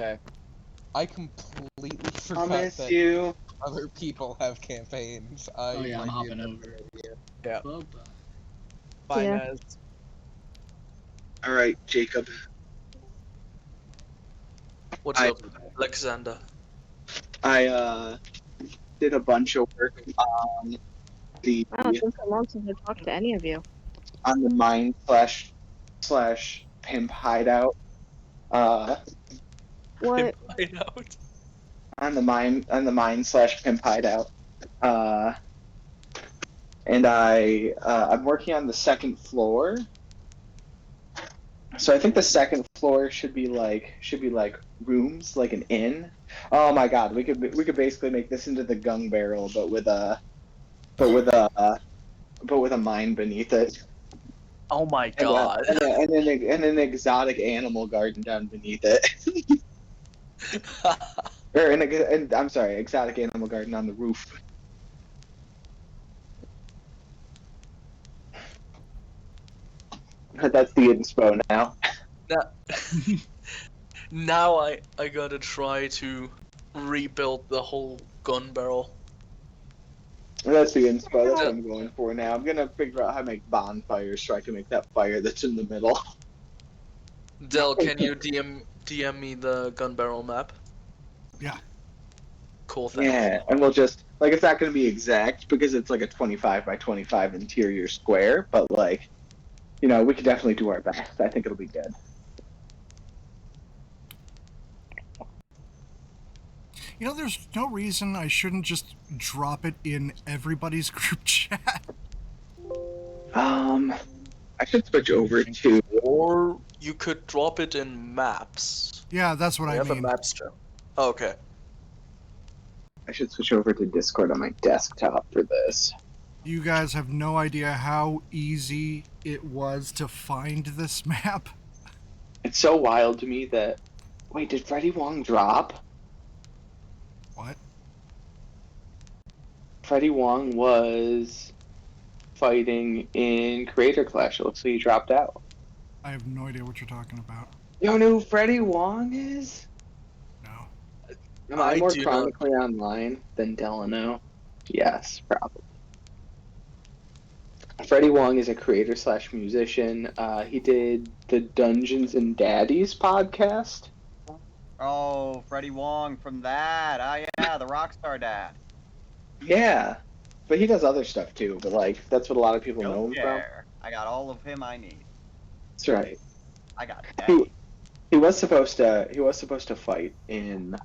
Okay. I completely I'll forgot miss that you. other people have campaigns. Oh yeah, I'm might be a hopping better over. idea. Yeah. Bye-bye. Bye, Yeah. Nez. All right, Jacob. What's up, Alexander? I did a bunch of work on the Wow, it's been so long since I talked to any of you. mine slash pimp hideout. What? Hideout. On the mine slash pimp hideout. And I'm working on the second floor. So I think the second floor should be like rooms, like an inn. Oh my god, we could basically make this into the gung barrel, but with a mine beneath it, Oh my and, god. and an exotic animal garden down beneath it. Or I'm sorry, exotic animal garden on the roof. That's the inspo now. Now I gotta try to rebuild the whole gun barrel. That's the inspo. That's what I'm going for now. I'm gonna figure out how to make bonfires so I can make that fire that's in the middle. Del, can you DM me the gun barrel map? Yeah. Cool, thanks. Yeah, and we'll just like it's not gonna be exact because it's like a 25 by 25 interior square, but like, we could definitely do our best. I think it'll be good. There's no reason I shouldn't just drop it in everybody's group chat. I should switch over to. Or you could drop it in maps. Yeah, that's what We I have mean. a maps channel. Oh, okay. I should switch over to Discord on my desktop for this. You guys have no idea how easy it was to find this map. It's so wild to me that. Wait, did Freddie Wong drop? What? Freddie Wong was fighting in Creator Clash. It looks like he dropped out. I have no idea what you're talking about. You don't know who Freddie Wong is? No. Am I more do not. chronically online than Delano? Yes, probably. Freddie Wong is a creator slash musician. He did the Dungeons and Daddies podcast. Oh, Freddie Wong from that. Ah, yeah, the Rockstar Dad. Yeah, but he does other stuff too. But like, that's what a lot of people know Don't him from. care. I got all of him I need. That's right. I got Daddy. He was supposed to fight in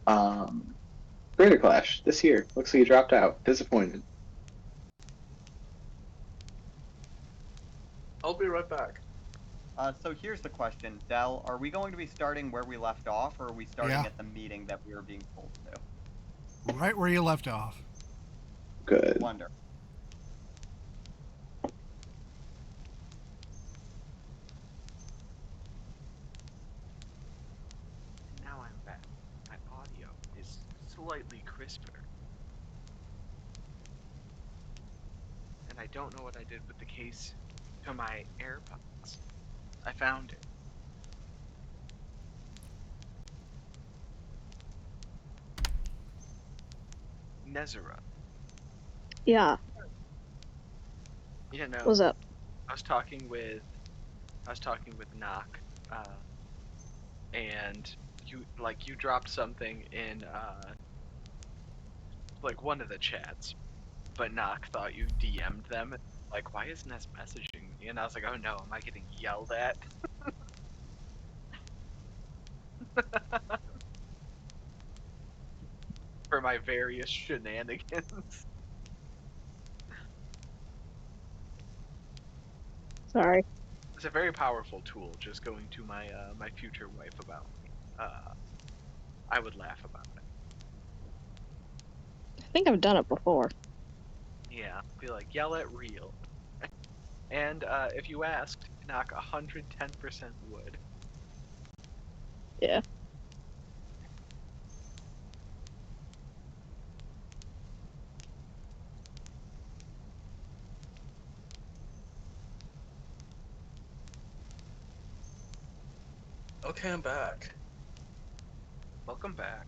Creator Clash this year. Looks like he dropped out. Disappointed. I'll be right back. So here's the question, Del. Are we going to be starting where we left off, or are we starting Yeah. at the meeting that we were being told to? Right where you left off. Good. Wonder. Now I'm back. My audio is slightly crisper. And I don't know what I did with the case to my AirPods. I found it. Nezera. Yeah. You know, What's up? I was talking with Knock, and you dropped something in like one of the chats, but Knock thought you DM'd them. Like, why is Ness messaging me? And I was like, oh no, am I getting yelled at? For my various shenanigans. Sorry. It's a very powerful tool. Just going to my my future wife about me. I would laugh about it. I think I've done it before. Yeah, be like, yell at real. And if you asked, Knock 110% would. Yeah. Okay, I'm back. Welcome back.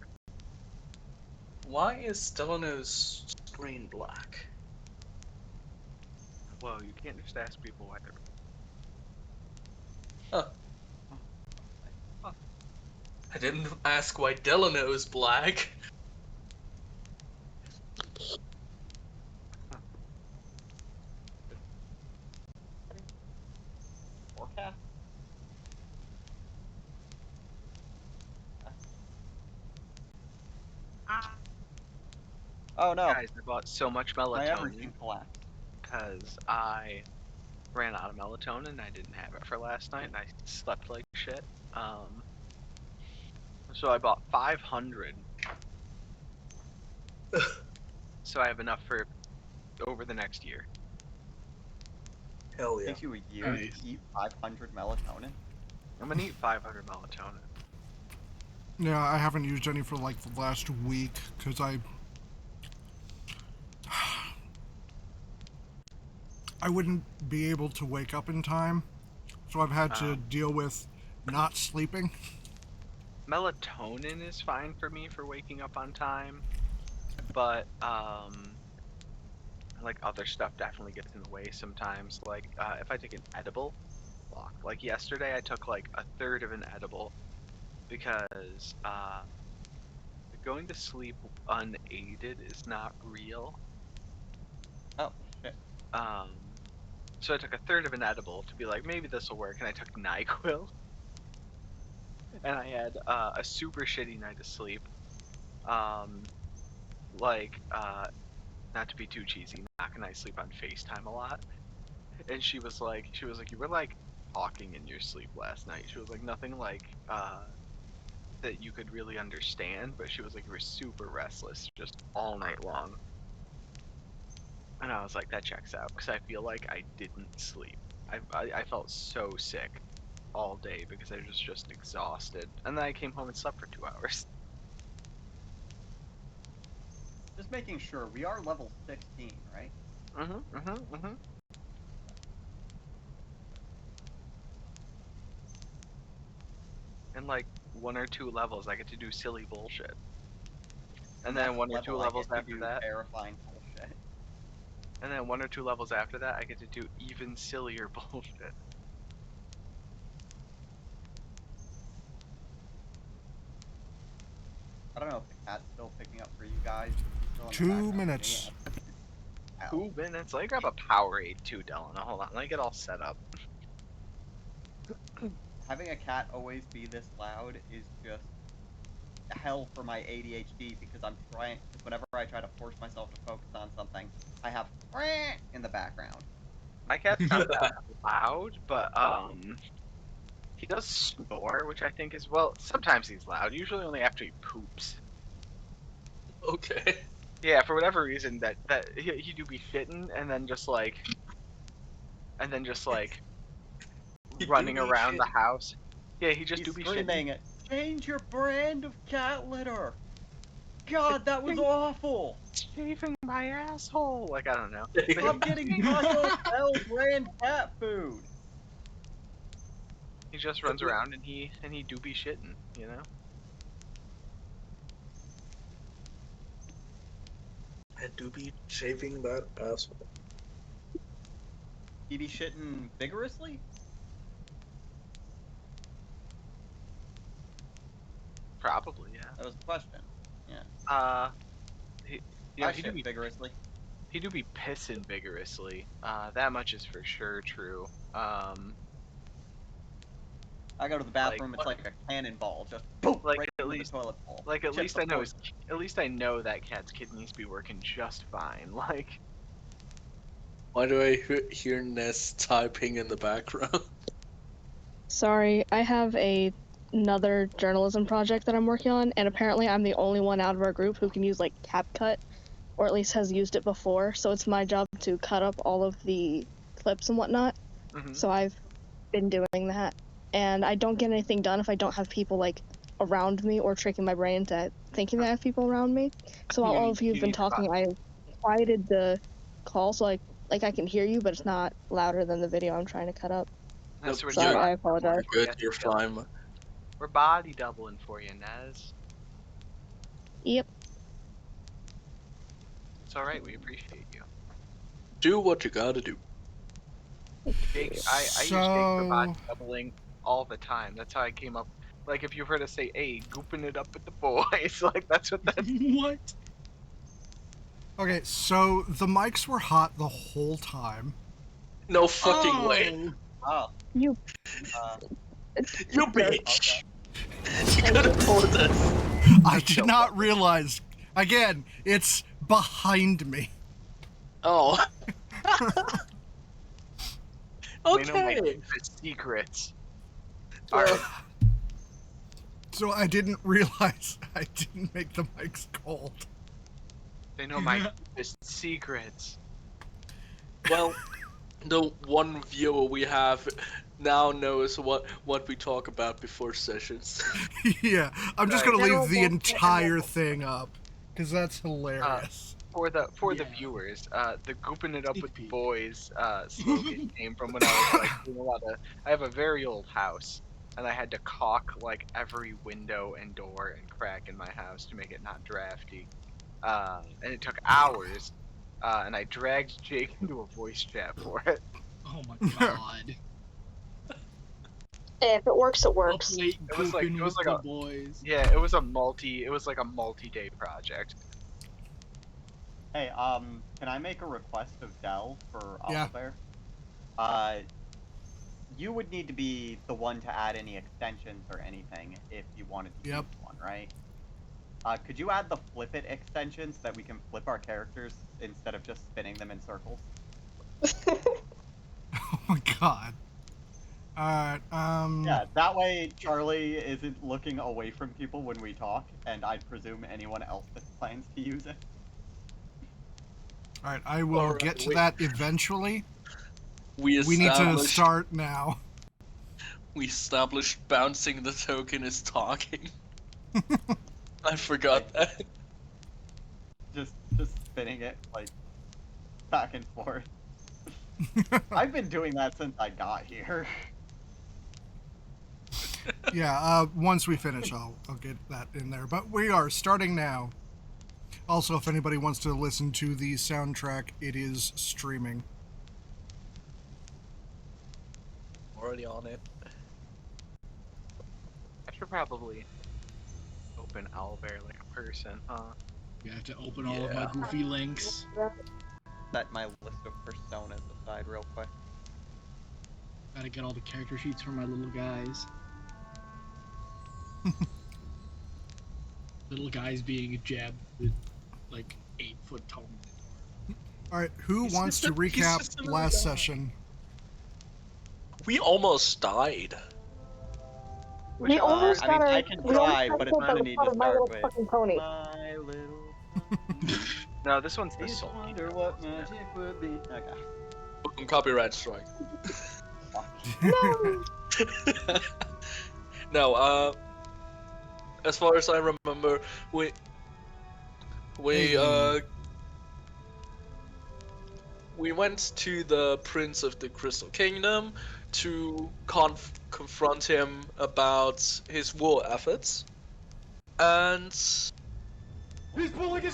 Why is Delano's screen black? Whoa, you can't just ask people why they're. I didn't ask why Delano is black. Forecast? Oh no, Guys, I bought so much my melatonin everything collapsed. because I ran out of melatonin and I didn't have it for last night and I slept like shit. So I bought 500. So I have enough for over the next year. Hell It yeah. takes you a year Nice. to eat 500 melatonin. I'm gonna eat 500 melatonin. Yeah, I haven't used any for like the last week because I wouldn't be able to wake up in time, so I've had to deal with not sleeping. Melatonin is fine for me for waking up on time, but like other stuff definitely gets in the way sometimes. Like if I take an edible, fuck. Like yesterday, I took like a third of an edible because going to sleep unaided is not real. Oh shit. So I took a third of an edible to be like, maybe this will work, and I took NyQuil, and I had a super shitty night of sleep. Not to be too cheesy, Knock and I sleep on FaceTime a lot, and she was like, you were like talking in your sleep last night. She was like, nothing like that you could really understand, but she was like, you were super restless just all night long. And I was like, that checks out, because I feel like I didn't sleep. I felt so sick all day because I was just exhausted. And then I came home and slept for 2 hours. Just making sure, we are level 16, right? And like 1 or 2 levels, I get to do silly bullshit. And Next then 1 or 2 level, I levels get to after do that, terrifying bullshit. and then 1 or 2 levels after that, I get to do even sillier bullshit. I don't know if the cat's still picking up for you guys. Still in the 2 background for me. minutes. Ow. 2 minutes? Let me grab a Powerade too, Delano. Hold on, let me get all set up. Having a cat always be this loud is just hell for my ADHD because because whenever I try to force myself to focus on something, I have in the background. My cat's not that loud, but he does snore, which I think is, well, sometimes he's loud, usually only after he poops. Okay. Yeah, for whatever reason that he do be shitting and then just like He do running be around the shitting. house. Yeah, he just He's do be screaming shitting. it. Change your brand of cat litter. God, that was awful. Shaving my asshole. Like, I don't know. Stop getting Taco Bell brand cat food. He just runs around and he do be shitting, you know? I do be shaving that asshole. He be shitting vigorously? Probably, yeah. That was the question. Yeah. He, I he do shit be vigorously. pissing vigorously. That much is for sure true. I go to the Like, bathroom, it's like a cannonball, just boom, like right at into least the toilet bowl. Like at Chips, least of I know course. at least I know that cat's kidneys be working just fine. Like, Why do I hear Ness typing in the background? Sorry, I have another journalism project that I'm working on, and apparently I'm the only one out of our group who can use like CapCut, or at least has used it before. So it's my job to cut up all of the clips and whatnot. So I've been doing that, and I don't get anything done if I don't have people like around me or tricking my brain into thinking that I have people around me. So while all of you have been talking, I quieted the call so I can hear you, but it's not louder than the video I'm trying to cut up. so we're Sorry, just I apologize. Good, you're fine. We're body doubling for you, Nez. Yep. It's alright, we appreciate you. Do what you gotta do. Jake, I use Jake for body doubling all the time. That's how I came up. Like, if you've heard us say, hey, gooping it up with the boys, like, that's what that's. What? Okay, so the mics were hot the whole time. No fucking way. Oh. You. You bitch. You could have told us. I did not realize. Again, it's behind me. Oh. They know my Okay. deepest secrets. Well, Alright, So I didn't realize I didn't make the mics cold. they know my deepest secrets. well, the one viewer we have now knows what we talk about before sessions. Yeah, I'm just Right. gonna leave the entire thing up because that's hilarious. For the Yeah. viewers, the gooping it up Sneak with the peek. boys slogan came from when I was like doing a lot of. I have a very old house, and I had to caulk like every window and door and crack in my house to make it not drafty. And it took hours. And I dragged Jake into a voice chat for it. Oh my god. If it works, it works. Up late It was like- gooping it was with like the boys. Yeah, it was like a multi-day project. Hey, can I make a request of Dell for Yeah. Owlbear? You would need to be the one to add any extensions or anything if you wanted to Yep. use one, right? Could you add the flip it extension so that we can flip our characters instead of just spinning them in circles? Oh my god. Alright, Yeah, that way Charlie isn't looking away from people when we talk, and I'd presume anyone else that plans to use it. Alright, I will Alright, get to wait. that eventually. We We need to established start now. we established bouncing the token is talking. I forgot that. Just spinning it, like, back and forth. I've been doing that since I got here. Yeah, once we finish, I'll get that in there. But we are starting now. Also, if anybody wants to listen to the soundtrack, it is streaming. Already on it. I should probably open Owlbear like a person, huh? You have to open all of my Yeah. goofy links. Set my list of personas aside real quick. Gotta get all the character sheets for my little guys. Little guys being jabbed with like 8-foot tall. Alright, who He's wants to just a- he's recap just a little last guy. session? We almost died. We almost I mean, got I our. can we try, almost but got it's not killed a by need the to My start Little with. Fucking Pony. My little. No, this one's the Please sulky. wonder what magic would be. Okay. Copyright strike. No. No, as far as I remember, we went to the Prince of the Crystal Kingdom to confront him about his war efforts, and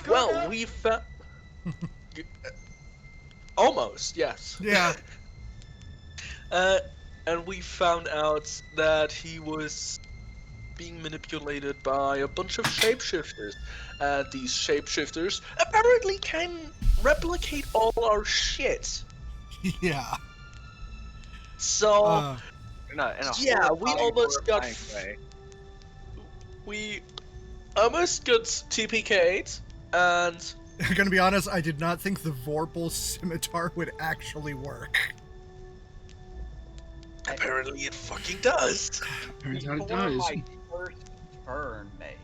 well, we found almost, yes. Yeah. And we found out that he was being manipulated by a bunch of shapeshifters. And these shapeshifters apparently can replicate all our shit. Yeah. So, In a yeah, we horrifying, almost got horrifying way. we almost got TPK'd, and I'm gonna be honest, I did not think the Vorpal scimitar would actually work. apparently it fucking does. Turns out it Before does. my first turn, mate.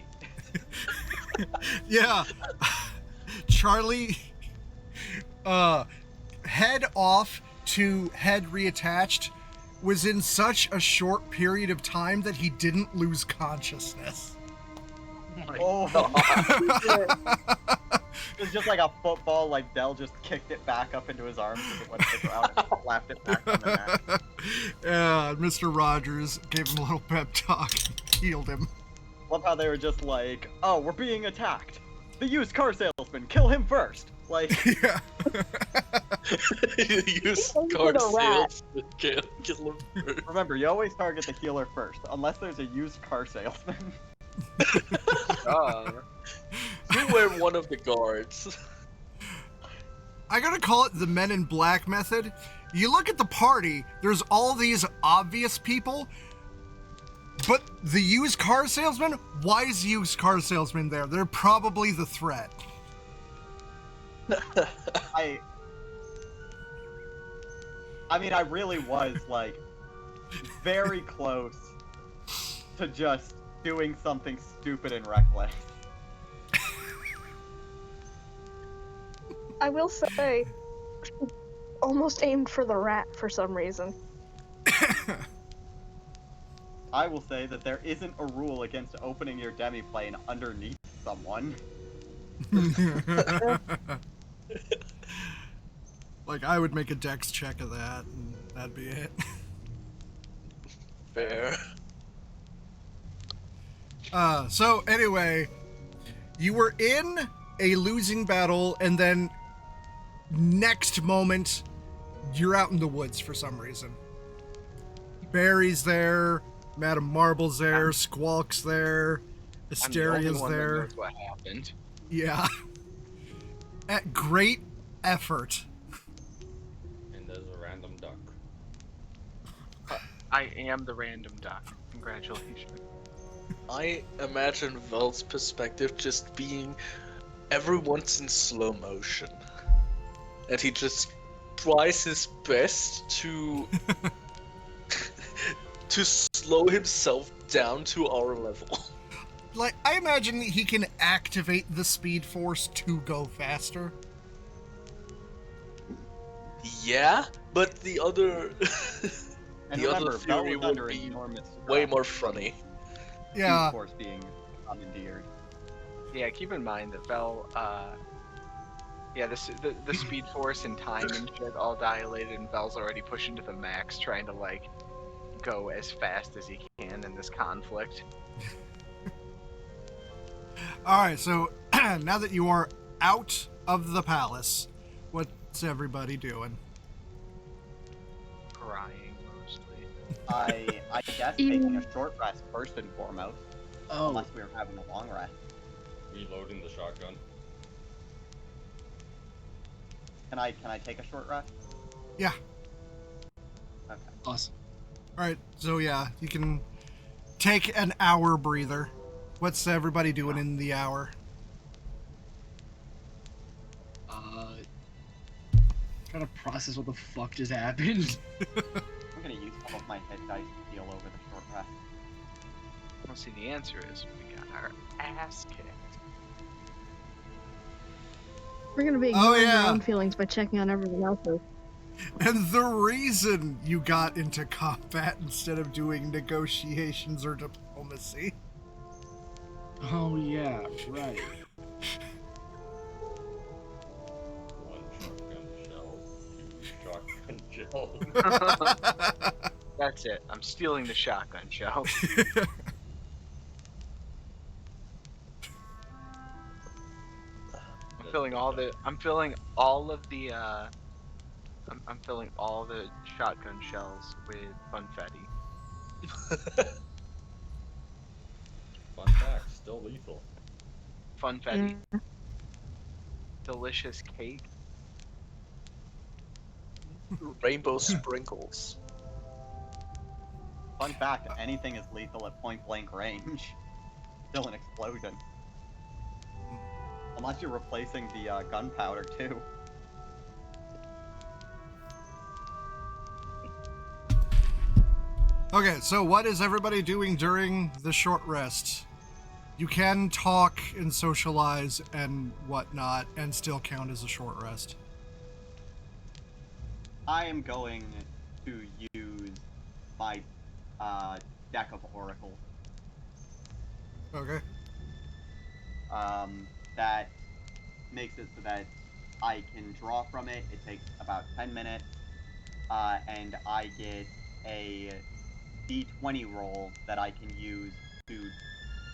Yeah. Charlie, head off to head reattached was in such a short period of time that he didn't lose consciousness. Oh, it was just like a football, like Dell just kicked it back up into his arms as it went to the ground and slapped it back on the mat. Yeah, Mr. Rogers gave him a little pep talk and healed him. Love how they were just like, oh, we're being attacked. The used car salesman, kill him first. Like, Yeah. Use Aim for card the rat. sales to kill him first. remember, you always target the healer first, unless there's a used car salesman. You were one of the guards. I gotta call it the Men in Black method. You look at the party, there's all these obvious people, but the used car salesman? Why is used car salesman there? They're probably the threat. I mean, I really was, like, very close to just doing something stupid and reckless. I will say, almost aimed for the rat for some reason. I will say that there isn't a rule against opening your demiplane underneath someone. Like, I would make a dex check of that, and that'd be it. Fair. So anyway, you were in a losing battle, and then next moment, you're out in the woods for some reason. Barry's there, Madame Marble's there, Squawk's there, I'm the only Asteria's one that there. knows what happened. Yeah. At great effort. And there's a random duck. I am the random duck. Congratulations. I imagine Vel's perspective just being everyone's in slow motion. And he just tries his best to to slow himself down to our level. Like, I imagine he can activate the Speed Force to go faster. Yeah, but the other And the remember, other Vel theory was would under be enormous way stress more from funny. Yeah. Speed Force being commandeered. Yeah, keep in mind that Vel, the Speed Force and time and shit all dilated, and Vel's already pushing to the max, trying to, like, go as fast as he can in this conflict. Alright, so now that you are out of the palace, what's everybody doing? Crying, mostly. I guess taking a short rest first and foremost, Oh, unless we were having a long rest. Reloading the shotgun. Can I take a short rest? Yeah. Okay. awesome. Alright, so yeah, you can take an hour breather. What's everybody doing in the hour? Trying to process what the fuck just happened. I'm gonna use some of my hit dice to heal over the short rest. Well, see, the answer is we got our ass kicked. We're gonna be Oh, ignoring yeah. our own feelings by checking on everyone else's. And the reason you got into combat instead of doing negotiations or diplomacy. Oh yeah, right. One shotgun shell, two shotgun shells. That's it. I'm stealing the shotgun shell. I'm filling all the shotgun shells with funfetti. Fun fact, still lethal. Funfetti. Delicious cake. Rainbow sprinkles. Fun fact, anything is lethal at point blank range. Still an explosion. Unless you're replacing the gunpowder too. Okay, so what is everybody doing during the short rest? You can talk and socialize and whatnot and still count as a short rest. I am going to use my deck of oracles. Okay. That makes it so that I can draw from it. It takes about 10 minutes, and I get a d20 roll that I can use to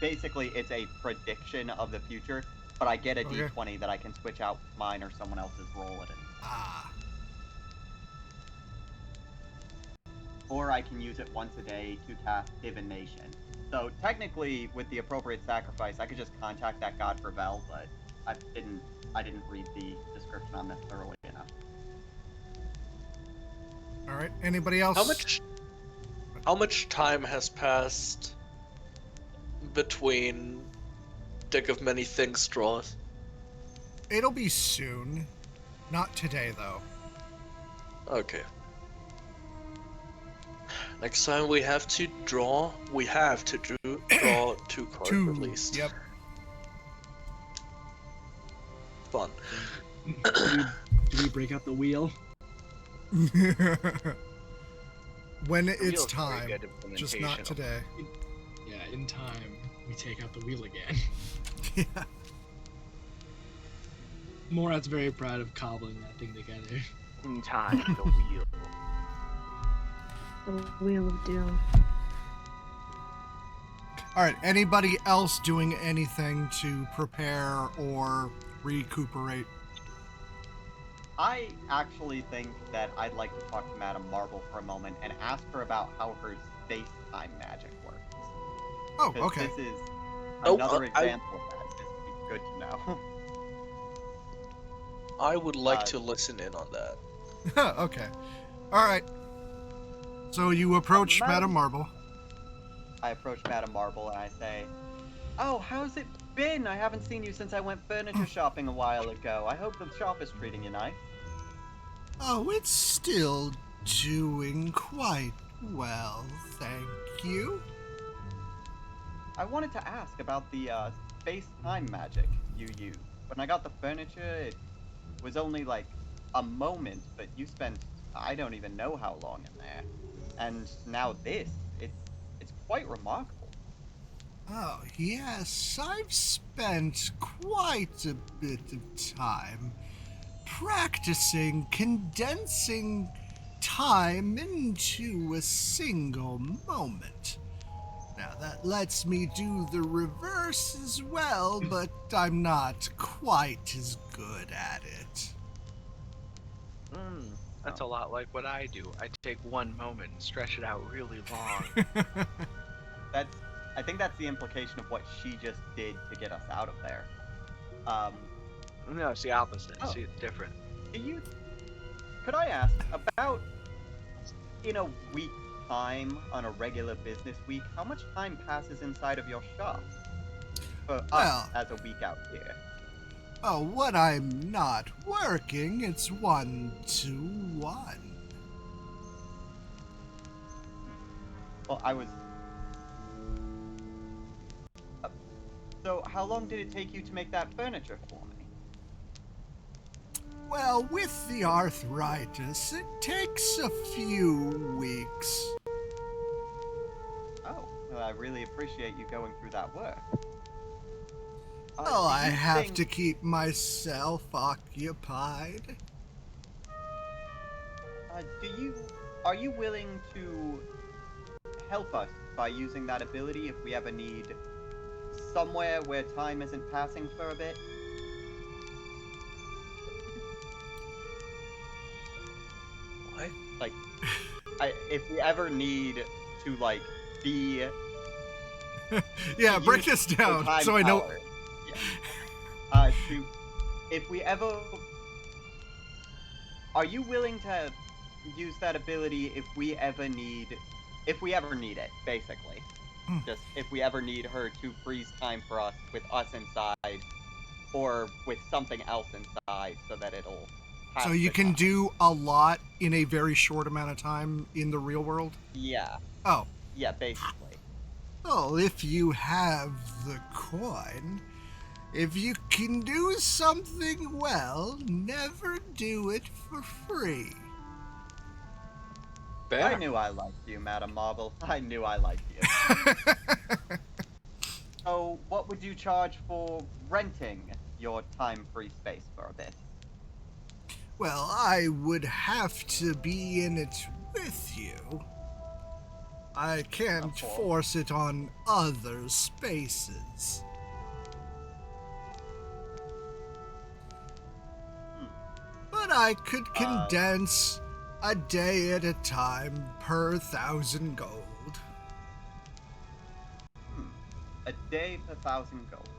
basically it's a prediction of the future, but I get a Okay. D20 that I can switch out mine or someone else's roll at any time. Ah. Or I can use it once a day to cast divination. So technically, with the appropriate sacrifice, I could just contact that god for Vel, but I didn't read the description on this thoroughly enough. All right. Anybody else? How much time has passed between Deck of Many Things draws? It'll be soon. Not today, though. Okay. Next time we have to draw. We have to draw 2 cards Two. at least. Yep. Fun. Do we break out the wheel? When The it's wheel's very time, good just not implementation. today. Yeah, in time, we take out the wheel again. Yeah. Morat's very proud of cobbling that thing together. In time, the wheel. The Wheel of Doom. All right. Anybody else doing anything to prepare or recuperate? I actually think that I'd like to talk to Madame Marble for a moment and ask her about how her space-time magic works. Oh, 'Cause okay. this is Oh, another I- example of that. This would be good to know. I would like Uh, to listen in on that. Okay. All right. So you approach Madam- Madame Marble. I approach Madame Marble and I say, "Oh, how's it been? I haven't seen you since I went furniture shopping a while ago. I hope the shop is treating you nice." Oh, it's still doing quite well, thank you. I wanted to ask about the space-time magic you use. When I got the furniture, it was only like a moment, but you spent I don't even know how long in there. And now this, it's quite remarkable. Oh, yes, I've spent quite a bit of time practicing condensing time into a single moment. Now, that lets me do the reverse as well, but I'm not quite as good at it. That's a lot like what I do. I take one moment and stretch it out really long. I think that's the implication of what she just did to get us out of there. No, it's the opposite. Oh. See, it's different. Could I ask about in a week's time on a regular business week, how much time passes inside of your shop for us Well- as a week out here? Oh, when I'm not working, it's 1-to-1. Well, I was. So, how long did it take you to make that furniture for me? Well, with the arthritis, it takes a few weeks. Oh, well, I really appreciate you going through that work. Oh, do I you have think- to keep myself occupied. Are you willing to help us by using that ability if we ever need somewhere where time isn't passing for a bit? What? Like, if we ever need to, like, be Yeah, to break use this the down time so I know. power. Yeah. If we ever, are you willing to use that ability if we ever need it, basically? Hmm. Just if we ever need her to freeze time for us with us inside, or with something else inside, so that it'll. pass So you the can time. do a lot in a very short amount of time in the real world? Yeah. Oh. Yeah, basically. Well, if you have the coin, if you can do something well, never do it for free. I knew I liked you, Madame Marble. I knew I liked you. So, what would you charge for renting your time-free space for a bit? Well, I would have to be in it with you. I can't Of course. force it on other spaces. But I could condense a day at a time per 1,000 gold. A day per 1,000 gold.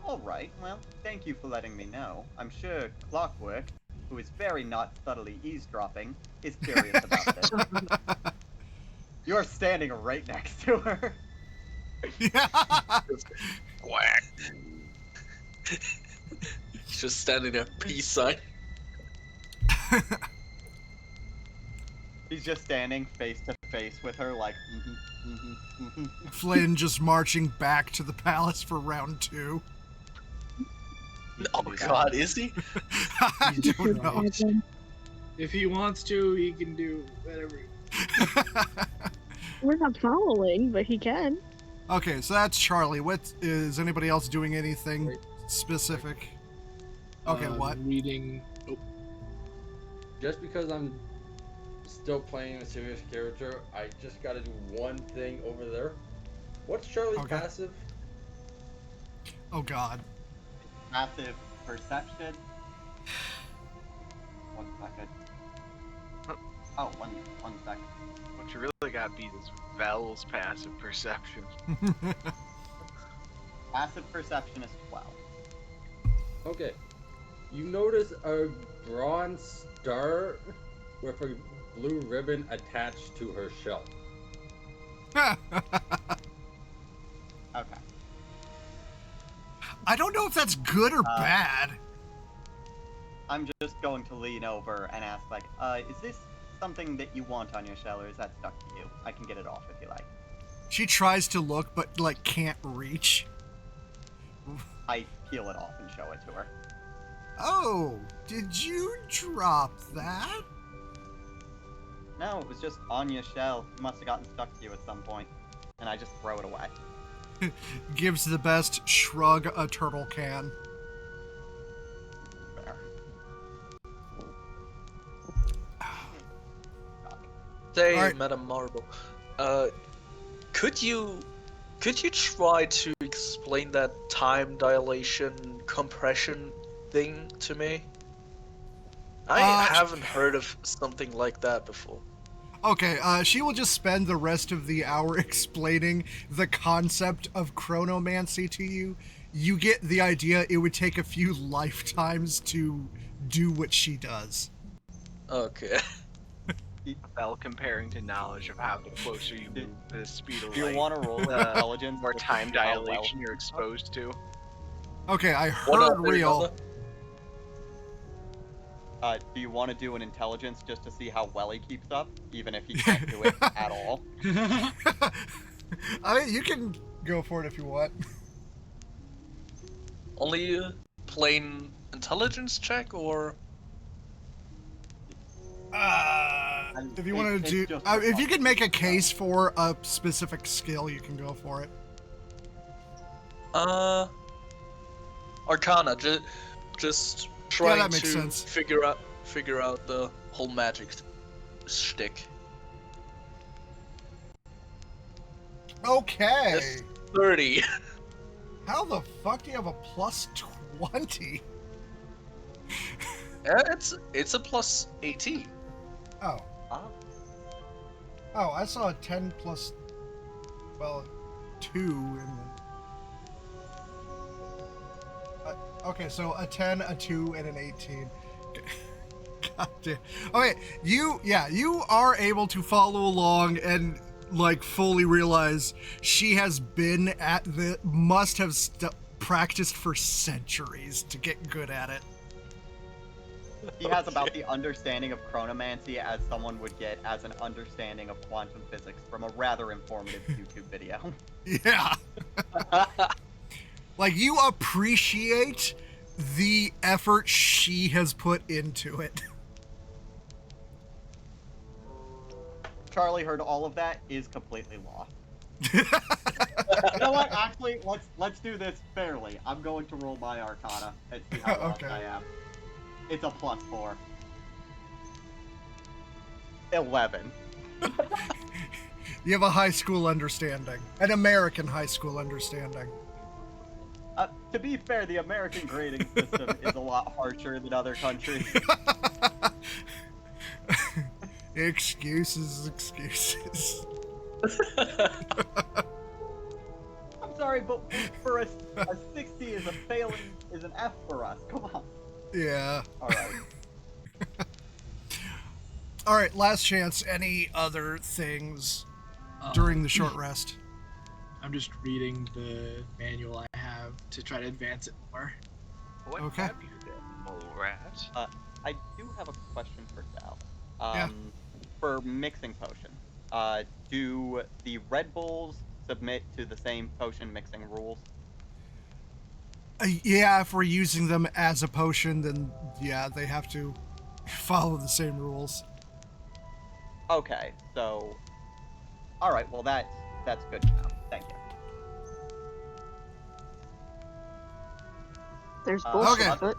Alright, well, thank you for letting me know. I'm sure Clockwork, who is very not subtly eavesdropping, is curious about this. You're standing right next to her. Yeah. Quack. He's just standing there, peace sign. He's just standing face to face with her, like, Flynn just marching back to the palace for round 2. Oh god, is he? I don't know. If he wants to, he can do whatever. We're not following, but he can. Okay, so that's Charlie. What is anybody else doing anything Wait. specific? Okay, what? Reading. Oh, Just because I'm still playing a serious character, I just gotta do one thing over there. What's Charlie's Okay. passive? Oh god. Passive perception. 1 second. Oh, one second. What you really got beat is Vel's passive perception. Passive perception is 12. Okay. You notice a bronze star with a blue ribbon attached to her shell. Okay. I don't know if that's good or bad. I'm just going to lean over and ask, like, is this something that you want on your shell, or is that stuck to you? I can get it off if you like. She tries to look, but like can't reach. I peel it off and show it to her. Oh, did you drop that? No, it was just on your shell. It must have gotten stuck to you at some point. And I just throw it away. Gives the best shrug a turtle can. Fair. Say, Alright. Madam Marble, could you try to explain that time dilation compression thing to me? I haven't heard of something like that before. Okay, she will just spend the rest of the hour explaining the concept of chronomancy to you. You get the idea it would take a few lifetimes to do what she does. Okay. Vel comparing to knowledge of how the closer you move, the speed of Do you light, want to roll an the intelligence? more to time see how well- dilation you're exposed to. Okay, I One heard after real. another? Do you want to do an intelligence just to see how well he keeps up, even if he can't do it at all? I mean, you can go for it if you want. Only plain intelligence check, or If you want It's to do, just if you fun. can make a case for a specific skill, you can go for it. Arcana? Just trying that makes to sense. figure out the whole magic shtick. Okay. Yes. 30. How the fuck do you have a plus 20? It's a plus 18. Oh. Oh, Oh, I saw a 10 plus, well, 2 and okay, so a 10, a 2, and an 18. God damn. Okay, you are able to follow along and like fully realize she has been at the must have practiced for centuries to get good at it. he has about the understanding of chronomancy as someone would get as an understanding of quantum physics from a rather informative YouTube video. Yeah. Like, you appreciate the effort she has put into it. Charlie heard all of that, is completely lost. You know what? Actually, let's do this fairly. I'm going to roll my Arcana and see how lost Okay. I am. It's a +4. 11. You have a high school understanding, an American high school understanding. To be fair, the American grading system is a lot harsher than other countries. Excuses. I'm sorry, but for a 60 is a failing, is an F for us. Come on. Yeah. All right. All right, last chance. Any other things during the short rest? I'm just reading the manual I have to try to advance it more. What Okay. have you done, mole rat? I do have a question for Sal. Yeah. For mixing potions, do the Red Bulls submit to the same potion mixing rules? Yeah, if we're using them as a potion, then yeah, they have to follow the same rules. Okay, so all right. Well, that's good to know. Thank you. There's Uh, bullshit. Okay. But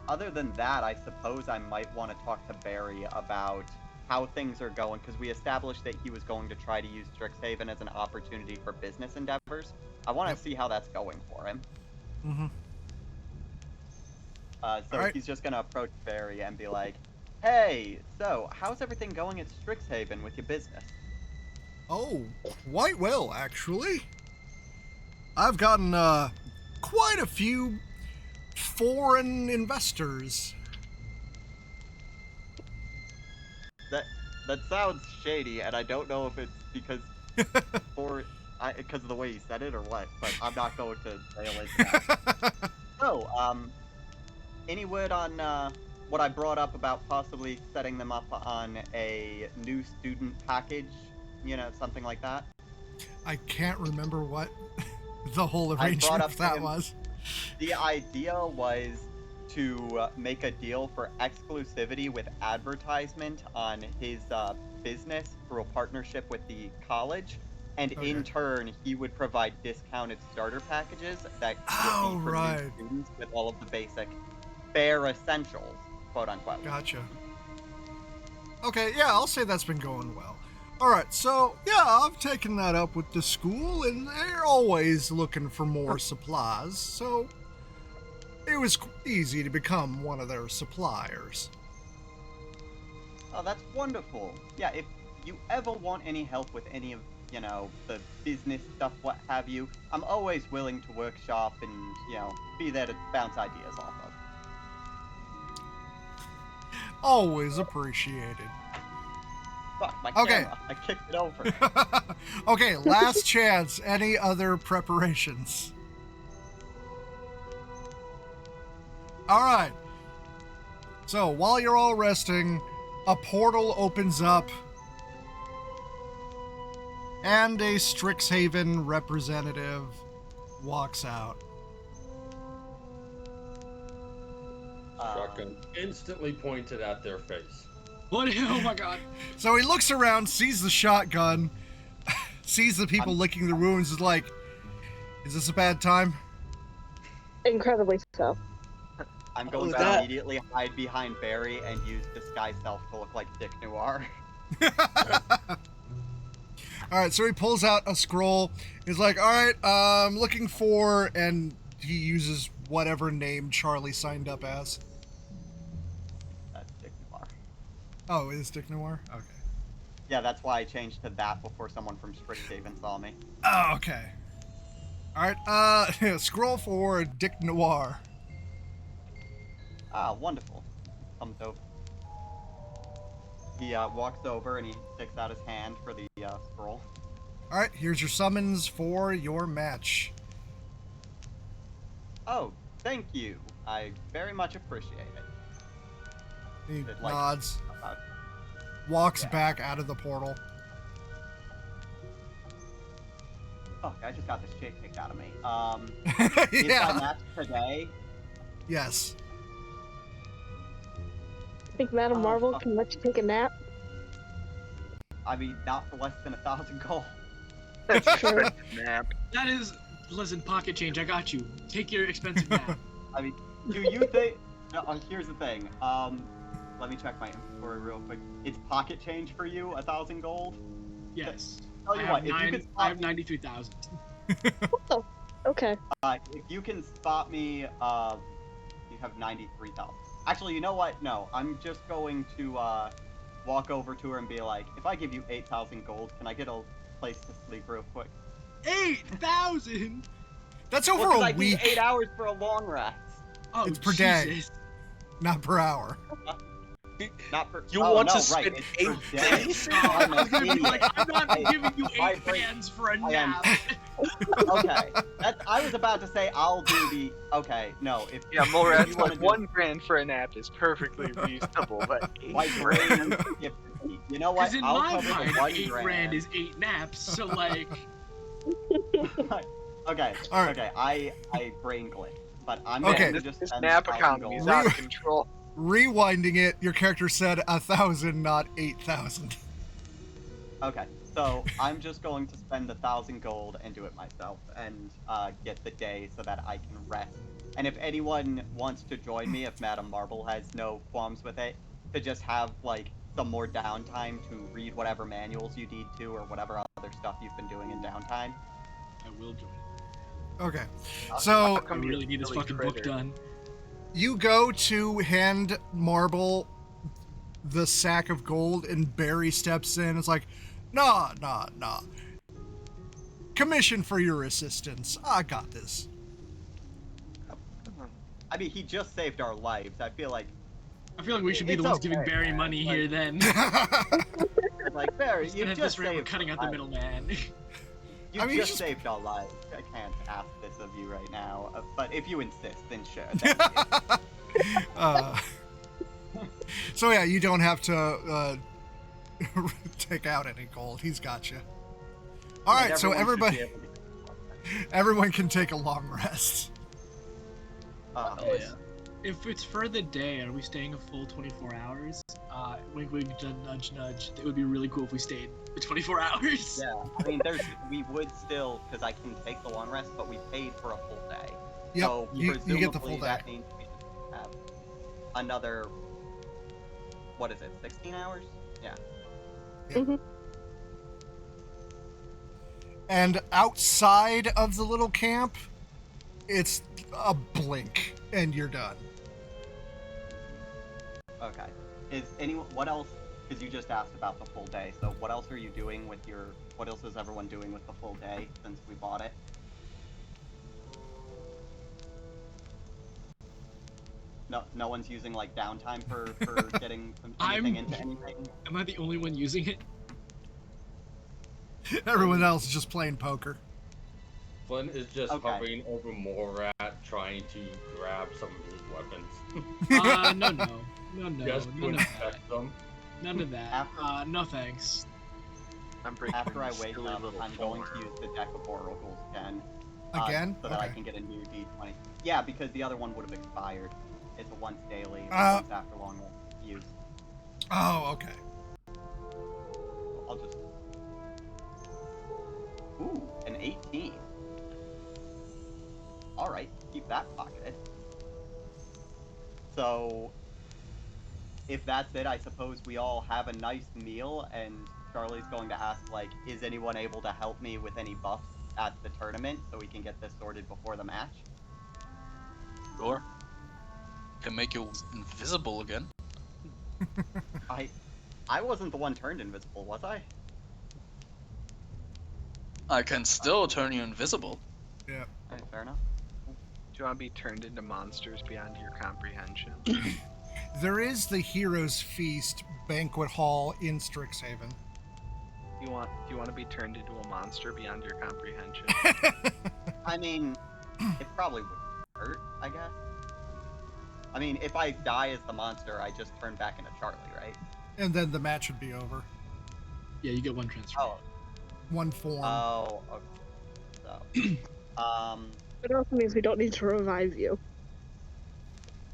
Other than that, I suppose I might want to talk to Barry about how things are going, because we established that he was going to try to use Strixhaven as an opportunity for business endeavors. I want to see how that's going for him. Mm-hmm. So Alright. he's just going to approach Barry and be like, hey, so how's everything going at Strixhaven with your business? Oh, quite well, actually. I've gotten quite a few foreign investors. That sounds shady, and I don't know if it's because because of the way he said it or what, but I'm not going to rail into that. So, any word on what I brought up about possibly setting them up on a new student package? You know, something like that? I can't remember what the whole I brought arrangement up of to that him- was. The idea was to make a deal for exclusivity with advertisement on his business through a partnership with the college, and in Okay. turn, he would provide discounted starter packages that Oh, would be for right. new students with all of the basic bare essentials, quote unquote. Gotcha. Okay, yeah, I'll say that's been going well. Alright, so, yeah, I've taken that up with the school, and they're always looking for more supplies, so it was easy to become one of their suppliers. Oh, that's wonderful. Yeah, if you ever want any help with any of, you know, the business stuff, what have you, I'm always willing to workshop and, you know, be there to bounce ideas off of. Always appreciated. Fuck, my Okay. camera. I kicked it over. Okay, last chance. Any other preparations? Alright. So, while you're all resting, a portal opens up, and a Strixhaven representative walks out. Shotgun instantly pointed at their face. What? Oh my god. So he looks around, sees the shotgun, sees the people licking the wounds, is like, is this a bad time? incredibly so. I'm going to that- immediately hide behind Barry and use disguise self to look like Dick Noir. Alright, so he pulls out a scroll. He's like, alright, I'm looking for, and he uses whatever name Charlie signed up as. That's Dick Noir. Oh, it is Dick Noir? Okay. Yeah, that's why I changed to that before someone from Strixhaven saw me. Oh, okay. Alright, scroll for Dick Noir. Ah, wonderful. Comes over. He walks over and he sticks out his hand for the scroll. Alright, here's your summons for your match. Oh, thank you. I very much appreciate it. He It, like, nods, about- walks yeah. back out of the portal. Fuck, I just got this shit kicked out of me. Is my Yeah. match today? Yes. I think Madam Oh, Marvel fuck. can let you take a nap. I mean, not for less than 1,000 gold. Sure. Nap. That is, listen, pocket change. I got you. Take your expensive nap. I mean, do you think? No, here's the thing. let me check my inventory real quick. It's pocket change for you, 1,000 gold. Yes. Tell I you have what, if you could I spot have me, 93,000. Okay. if you can spot me, you have 93,000. Actually, you know what? No, I'm just going to walk over to her and be like, if I give you 8,000 gold, can I get a place to sleep real quick? 8,000. That's over Well, 'cause a I week. need 8 hours for a long rest. Oh, It's per day. Jesus. Not per hour. Not for. You oh, want no, to right, spend it's per 8 day. days? Oh, I'm I was an gonna be like, idiot. I'm not I- giving you my 8 brain- bands for a I am- nap. Okay, I was about to say I'll do the. Okay, no, if Yeah, if Morat's you wanna like do- 1 grand for a nap is perfectly reasonable, but 8 My grand? brain gifted me. You know what? Because in I'll my cover mind, the 1 8 grand is 8 naps. So like, Okay, All right. okay, I brain glitched, but I'm Okay. going to just This spend nap 1,000 economy is gold. out of control. Rewinding it, your character said 1,000, not 8,000. Okay, so I'm just going to spend 1,000 gold and do it myself, and get the day so that I can rest. And if anyone wants to join me, if Madame Marble has no qualms with it, to just have like some more downtime to read whatever manuals you need to, or whatever other stuff you've been doing in downtime. I will join. Okay. How So come I you're really need this silly fucking book critter? done. you go to hand Marble the sack of gold, and Barry steps in. It's like, nah. Commission for your assistance. I got this. I mean, he just saved our lives. I feel like we should be the It's ones giving okay, Barry man. money here then. like Barry, Instead you of just this rate, we're saved cutting our out the lives. middleman. You I mean, just just- saved our lives. I can't ask this of you right now, but if you insist, then sure. Thank you. So yeah, you don't have to take out any gold. He's got you. All right, And so everyone should everybody, be able to- everyone can take a long rest. Oh, yeah. If it's for the day, are we staying a full 24 hours? Wink, wink, nudge, nudge. It would be really cool if we stayed for 24 hours. Yeah, I mean, we would still, because I can take the long rest, but we paid for a full day. Yep, So you get the presumably full day. that means we should have another, what is it, 16 hours? Yeah. And outside of the little camp, it's a blink, and you're done. Okay. What else, because you just asked about the full day, so what else are you doing with what else is everyone doing with the full day since we bought it? No one's using like downtime for getting anything into anything? Am I the only one using it? Everyone else is just playing poker. Flynn is just Okay. hovering over Morat, trying to grab some of his weapons. No, just to none of that. inspect them. None of that. After- No thanks. I'm breaking After I this wake silly up, little I'm going to form. use the deck of oracles again. Again? So that I Okay. can get a new D20. Yeah, because the other one would have expired. It's a once daily, or once after long use. Oh, okay. I'll just. Ooh, an 18. Alright, keep that pocketed. So, if that's it, I suppose we all have a nice meal, and Charlie's going to ask, like, is anyone able to help me with any buffs at the tournament so we can get this sorted before the match? Sure. Can make you invisible again. I wasn't the one turned invisible, was I? I can still turn you invisible. Yeah. Okay, fair enough. Do you want to be turned into monsters beyond your comprehension? There is the Heroes Feast banquet hall in Strixhaven. Do you want to be turned into a monster beyond your comprehension? I mean, it probably would hurt, I guess. I mean, if I die as the monster, I just turn back into Charlie, right? And then the match would be over. Yeah, you get one transfer. Oh. One form. Oh, okay. So, It also means we don't need to revive you.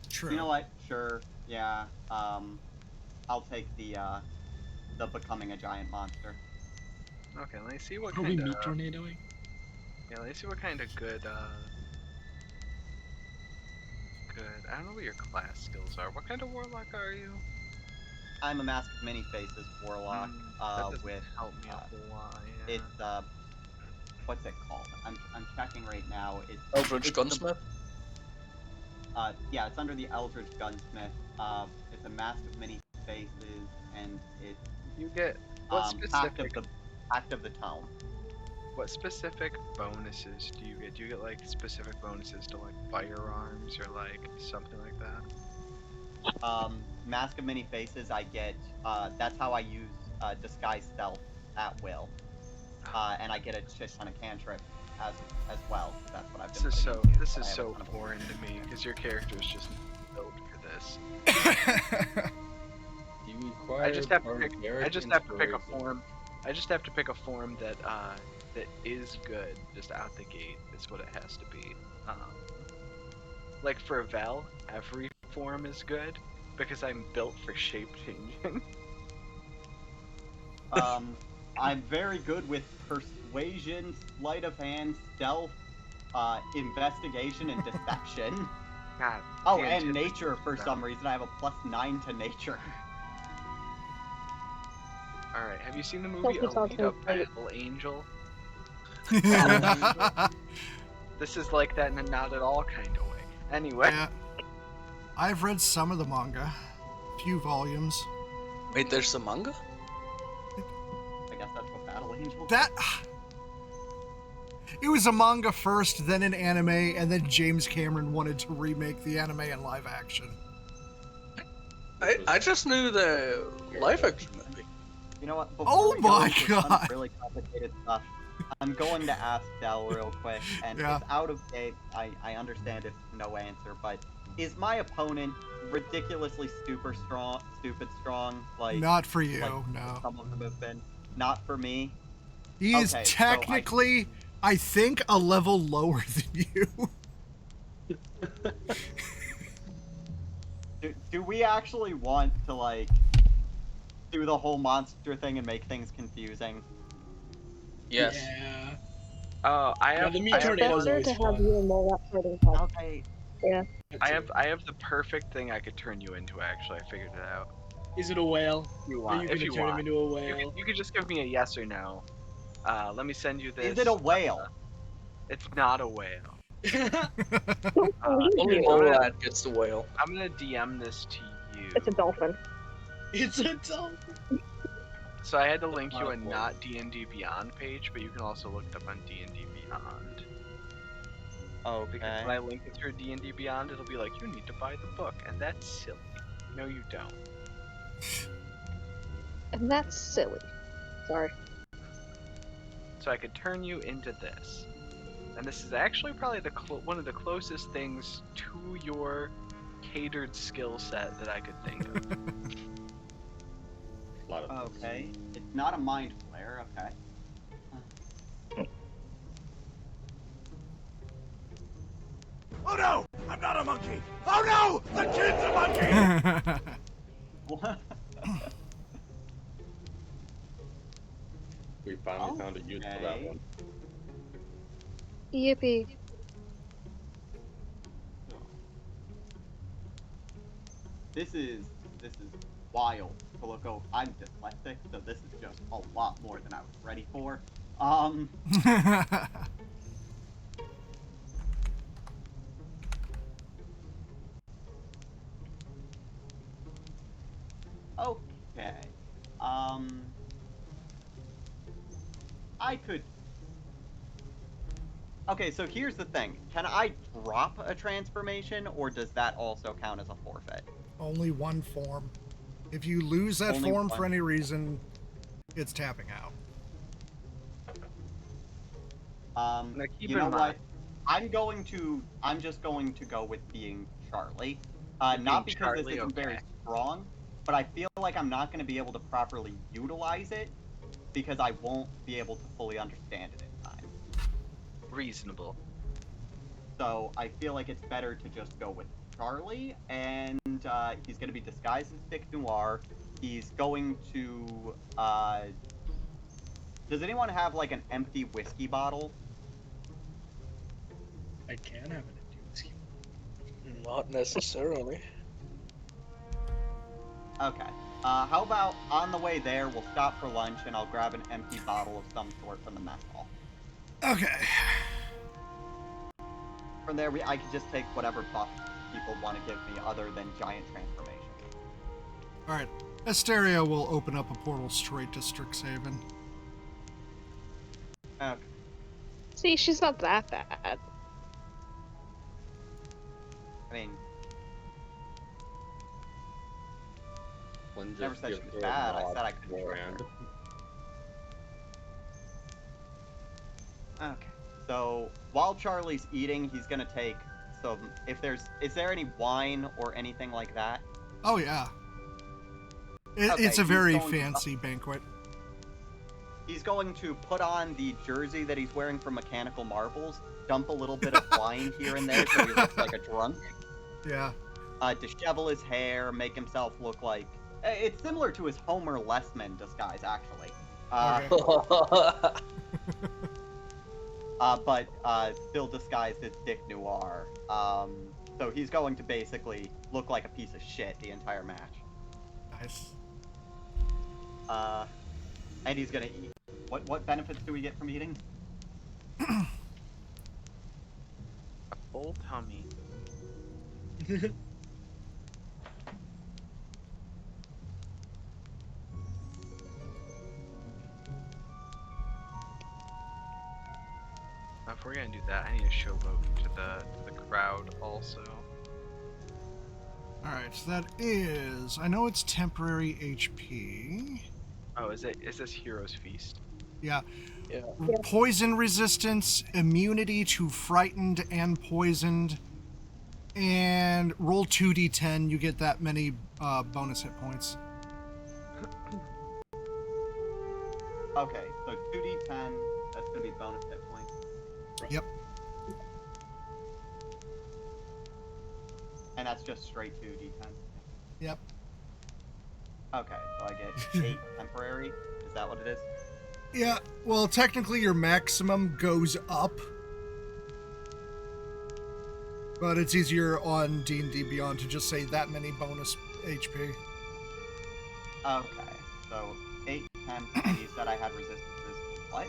True. you know what? Sure, yeah. I'll take the becoming a giant monster. Okay, let me see what Are we kind of meat tornadoing? yeah. Let me see what kind of good. I don't know what your class skills are. What kind of warlock are you? I'm a Mask of Many Faces warlock. That doesn't With help me a whole lot. Yeah. it's what's it called? I'm checking right now. Eldritch it's Gunsmith? Yeah, it's under the Eldritch Gunsmith. It's a Mask of Many Faces, and it's You get what specific Act of the Tome. what specific bonuses do you get? Do you get like specific bonuses to like firearms or like something like that? Mask of Many Faces, I get. That's how I use disguise stealth at will, and I get a shit ton of cantrips as well. That's what I've been. This is so foreign to me because your character is just built for this. You require I just have to pick a inspiration. form. I just have to pick a form that that is good just out the gate. Is what it has to be. Like for Vel, every form is good because I'm built for shape changing. I'm very good with persuasion, sleight of hand, stealth, investigation, and deception. God. Oh, and nature for some reason. I have a +9 to nature. All right. Have you seen the movie Self-exalted, Alita right? Battle Angel? This is like that in a not at all kind of way. Anyway. Yeah. I've read some of the manga. A few volumes. Wait, there's a manga? I guess that's what Battle Angel. It was a manga first, then an anime, and then James Cameron wanted to remake the anime in live action. I just knew the live action movie. You know what? Oh we go my into some God. really complicated stuff. I'm going to ask Del real quick, and Yeah. it's out of date. I understand it's no answer, but is my opponent ridiculously stupid strong? Like Not for you, like no. some of them have been. Not for me. He is Okay, so technically, I think, a level lower than you. Do we actually want to like do the whole monster thing and make things confusing? Yes. Yeah. Oh, I Yeah, have. the meat I have, tornado is Better always to have fun. you in more that fighting part. Okay. Yeah. I have the perfect thing I could turn you into. Actually, I figured it out. Is it a whale? If you Are want, you if gonna you turn him want, into a whale? you could just give me a yes or no. Let me send you this. Is it a whale? It's not a whale. Only Olad gets the whale. I'm gonna DM this to you. It's a dolphin. It's a dolphin. So I had to link you a not D&D Beyond page, but you can also look it up on D&D Beyond. Because Okay. when I link it through D&D Beyond, it'll be like, you need to buy the book, and that's silly. No, you don't. And that's silly. Sorry. So I could turn you into this. And this is actually probably one of the closest things to your catered skill set that I could think of. A lot of Okay. It's not a mind flare. Okay. Oh no! I'm not a monkey! Oh no! The kid's a monkey! What? We finally found a use for that one. Yippee. This is wild to look over. I'm dyslexic, so this is just a lot more than I was ready for. Okay. I could. Okay, so here's the thing. Can I drop a transformation, or does that also count as a forfeit? Only one form. If you lose that Only form one. for any reason, it's tapping out. Now keep You know in what? mind, I'm just going to go with being Charlie. You're Not being because Charlie, this isn't very okay. strong, but I feel like I'm not going to be able to properly utilize it because I won't be able to fully understand it in time. reasonable. So I feel like it's better to just go with Charlie, and he's going to be disguised as Dick Noir. He's going to. Does anyone have like an empty whiskey bottle? I can have an empty whiskey. Not necessarily. Okay. How about on the way there, we'll stop for lunch and I'll grab an empty bottle of some sort from the mess hall. Okay. From there, I could just take whatever buff people want to give me other than giant transformation. All right. Asteria will open up a portal straight to Strixhaven. Okay. See, she's not that bad. I mean, One never just said she gives was her a bad. I nod said I could trust beforehand. her. Okay. So while Charlie's eating, he's gonna take some. Is there any wine or anything like that? Oh yeah. Okay, It's a he's very going to- fancy banquet. He's going to put on the jersey that he's wearing from Mechanical Marvels, dump a little bit of wine here and there so he looks like a drunk. Yeah. Dishevel his hair, make himself look like. It's similar to his Homer Lessman disguise, actually. Okay. But still disguised as Dick Noir. So he's going to basically look like a piece of shit the entire match. Nice. And he's gonna eat. What benefits do we get from eating? A full tummy. If we're gonna do that, I need to showboat to the crowd also. Alright, so that is... I know it's temporary HP. Oh, is this Hero's Feast? Yeah. Yeah. Poison resistance, immunity to frightened and poisoned, and roll 2d10, you get that many bonus hit points. Okay, so 2d10, that's gonna be bonus hit points. Yep. And that's just straight 2d10. Yep. Okay, so I get 8 temporary. Is that what it is? Yeah, well, technically your maximum goes up, but it's easier on D&D Beyond to just say that many bonus HP. Okay, so 8 temp, and you said I had resistances. What?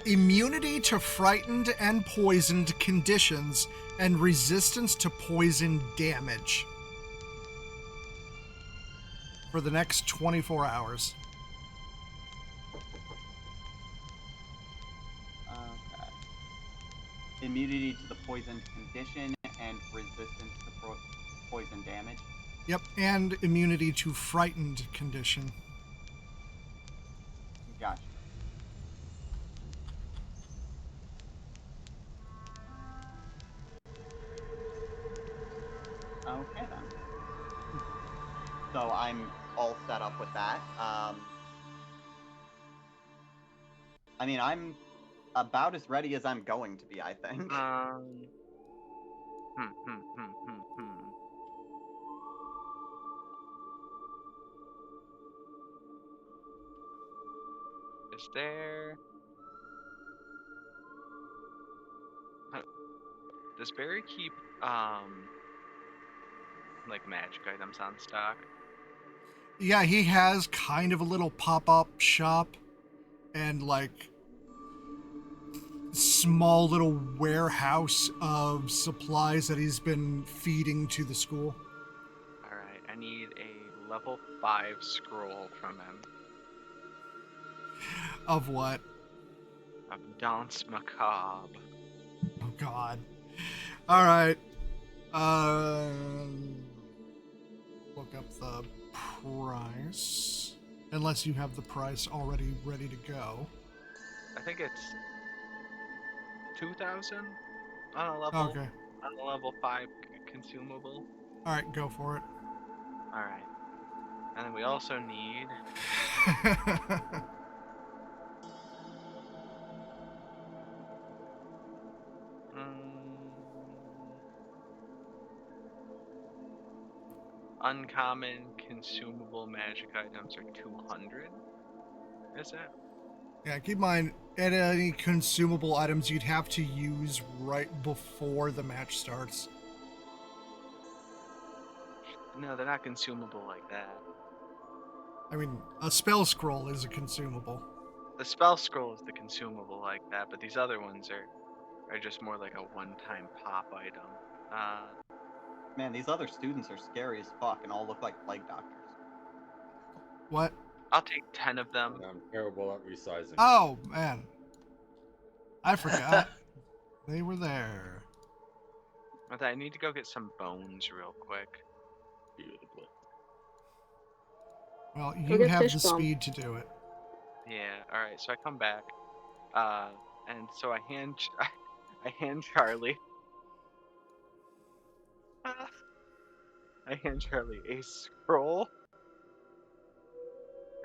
Immunity to frightened and poisoned conditions, and resistance to poison damage for the next 24 hours. Okay. Immunity to the poisoned condition and resistance to poison damage. Yep, and immunity to frightened condition. Gotcha. Okay then. So I'm all set up with that. I mean, I'm about as ready as I'm going to be, I think. Is there... Does Barry keep, like, magic items on stock? Yeah, he has kind of a little pop-up shop and, like, small little warehouse of supplies that he's been feeding to the school. Alright, I need a level 5 scroll from him. Of what? Of Danse Macabre. Oh, God. All right. Look up the price. Unless you have the price already ready to go. I think it's 2,000 on a level. Okay. On a level 5 consumable. All right, go for it. All right, and then we also need. Uncommon consumable magic items are 200. Is it? Yeah, keep in mind, any consumable items you'd have to use right before the match starts. No, they're not consumable like that. I mean, a spell scroll is a consumable. The spell scroll is the consumable like that, but these other ones are just more like a one-time pop item. Man, these other students are scary as fuck and all look like plague doctors. What? I'll take 10 of them. And I'm terrible at resizing. Oh, man. I forgot. They were there. But I need to go get some bones real quick. Beautifully. Well, Go you get have fish the bomb. speed to do it. Yeah. All right. So I come back, and so I hand I hand Charlie. I hand Charlie a scroll,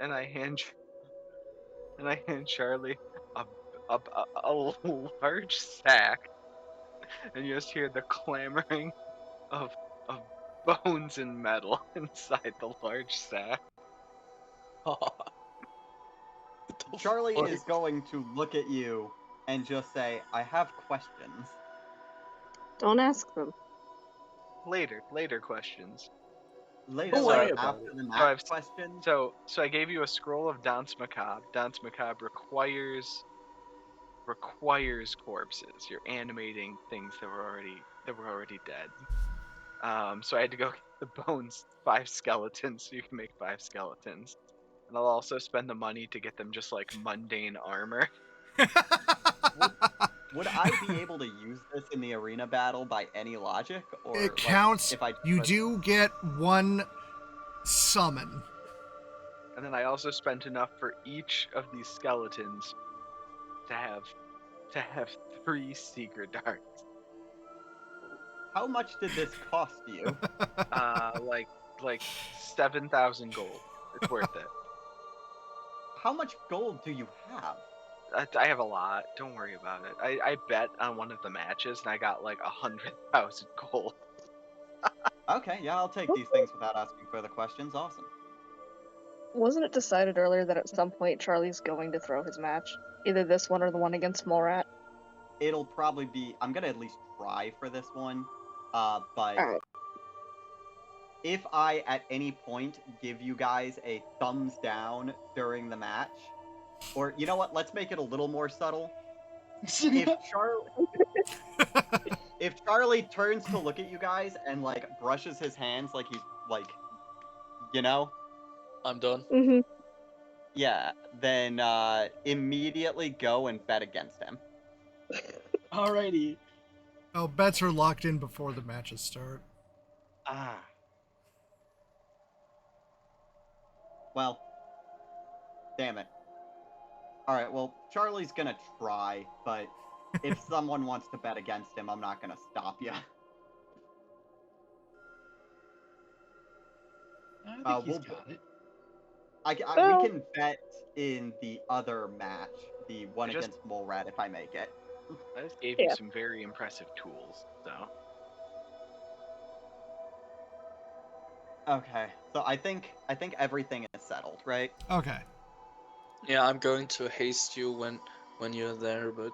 and I hand Charlie a a large sack, and you just hear the clamoring of of bones and metal inside the large sack. Charlie fuck? is going to look at you and just say, I have questions. Don't ask them. Later questions. Later, Don't worry like, about after it. the So map I've questions. so I gave you a scroll of Danse Macabre. Danse Macabre requires corpses. You're animating things that were already dead. So I had to go get the bones, 5 skeletons, so you can make 5 skeletons. And I'll also spend the money to get them just like mundane armor. Would I be able to use this in the arena battle by any logic? Or It counts. Like, if I You do get one summon. And then I also spent enough for each of these skeletons to have 3 secret darts. How much did this cost you? Like 7,000 gold. It's worth it. How much gold do you have? I have a lot. Don't worry about it. I bet on one of the matches and I got like 100,000 gold. Okay, yeah, I'll take these things without asking further questions. Awesome. Wasn't it decided earlier that at some point Charlie's going to throw his match? Either this one or the one against Molrat? It'll probably be. I'm gonna at least try for this one. But Alright. if I at any point give you guys a thumbs down during the match, or you know what, let's make it a little more subtle. If Charlie turns to look at you guys and like brushes his hands like he's like, you know, I'm done. Mm-hmm. yeah, then immediately go and bet against him. Alrighty. Oh, bets are locked in before the matches start. Ah. Well, damn it. Alright, well, Charlie's gonna try, but if someone wants to bet against him, I'm not gonna stop you. I think he's we'll- got it. We can bet in the other match, the one I just- against Molrat, if I make it. I just gave you Yeah. some very impressive tools, so. Okay, so I think everything is settled, right? Okay. Yeah, I'm going to haste you when you're there, but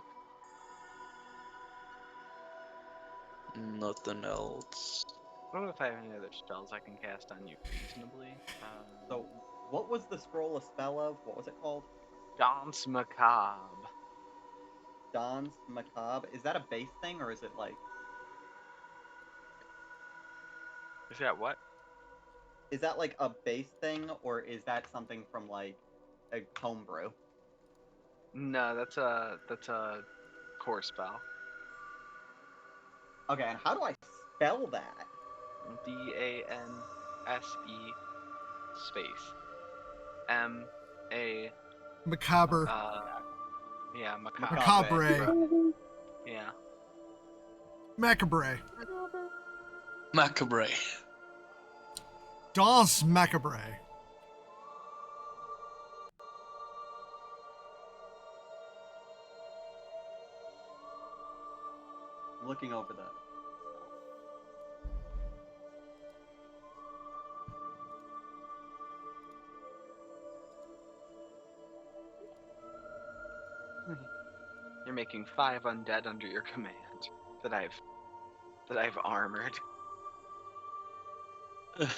nothing else. I don't know if I have any other spells I can cast on you reasonably. So, what was the scroll a spell of? What was it called? Danse Macabre. Danse Macabre. Is that a base thing, or is it like... Is that what? Is that like a base thing, or is that something from like a homebrew? No, that's a core spell. Okay, and how do I spell that? DANSE space MA Macabre. yeah, macabre. Macabre. Yeah. Macabre. Macabre. Danse Macabre. Looking over the... You're making 5 undead under your command that I've armored. Okay.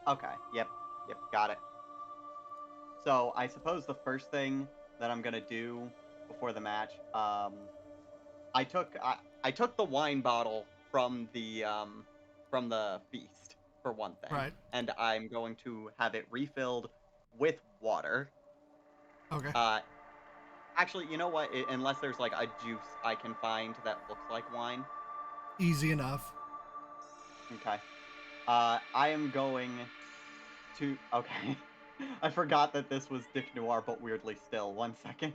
Okay. Yep. Got it. So I suppose the first thing that I'm gonna do before the match, I took the wine bottle from the feast for one thing, Right. and I'm going to have it refilled with water. Okay. Actually, you know what? Unless there's like a juice I can find that looks like wine. Easy enough. Okay. I am going to. Okay. I forgot that this was Dick Noir, but weirdly still. 1 second.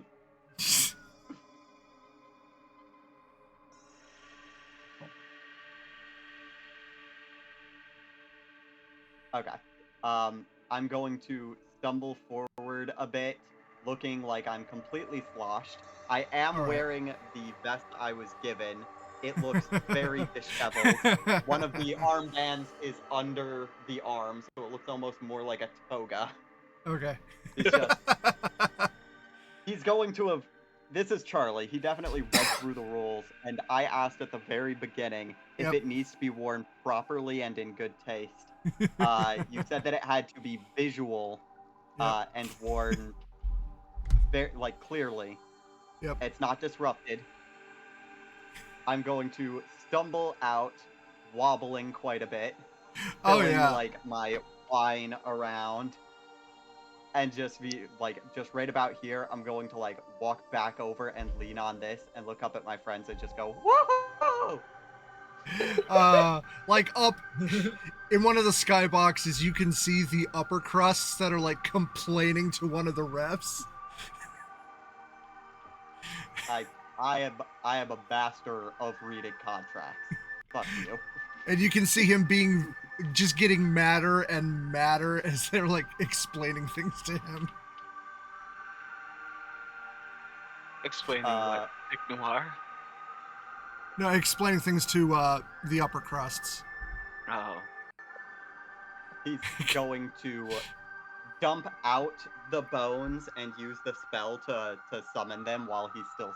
Okay. I'm going to stumble forward a bit, looking like I'm completely sloshed. I am All right. wearing the vest I was given. It looks very disheveled. One of the armbands is under the arm, so it looks almost more like a toga. Okay. It's just he's going to have. This is Charlie. He definitely read through the rules, and I asked at the very beginning if Yep. it needs to be worn properly and in good taste. You said that it had to be visual Yep. and worn very clearly. Yep. It's not disrupted. I'm going to stumble out, wobbling quite a bit, Oh filling yeah. my wine around, and just right about here. I'm going to walk back over and lean on this and look up at my friends and just go woohoo! Like up in one of the skyboxes, you can see the upper crusts that are like complaining to one of the refs. I am a master of reading contracts. Fuck you. And you can see him just getting madder and madder as they're like explaining things to him. Explaining what? Dick Noir? No, explaining things to the upper crusts. Oh. He's going to dump out the bones and use the spell to summon them while he's still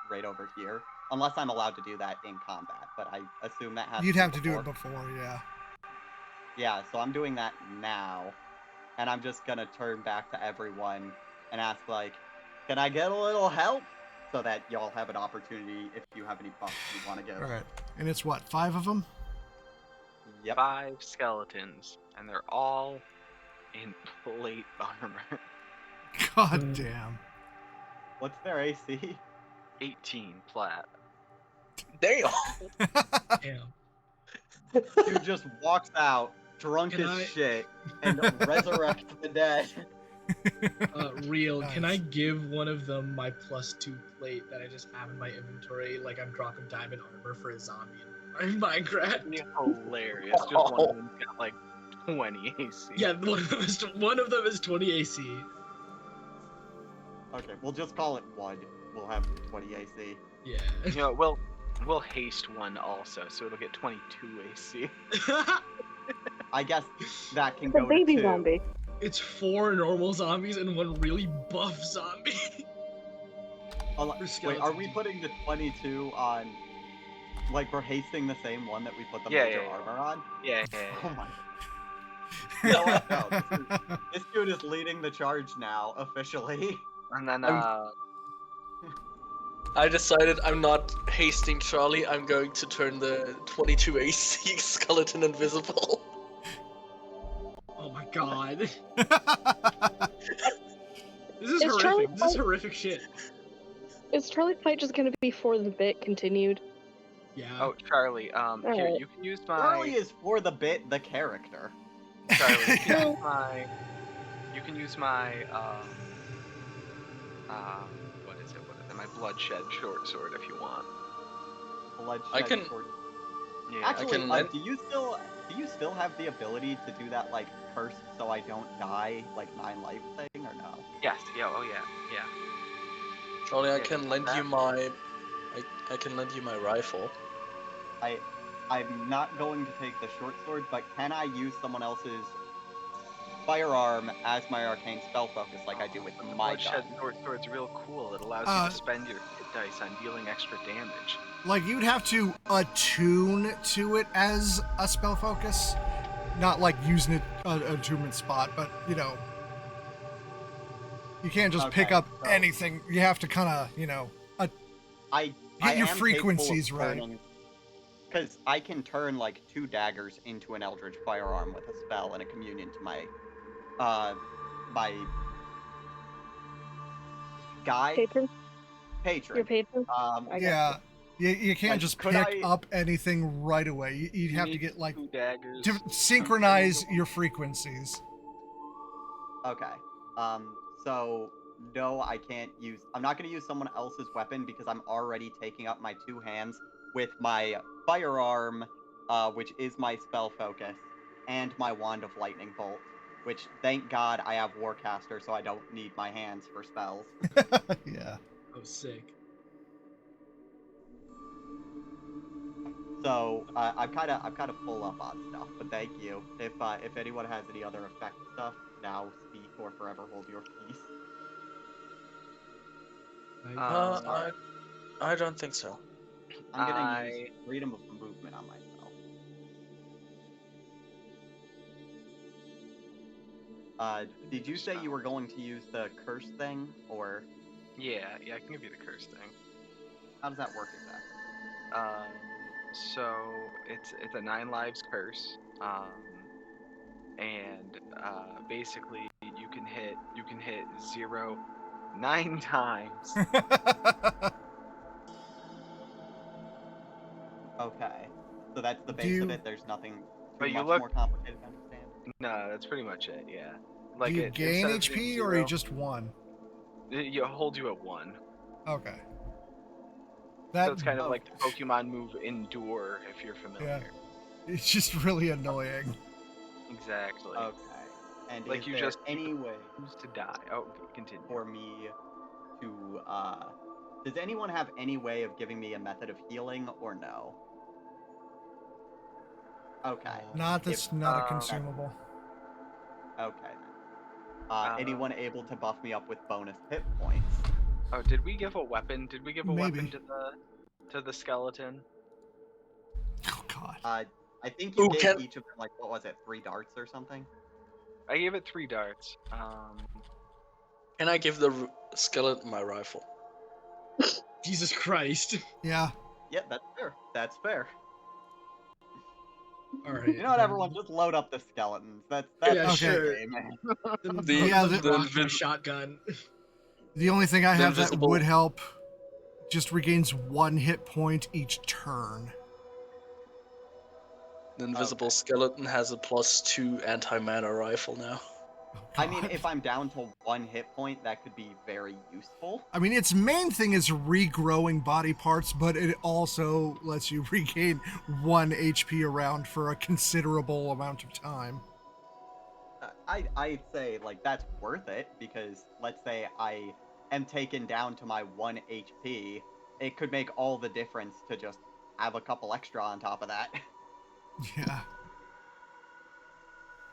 right over here. Unless I'm allowed to do that in combat, but I assume that has You'd to have be to do it before. before, yeah. Yeah, so I'm doing that now. And I'm just gonna turn back to everyone and ask can I get a little help? So that y'all have an opportunity if you have any prompts you want to give. All right. And it's what, 5 of them? Yep. 5 skeletons, and they're all in plate armor. God damn. What's their AC? 18 flat. Damn. Damn. Dude just walks out, drunk Can as I- shit, and resurrects the dead. Real. Can I Nice. give one of them my +2 plate that I just have in my inventory, like I'm dropping diamond armor for a zombie in Minecraft? That'd be hilarious. Just one of them's got 20 AC. Yeah, one of them is 20 AC. Okay, we'll just call it 1. We'll have 20 AC. Yeah. You know, we'll haste one also, so it'll get 22 AC. I guess that can It's a go baby to 2. zombie. It's 4 normal zombies and 1 really buff zombie. Wait, are we putting the 22 on? We're hasting the same one that we put the Yeah, major yeah. armor on? Yeah. Oh my. You know what? No, this dude is leading the charge now, officially. And then, I decided I'm not hasting Charlie. I'm going to turn the 22 AC skeleton invisible. Oh my god. This is Is horrific. Charlie This is horrific shit. Is Charlie fight just gonna be for the bit continued? Yeah. oh, Charlie, here, Alright. you can use Charlie my... is for the bit, the character. Charlie, you can No. use my... You can use my, what is it? My bloodshed short sword if you want. Bloodshed I can- sword. Yeah. Actually, can lend- do you still have the ability to do that cursed so I don't die 9 life thing or no? Yes, yeah, oh yeah, yeah. Charlie, I Yeah, can you lend want you that? my... I can lend you my rifle. I'm not going to take the short sword, but can I use someone else's firearm as my arcane spell focus like I do with The my bloodshed gun. sword's real cool. It allows you to spend your hit dice on dealing extra damage. Like, you'd have to attune to it as a spell focus. Not like using it an attunement spot, but, you know. You can't just pick Okay, up so- anything. You have to kind of, you know, I Get your am frequencies right. Because I can turn like 2 daggers into an eldritch firearm with a spell and a communion to my guy Patron? patron. Your patron? I yeah. You can't Like, just could pick I- up anything right away. You'd have to need get, like, 2 daggers. to synchronize your frequencies. Okay. So no, I can't use. I'm not going to use someone else's weapon because I'm already taking up my 2 hands with my firearm, which is my spell focus, and my wand of lightning bolt. Which, thank God, I have Warcaster, so I don't need my hands for spells. Yeah. Oh, sick. So I'm kind of full up on stuff, but thank you. If anyone has any other effect stuff, now speak or forever hold your peace. I don't think so. I'm gonna use freedom of movement on myself. Did you say you were going to use the curse thing, or Yeah, I can give you the curse thing. how does that work exactly? So it's a 9 lives curse. And basically you can hit 0 9 times. Okay, so that's the base of it. There's nothing But too you much look- more complicated to understand. No, that's pretty much it. Yeah. Do you gain instead of HP doing or are you 0, just 1? you hold you at 1. Okay. So it's kind of like the Pokemon move Endure, if you're familiar. Yeah. It's just really annoying. Exactly. Okay, and Like is you there just any way choose to die. Oh, continue. for me to does anyone have any way of giving me a method of healing or no? Okay. That's not a consumable. Okay. Anyone able to buff me up with bonus hit points? Oh, did we give a weapon? Did we give a weapon Maybe. to the skeleton? Oh God. I think you Ooh, gave can- each of them, like, what was it, 3 darts or something? I gave it 3 darts. Can I give the skeleton my rifle? Jesus Christ. Yeah. Yeah, that's fair. That's fair. All right. You know what, everyone? Just load up the skeletons. That's Yeah, the sure. game, man. The shotgun. The only thing I The have that invisible- would help just regains 1 hit point each turn. The invisible skeleton has a +2 anti-mana rifle now. I mean, if I'm down to 1 hit point, that could be very useful. I mean, its main thing is regrowing body parts, but it also lets you regain 1 HP around for a considerable amount of time. I'd say, like, that's worth it, because let's say I am taken down to my 1 HP, it could make all the difference to just have a couple extra on top of that. Yeah.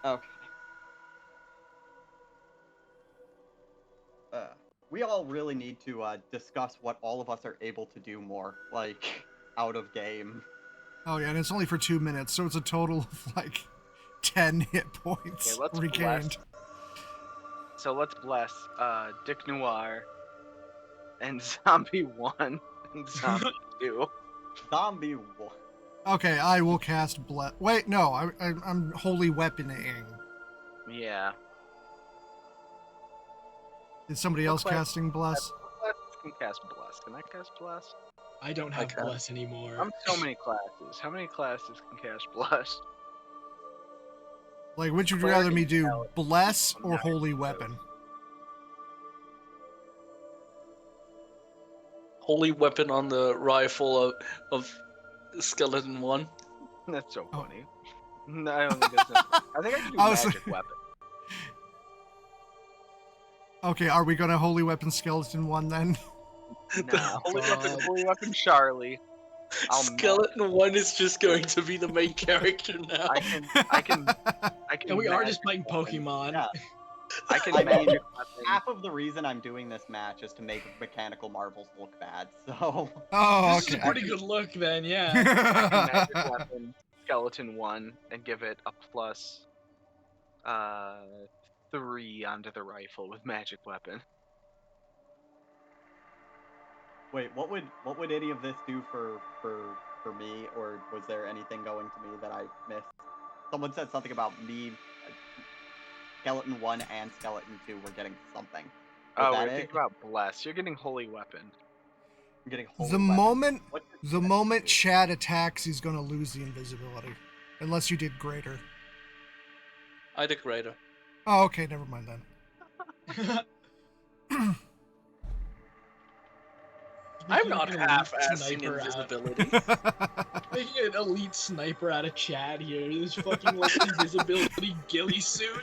Okay. We all really need to discuss what all of us are able to do more, like, out of game. Oh yeah, and it's only for 2 minutes, so it's a total of like 10 hit points Okay, let's regained. So let's bless Dick Noir and Zombie 1 and Zombie 2. Zombie 1. Okay, I will cast bless. Wait, no, I'm holy weaponing. Yeah. Is somebody else Looks like- casting bless? Bless can cast bless. Can I cast bless? I don't have Okay. bless anymore. I'm so many classes. How many classes can cast bless? Like, which would you Cleric rather me and do, Paladin. bless or Nice. holy weapon? Holy weapon on the rifle of skeleton 1. That's so Oh. funny. No, I don't think that's I think I can do I was magic like- weapon. Okay, are we gonna holy weapon skeleton 1 then? Nah, holy weapon Charlie. I'll Skeleton 1 is just going to be the main character now. I can And we are just magic playing weapon. Pokemon. Yeah. I can I mean, magic weapon. half of the reason I'm doing this match is to make mechanical marvels look bad. So Oh, This is a okay. pretty good look then, yeah. I can magic weapon skeleton 1 and give it a plus 3 onto the rifle with magic weapon. wait, what would any of this do for me, or was there anything going to me that I missed? Someone said something about me. Skeleton 1 and Skeleton 2 were getting something. Was Oh, that we're it? thinking about bless. You're getting holy weapon. I'm getting holy The weapon. moment What does the that moment do? Chad attacks, he's gonna lose the invisibility, unless you did greater. I did greater. Oh, okay, never mind then. I'm Making not an elite half-assing sniper out- invisibility. Making an elite sniper out of Chad here. This fucking like invisibility ghillie suit.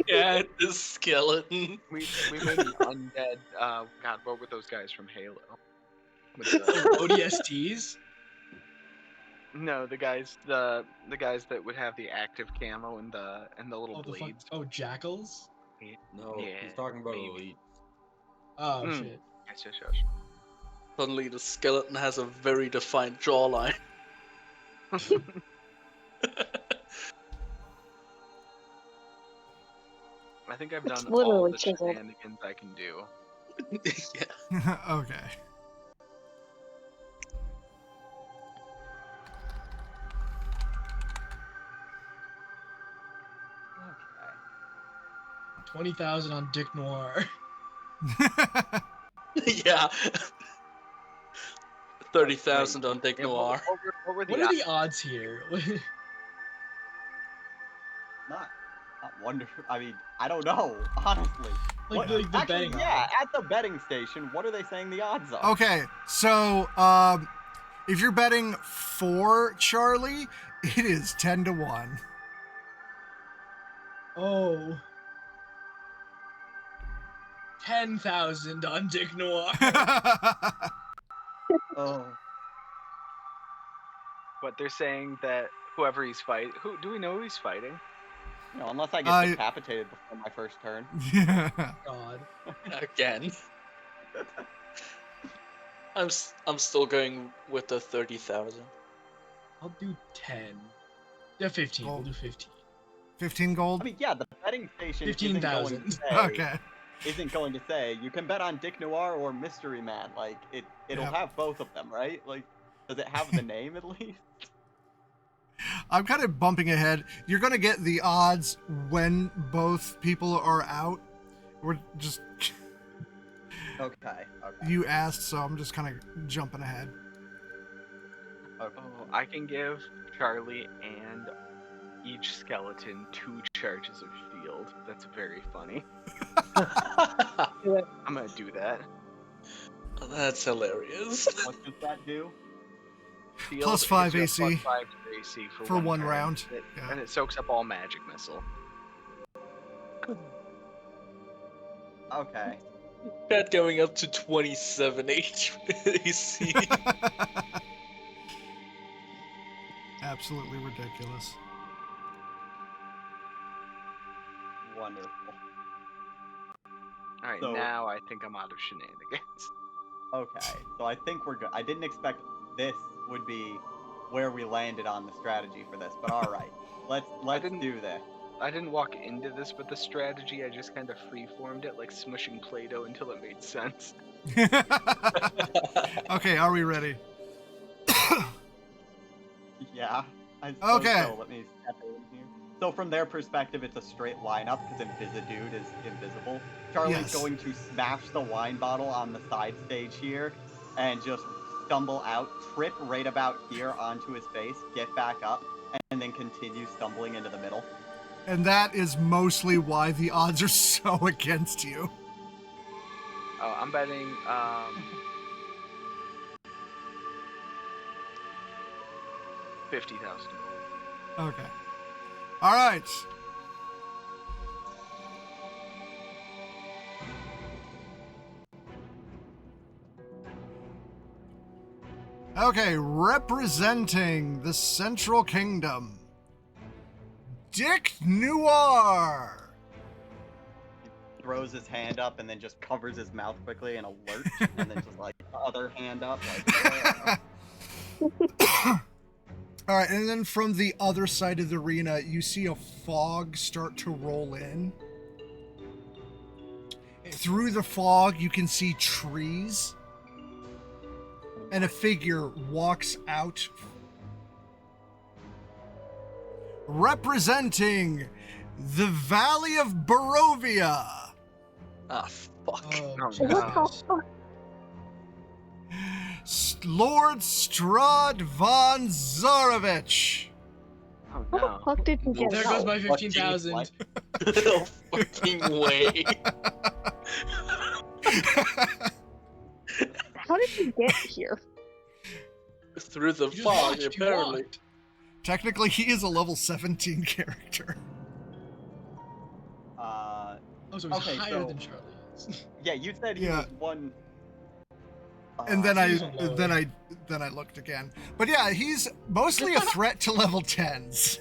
Yeah, the skeleton. We made an undead. God, what were those guys from Halo? With the, ODSTs. no, the guys that would have the active camo and the little Oh, the fuck. blades. Oh, jackals. No, Yeah, he's talking about maybe. elite. Oh Mm. shit. Yes. Suddenly the skeleton has a very defined jawline. I think I've done all literally the chiseled. shenanigans I can do. Yeah. Okay. Okay. 20,000 on Dick Noir. Yeah. 30,000 on Dick Yeah, Noir. what were the What are odds? the odds here? Not wonderful. I mean, I don't know, honestly. Like What- the actually, betting yeah, odds. at the betting station, what are they saying the odds are? Okay, so if you're betting for Charlie, it is 10 to 1. Oh. 10,000 on Dick Noir. Oh. But they're saying that whoever he's fighting, who do we know who he's fighting? No, unless I get decapitated before my first turn. God. Again. I'm still going with the 30,000. I'll do 10. Yeah, 15. We'll Gold. do 15. 15 gold? I mean, yeah, the betting station 15,000. Okay. isn't going to say you can bet on Dick Noir or Mystery Man. Like it'll Yep. have both of them, right? Like, does it have the name at least? I'm kind of bumping ahead. You're going to get the odds when both people are out. We're just... Okay. You asked, so I'm just kind of jumping ahead. Okay. Oh, I can give Charlie and each skeleton 2 charges of shield. That's very funny. I'm gonna do that. That's hilarious. What does that do? Shield Plus 5 gives you a AC plus 5 to AC for one turn, round. and it- Yeah. and it soaks up all magic missile. Okay. That going up to 27 AC. Absolutely ridiculous. Wonderful. Alright, So- now I think I'm out of shenanigans. Okay. So I think we're good. I didn't expect this would be where we landed on the strategy for this, but all right. Let's didn't- do this. I didn't walk into this with the strategy, I just kind of free-formed it like smushing Play-Doh until it made sense. Okay, are we ready? Yeah. I suppose Okay. So. Let me step in here. So from their perspective, it's a straight lineup because Invisidude is invisible. Charlie's Yes. going to smash the wine bottle on the side stage here and just stumble out, trip right about here onto his face, get back up, and then continue stumbling into the middle. And that is mostly why the odds are so against you. Oh, I'm betting, 50,000. Okay. All right. Okay, representing the Central Kingdom, Dick Noir. Throws his hand up and then just covers his mouth quickly in a lurch, and then just like other hand up, like. All right, and then from the other side of the arena, you see a fog start to roll in. Through the fog, you can see trees, and a figure walks out. Representing the Valley of Barovia, Ah, fuck. Oh, What no. Lord Strahd von Zarovich. Oh, How the no. fuck did you get There out? goes my 15,000. No fucking way. How did you get here? Through the You just fog, watched, you apparently. walked. Technically, he is a level 17 character. Uh, Oh, so he's Okay, higher so- than Charlie is. yeah, you said he Yeah. was one. And then he's on lower. I looked again. But yeah, he's mostly a threat to level 10s.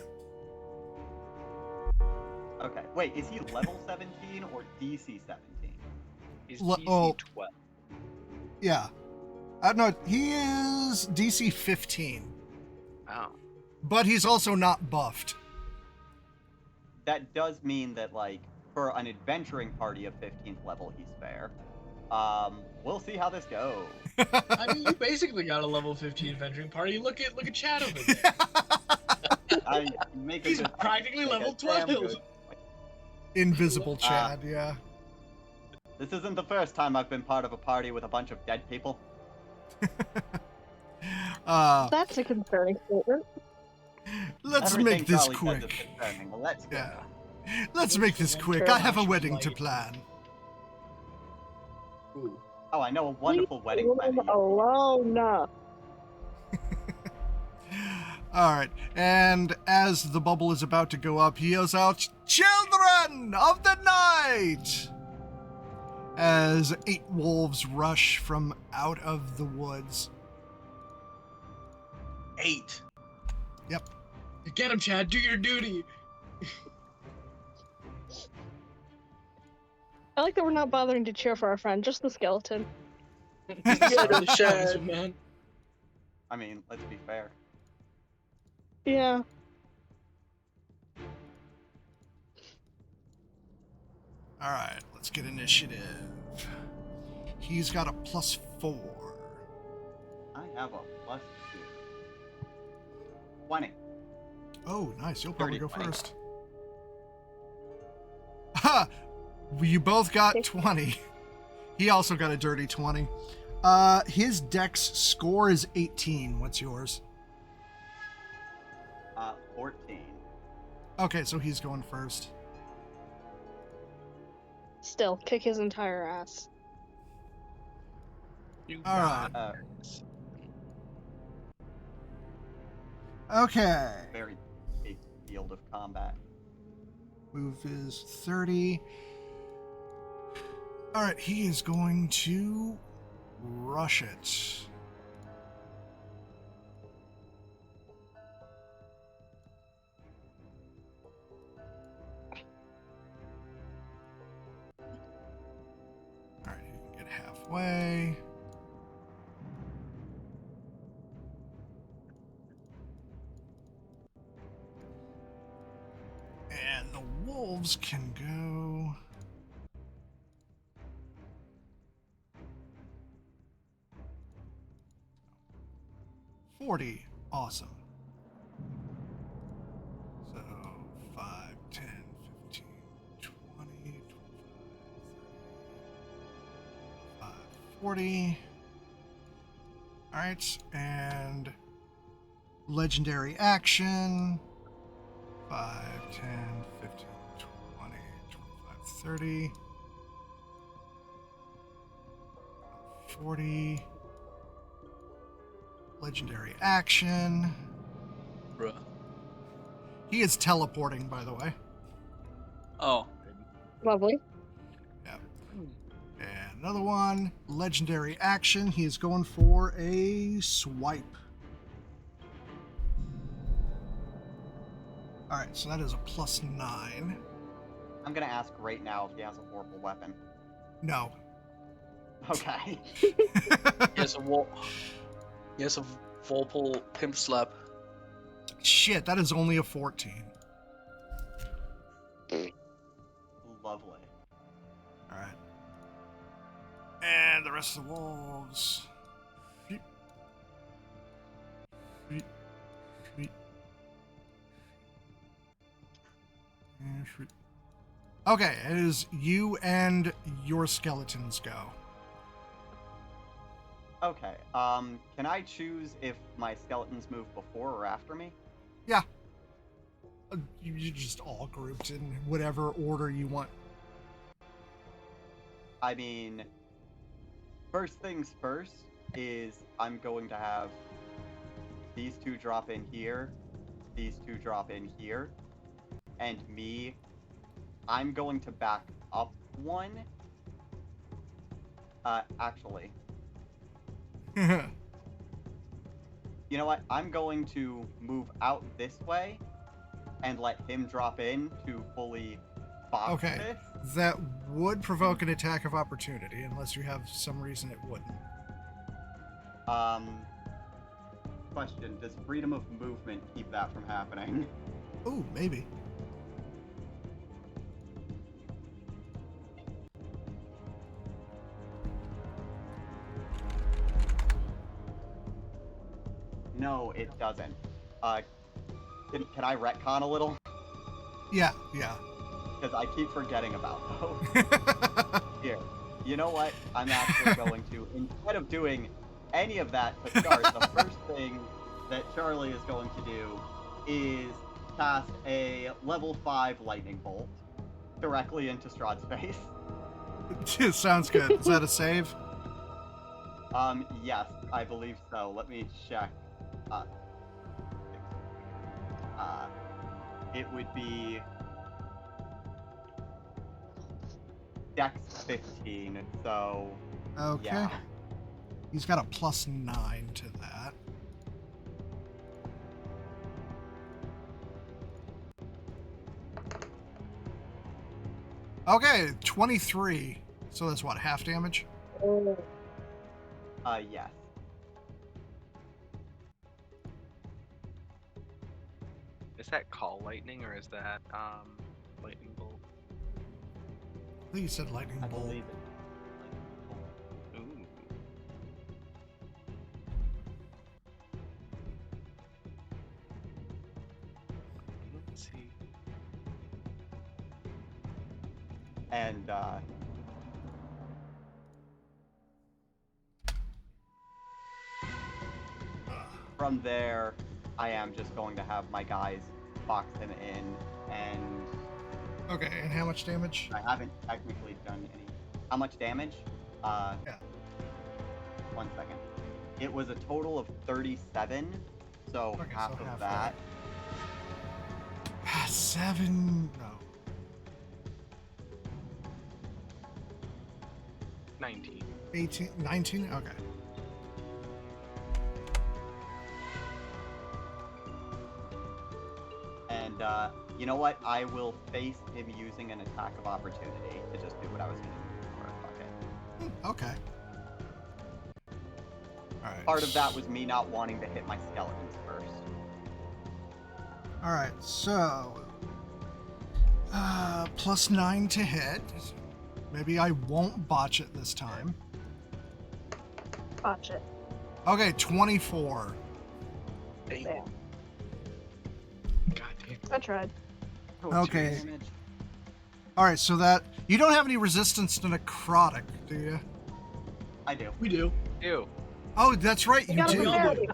Okay, wait, is he level 17 or DC 17? He's Le- DC oh. 12. Yeah. No, he is DC 15. Oh. But he's also not buffed. That does mean that, like, for an adventuring party of 15th level, he's fair. We'll see how this goes. I mean, you basically got a level 15 adventuring party. Look at Chad over there. I make a He's good- practically make a level damn 12. good- Invisible Chad, yeah. This isn't the first time I've been part of a party with a bunch of dead people. That's a concerning statement. Let's Everything make this Charlie says is quick. concerning. Let's go. Yeah. Let's make this quick. I have a wedding to plan. Ooh. Oh, I know a wonderful wedding Leave planner. him alone. All right, and as the bubble is about to go up, he yells out, "Children of the night!" As 8 wolves rush from out of the woods. 8. Yep. Get him, Chad. Do your duty. I like that we're not bothering to cheer for our friend, just the skeleton. Get him, Chad. Awesome, man. I mean, let's be fair. Yeah. All right, let's get initiative. He's got a +4. I have a +2. 20. Oh, nice. You'll probably Dirty go 20. first. Ha! You both got 20. He also got a dirty 20. His dex score is 18. What's yours? 14. Okay, so he's going first. Still, kick his entire ass. You All got Uh, Okay. very big field of combat. Move is 30. All right, he is going to rush it. All right, he can get halfway. And the wolves can go. $40. Awesome. So 5, 10, 15, 20, 25, 35, 40. Alright, and legendary action. 5, 10, 15, 20, 25, 30, 40. Legendary action. Bruh. He is teleporting, by the way. Oh. Lovely. Yeah. And another one. Legendary action. He is going for a swipe. Alright, so that is a +9. I'm gonna ask right now if he has a horrible weapon. No. Okay. Yes, a Vorpal pimp slap. Shit, that is only a 14. Lovely. Alright. And the rest of the wolves. Okay, it is you and your skeletons go. Okay. Can I choose if my skeletons move before or after me? Yeah. You just all grouped in whatever order you want. I mean, first things first is I'm going to have these two drop in here, these two drop in here, and me, I'm going to back up one. Actually, you know what? I'm going to move out this way and let him drop in to fully box Okay. this. That would provoke an attack of opportunity, unless you have some reason it wouldn't. Question, does freedom of movement keep that from happening? Ooh, maybe. No, it doesn't. Can I retcon a little? Yeah. Because I keep forgetting about those. Here, you know what? I'm actually going to, instead of doing any of that to start, the first thing that Charlie is going to do is cast a level 5 lightning bolt directly into Strahd's face. Sounds good. Is that a save? Yes, I believe so. Let me check. It would be Dex 15, so Okay. yeah. He's got a +9 to that. Okay, 23. So that's what, half damage? Yes. Is that call lightning or is that lightning bolt? I think you said lightning I bolt. believe it. Ooh. Let's see. And from there, I am just going to have my guys box him in, and Okay, and how much damage? I haven't technically done any. How much damage? Yeah. 1 second. It was a total of 37, so Okay, half so of half that. 7. No. 19. 18. 19? Okay. And you know what? I will face him using an attack of opportunity to just do what I was going to do before. Fuck it. Okay. Alright. Part of that was me not wanting to hit my skeletons first. Alright, so. +9 to hit. Maybe I won't botch it this time. Botch it. Okay, 24. Damn. God damn. I tried. Oh, Okay. damage. Alright, so that. You don't have any resistance to necrotic, do you? I do. We do. Ew. Oh, that's right, you Got a do. priority.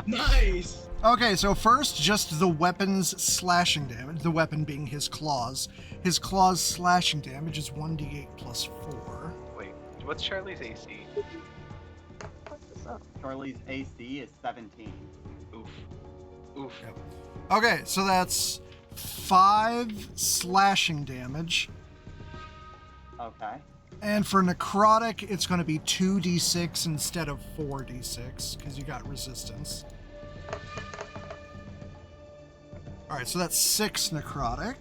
Nice. Okay, so first, just the weapon's slashing damage, the weapon being his claws. His claws' slashing damage is 1d8 plus 4. Wait, what's Charlie's AC? Fuck this up. Charlie's AC is 17. Oof. Oof. Yep. Okay, so that's 5 slashing damage. Okay. And for necrotic, it's going to be 2d6 instead of 4d6 because you got resistance. All right, so that's 6 necrotic.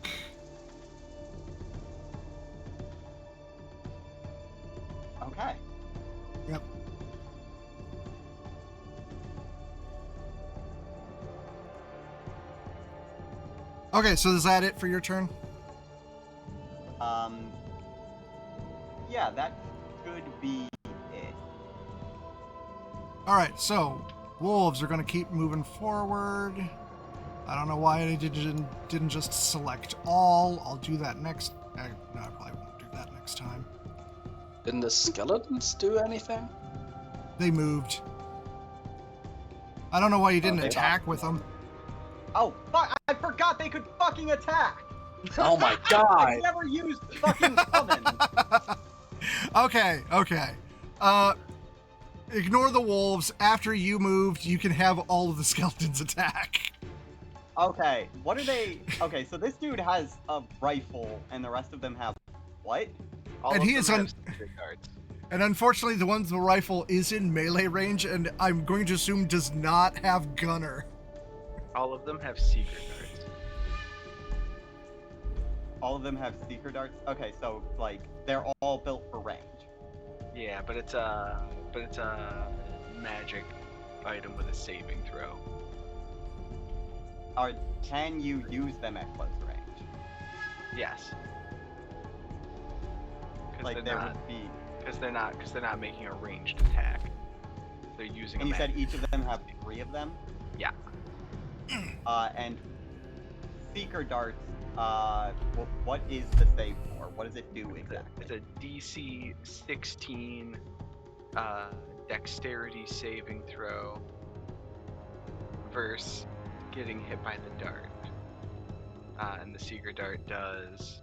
Okay. Yep. Okay, so is that it for your turn? Yeah, that should be it. All right, so wolves are going to keep moving forward. I don't know why I didn't just select all. I'll do that next. No, I probably won't do that next time. Didn't the skeletons do anything? They moved. I don't know why you didn't they attack with them. Oh, fuck! I forgot they could fucking attack! Oh my I god! never used fucking summon! Okay. Ignore the wolves. After you moved, you can have all of the skeletons attack. Okay, what are they... Okay, so this dude has a rifle, and the rest of them have what? All And of he them is have on- secret guards. And unfortunately, the one with the rifle is in melee range, and I'm going to assume does not have gunner. All of them have secret guards. All of them have seeker darts? Okay, so, like, they're all built for range. Yeah, but it's a magic item with a saving throw. Can you use them at close range? Yes. Like, there would be... Because they're not making a ranged attack. They're using. And a you said magic each of them have 3 of them? Yeah. And seeker darts, what is the save for? What does it do exactly? It's a DC 16 dexterity saving throw versus getting hit by the dart. And the seeker dart does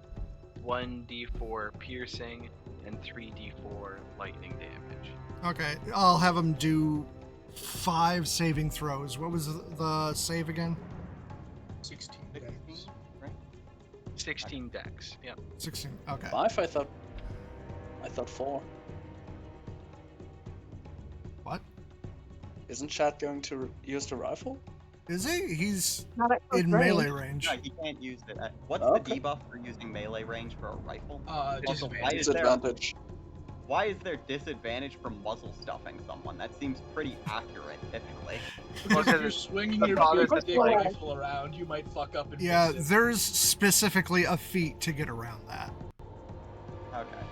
1d4 piercing and 3d4 lightning damage. Okay, I'll have them do 5 saving throws. What was the save again? 16. 16, right? 16 dex. Yep. 16. Okay. 5? I thought 4. What? Isn't Chad going to use the rifle? Is he? He's Not at close in range. melee range. No, he can't use it. What's Okay. the debuff for using melee range for a rifle? Just why is there Disadvantage. why is there disadvantage from muzzle stuffing someone? That seems pretty accurate, typically. because if you're swinging your thought big is dick like- rifle around, you might fuck up and Yeah, fix it. there's specifically a feat to get around that. Okay.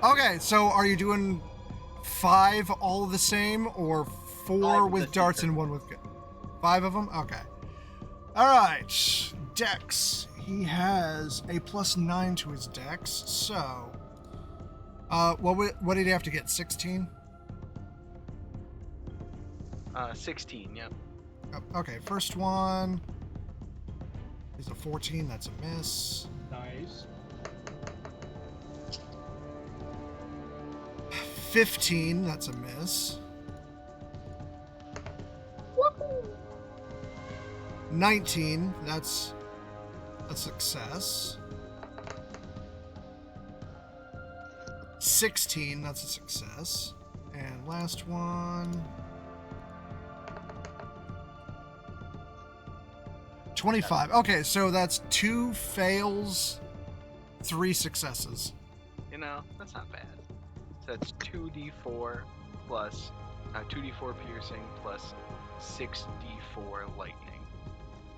Okay, so are you doing 5 all the same, or 4 5 with the darts secret. and 1 with... 5 of them? Okay. Alright, Dex. He has a +9 to his Dex, so... what did he have to get? 16? 16. Yep. Okay, first one is a 14, that's a miss. Nice. 15, that's a miss. 19, that's a success. 16, that's a success. And last one. 25. Okay, so that's 2 fails, 3 successes. You know, that's not bad. So that's 2d4 plus 2d4 piercing plus 6d4 lightning.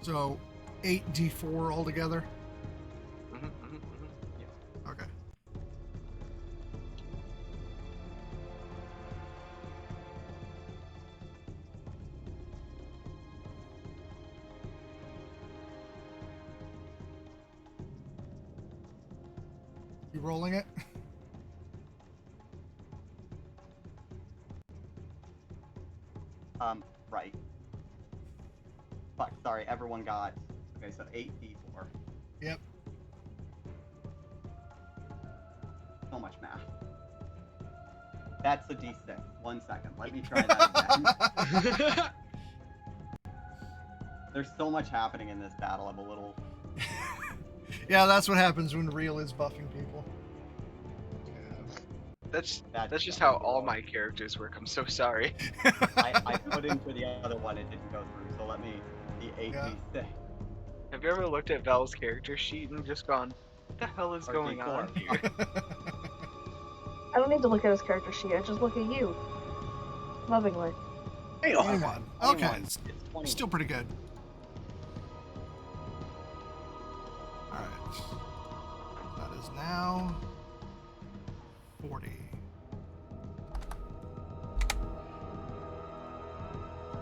So 8d4 altogether. Yeah. Okay. You rolling it? Right. Fuck, sorry, everyone got... Okay, so 8d4. Yep. So much math. That's a d6. 1 second, let me try that again. There's so much happening in this battle, I'm a little... Yeah, that's what happens when Real is buffing people. Yeah. That's just how all my characters work. I'm so sorry. I put in for the other one, it didn't go through, so let me the 8d6 Have you ever looked at Val's character sheet and just gone, what the hell is or going on D4. here? I don't need to look at his character sheet. I just look at you. Lovingly. Hang on. 21. Okay, 21. It's 20. still pretty good. Alright. That is now 40.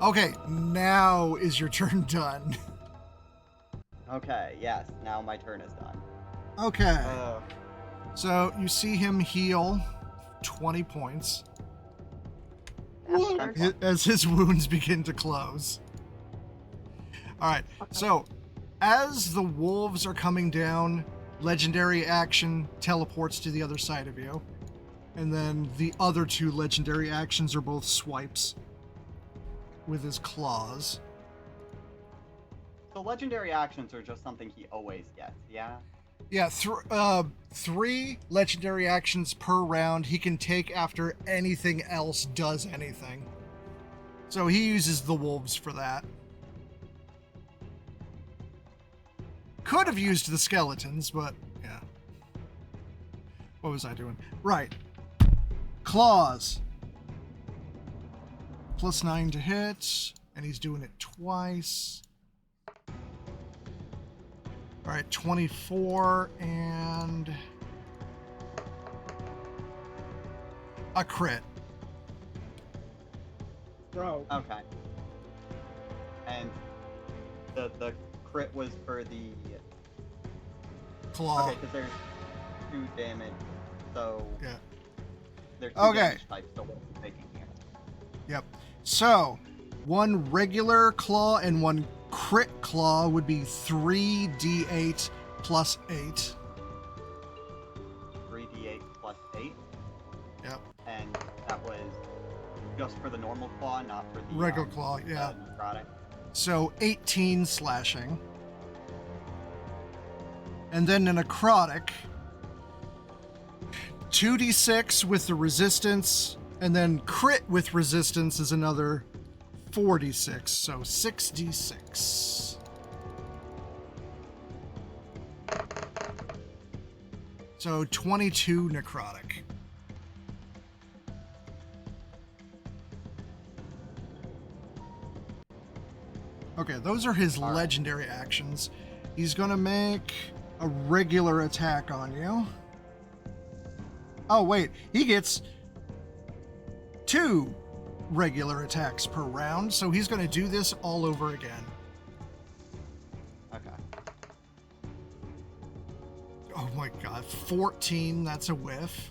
Okay, now is your turn done. Okay, yes, now my turn is done. Okay. So you see him heal 20 points as his wounds begin to close. Alright, so as the wolves are coming down, legendary action teleports to the other side of you. And then the other two legendary actions are both swipes with his claws. So legendary actions are just something he always gets, yeah? Yeah, 3 legendary actions per round he can take after anything else does anything. So he uses the wolves for that. Could have used the skeletons, but yeah. What was I doing? Right. Claws. +9 to hit, and he's doing it twice. All right, 24 and a crit. Bro. Okay. And the crit was for the Claw. Okay, because there's 2 damage, so Yeah. there's 2 Okay. damage types, so what's he taking here? Yep. So, 1 regular claw and 1 crit claw would be 3d8 plus 8. 3d8 plus 8. Yep. And that was just for the normal claw, not for the Regular claw, yeah. necrotic. So 18 slashing. And then a necrotic. 2d6 with the resistance, and then crit with resistance is another 4d6, so 6d6. So 22 necrotic. Okay, those are his legendary actions. He's gonna make a regular attack on you. Oh, wait, he gets 2 regular attacks per round, so he's gonna do this all over again. Okay. Oh my god, 14, that's a whiff.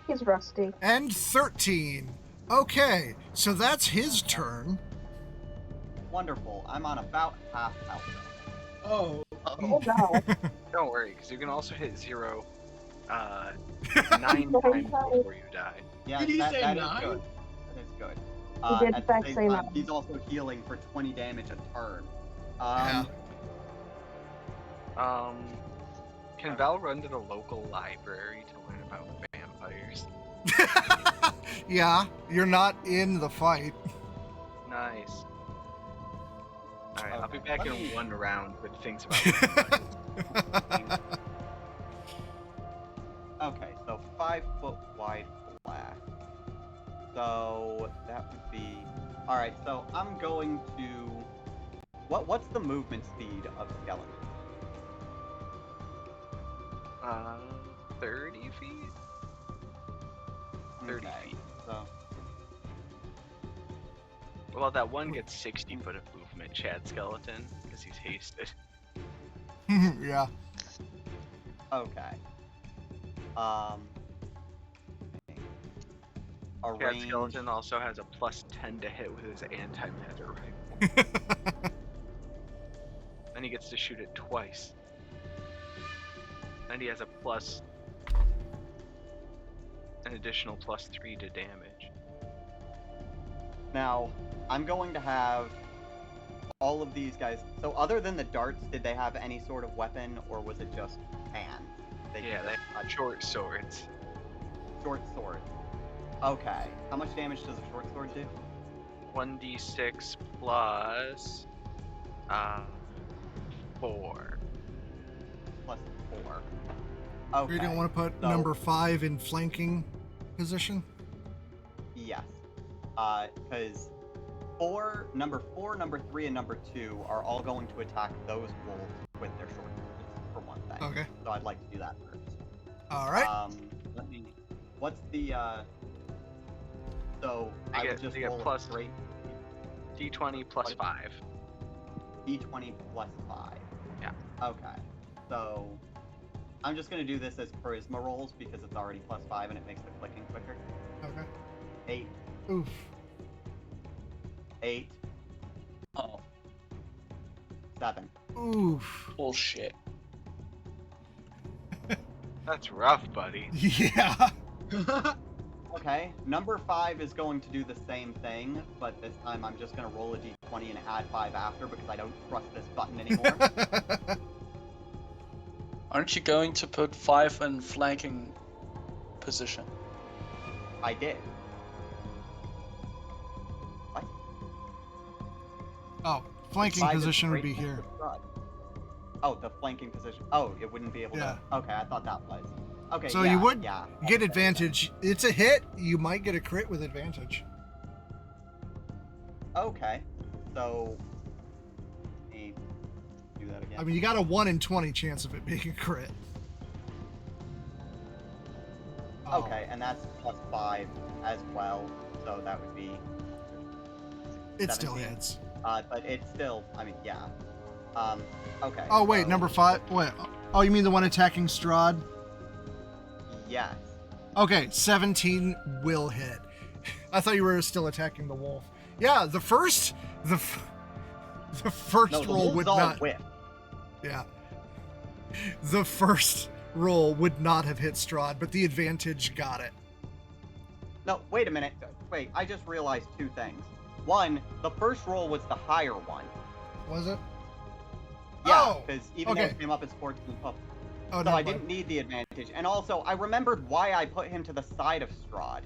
He's rusty. And 13. Okay, so that's his turn. Wonderful. I'm on about half health. Oh. Oh no. Don't worry, because you can also hit 0 9 times before you die. Yeah, Did he say that is 9? good. That is good. He did At in the fact same say time, 9. he's also healing for 20 damage a turn. Yeah. Can Val run to the local library to learn about vampires? Yeah, you're not in the fight. Nice. Alright, I'll be Okay, back let in me- 1 round with things about vampires. Okay, so 5-foot wide flash. So that would be. Alright, so I'm going to. What's the movement speed of skeleton? 30 feet? 30 Okay, feet. So Well, that one gets 60 foot of movement, Chad Skeleton, because he's hasted. Yeah. okay. A Chad range. Skeleton also has a +10 to hit with his anti-matter rifle. Then he gets to shoot it twice. And he has an additional +3 to damage. Now, I'm going to have all of these guys. So, other than the darts, did they have any sort of weapon, or was it just hands? Yeah, they have short swords. Short sword. Okay. How much damage does a short sword do? 1d6 plus 4. Plus 4. Okay. You don't want to put so- number 5 in flanking position? Yes. Because number 4, number 3, and number 2 are all going to attack those wolves with their short swords, for one thing. Okay. So I'd like to do that first. All right. Let me... What's the, So, They I get- would just they get roll plus- a straight d20 plus 5. d20 plus 5. Yeah. Okay. So, I'm just going to do this as charisma rolls because it's already plus 5 and it makes the clicking quicker. Okay. 8, Oof. 8, Oh, 7. Oof. bullshit. That's rough, buddy. Yeah. Okay, number 5 is going to do the same thing, but this time I'm just going to roll a d20 and add 5 after because I don't trust this button anymore. Aren't you going to put 5 in flanking position? I did. What? Oh, flanking 5 is position would straight be here. next to Strud. Oh, the flanking position. Oh, it wouldn't be able Yeah. to. Okay, I thought that was. Okay, So yeah, you would yeah, get okay. advantage. It's a hit. You might get a crit with advantage. Okay, so. Let me do that again. I mean, you got a 1 in 20 chance of it being a crit. Oh. Okay, and that's plus 5 as well, so that would be. It still 17. hits. But it's still. I mean, yeah. Okay. Oh, wait, so- number 5. Wait. Oh, you mean the one attacking Strahd? Yes. Okay, 17 will hit. I thought you were still attacking the wolf. Yeah, the first No, the roll wolves would all not. whiff. Yeah. The first roll would not have hit Strahd, but the advantage got it. No, wait a minute. Wait, I just realized 2 things. One, the first roll was the higher one. Was it? Yeah, Oh, because even though okay. it came up as 14 up. Oh, So never I mind. didn't need the advantage. And also, I remembered why I put him to the side of Strahd.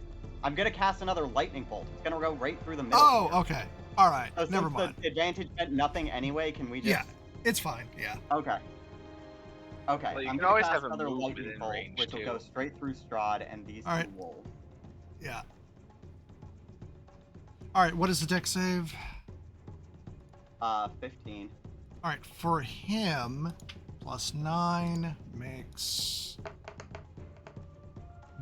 I'm gonna cast another lightning bolt. It's gonna go right through the middle. Oh, here. okay. All right. So Never since mind. the advantage meant nothing anyway, can we just... Yeah, it's fine. Yeah. Okay. Okay, Well, you I'm can gonna always cast have a another move lightning within bolt, range, which will go too. straight through Strahd and these All two right. wolves. Yeah. All right. What is the deck save? 15. All right. For him, +9 makes.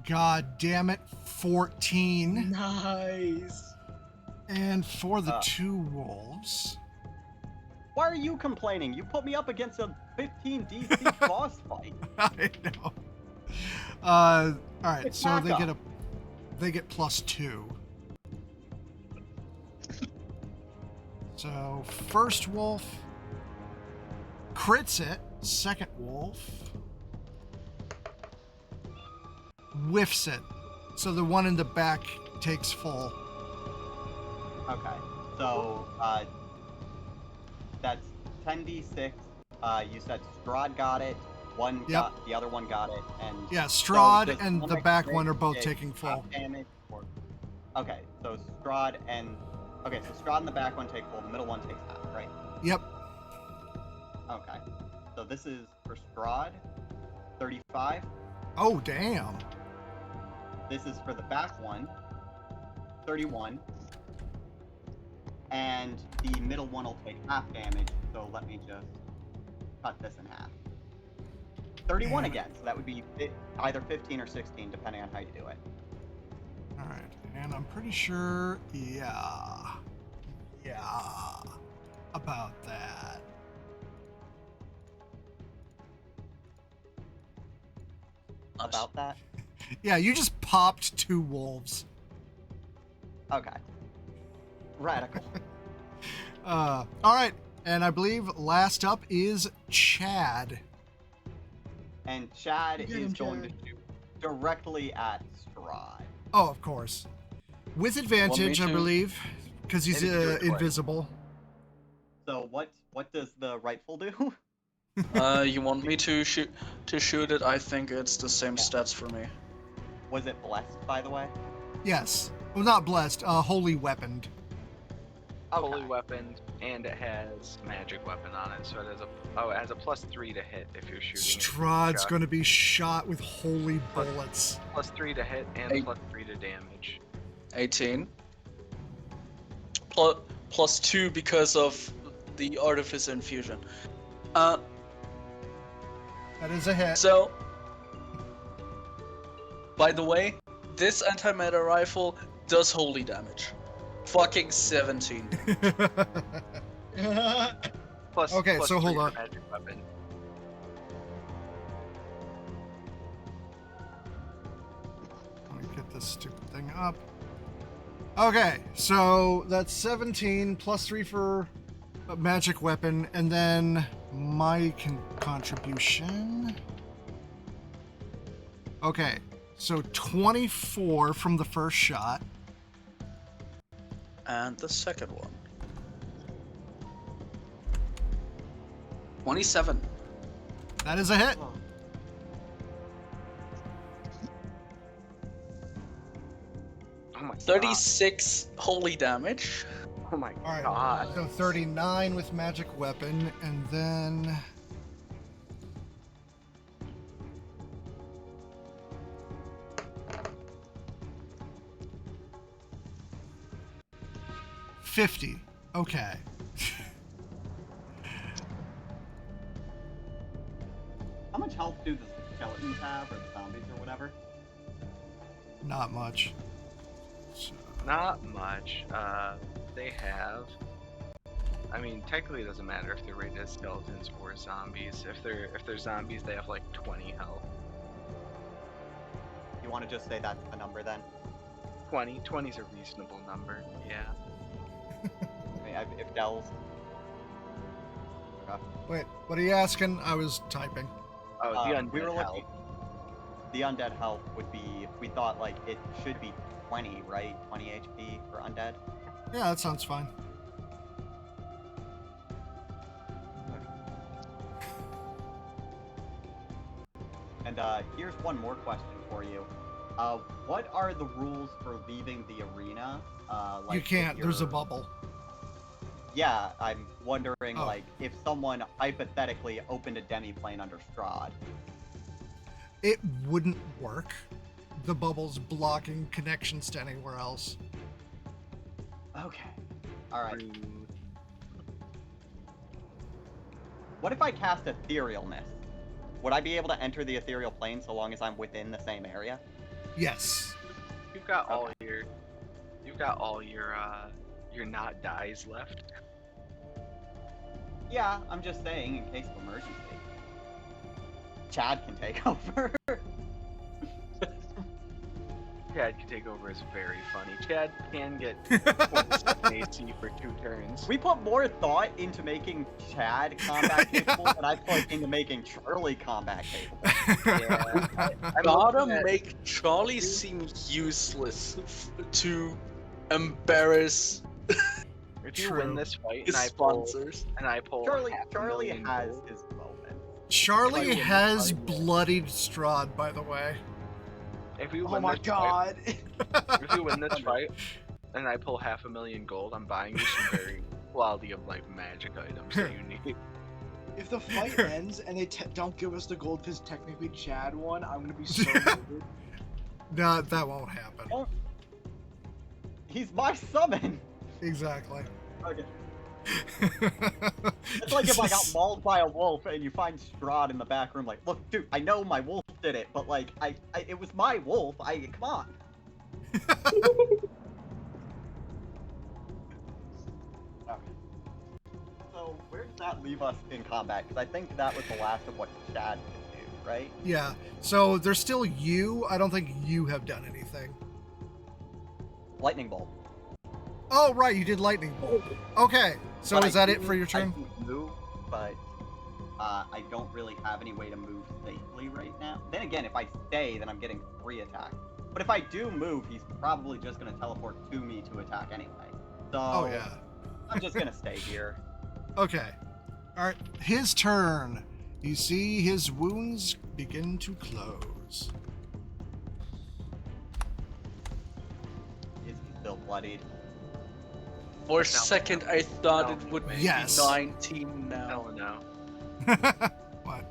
God damn it, 14. Nice. And for the Uh. 2 wolves. Why are you complaining? You put me up against a 15 DC boss fight. I know. All right. It's So back they get +2. So first wolf crits it. Second wolf whiffs it. So the one in the back takes full. Okay, so that's 10d6. You said Strahd got it. The other one got it, and Yeah, so Strahd does and one the back crit one are both take taking full. half damage, or... Okay, so Strahd and the back one take full. The middle one takes half, right? Yep. Okay, so this is for Strahd, 35. Oh, damn. This is for the back one, 31. And the middle one will take half damage, so let me just cut this in half. 31 Damn it. again, so that would be either 15 or 16, depending on how you do it. All right. And I'm pretty sure, yeah, about that. About that? Yeah, you just popped 2 wolves. Okay. Radical. All right. And I believe last up is Chad. And Chad Get is him, going to Chad. shoot directly at Strahd. Oh, of course. With advantage, I to- believe, because he's Maybe do it twice. invisible. So what does the rifle do? You want me to shoot it? I think it's the same Yeah. stats for me. Was it blessed, by the way? Yes. Well, not blessed. Holy weaponed. Holy weapon, and it has magic weapon on it, so it has a +3 to hit if you're shooting. Strahd's going to be shot with holy Plus- bullets. +3 to hit and Eight. +3 to damage. 18. Plus 2 because of the artificer infusion. That is a hit. So, by the way, this antimatter rifle does holy damage. Fucking 17. Plus, Okay, plus so 3 hold for on. magic weapon. Let me get this stupid thing up. Okay, so that's 17 plus 3 for a magic weapon, and then my contribution. Okay, so 24 from the first shot. And the second one. 27. That is a hit. Oh my 36 holy damage. god. Oh my All right, god. so 39 with magic weapon, and then 50. Okay. How much health do the skeletons have, or the zombies, or whatever? Not much. So, Not much. They have. I mean, technically, it doesn't matter if they're rated as skeletons or zombies. If they're zombies, they have like 20 health. You want to just say that's the number then? 20. 20 is a reasonable number. Yeah. I mean, if Dell's. Okay. wait, what are you asking? I was typing. Oh, the undead we were health. looking. The undead health would be. We thought like it should be 20, right? 20 HP for undead. Yeah, that sounds fine. And here's one more question for you. What are the rules for leaving the arena? You if can't. There's a you're- bubble. Yeah, I'm wondering, Oh. like, if someone hypothetically opened a demi-plane under Strahd. It wouldn't work. The bubble's blocking connections to anywhere else. Okay. Alright. Rude. What if I cast Etherealness? Would I be able to enter the ethereal plane so long as I'm within the same area? Yes. You've got all your not dies left. Yeah, I'm just saying in case of emergency. Chad can take over. Chad can take over is very funny. Chad can get 27 AC for 2 turns. We put more thought into making Chad combat capable than I put into making Charlie combat capable. Yeah. I'm Gotta looking at- make Charlie seem useless to embarrass If you True. win this fight his and I pull sponsors. Charlie $500,000 has gold, his moment. Charlie Like, has like, bloodied Strahd, by the way. if you Oh win my this god. fight, if you win this fight and I pull $500,000 gold, I'm buying you some very quality of like magic items that you need. If the fight ends and they don't give us the gold because technically Chad won, I'm gonna be so mad. No, that won't happen. He's my summon! Exactly. Okay. It's like if I got mauled by a wolf and you find Strahd in the back room, like, look, dude, I know my wolf did it, but like, it was my wolf. Come on. Okay. So where does that leave us in combat? Because I think that was the last of what Chad could do, right? Yeah. So there's still you. I don't think you have done anything. Lightning bolt. Oh, right. You did lightning bolt. Okay. So But is I that it do- for your I turn? do move, but I don't really have any way to move safely right now. Then again, if I stay, then I'm getting 3 attacks. But if I do move, he's probably just going to teleport to me to attack anyway. So Oh, yeah. I'm just going to stay here. Okay. All right. His turn. You see his wounds begin to close. Is he still bloodied? For a No. second, I thought No. it would be Yes. 19 now. Hell no. What?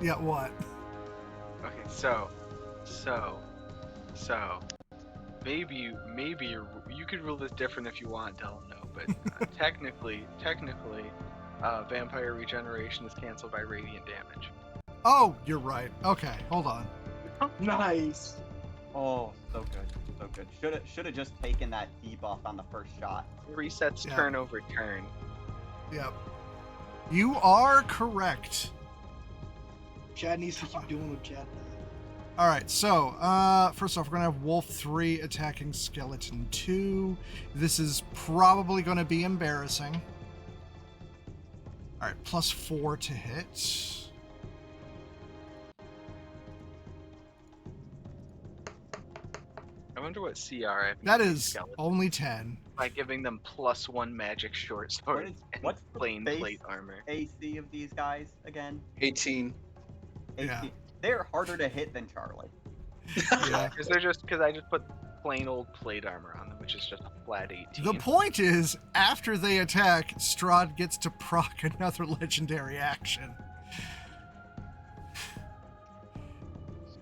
Yeah, what? Okay, so, maybe you could rule this different if you want, Delano, but technically, vampire regeneration is canceled by radiant damage. Oh, you're right. Okay, hold on. Nice. Oh, so good, so good. Should have just taken that debuff on the first shot. Resets Yeah. turn over turn. Yep. You are correct. Chad needs to keep doing what Chad does. All right, so first off, we're gonna have Wolf 3 attacking Skeleton 2. This is probably gonna be embarrassing. All right, +4 to hit. I wonder what CR I've That used is skeleton only 10. by giving them +1 magic short sword and What's the plain base plate armor. AC of these guys again? 18. 18. Yeah. They're harder to hit than Charlie. Yeah. Because I just put plain old plate armor on them, which is just a flat 18. The point is, after they attack, Strahd gets to proc another legendary action.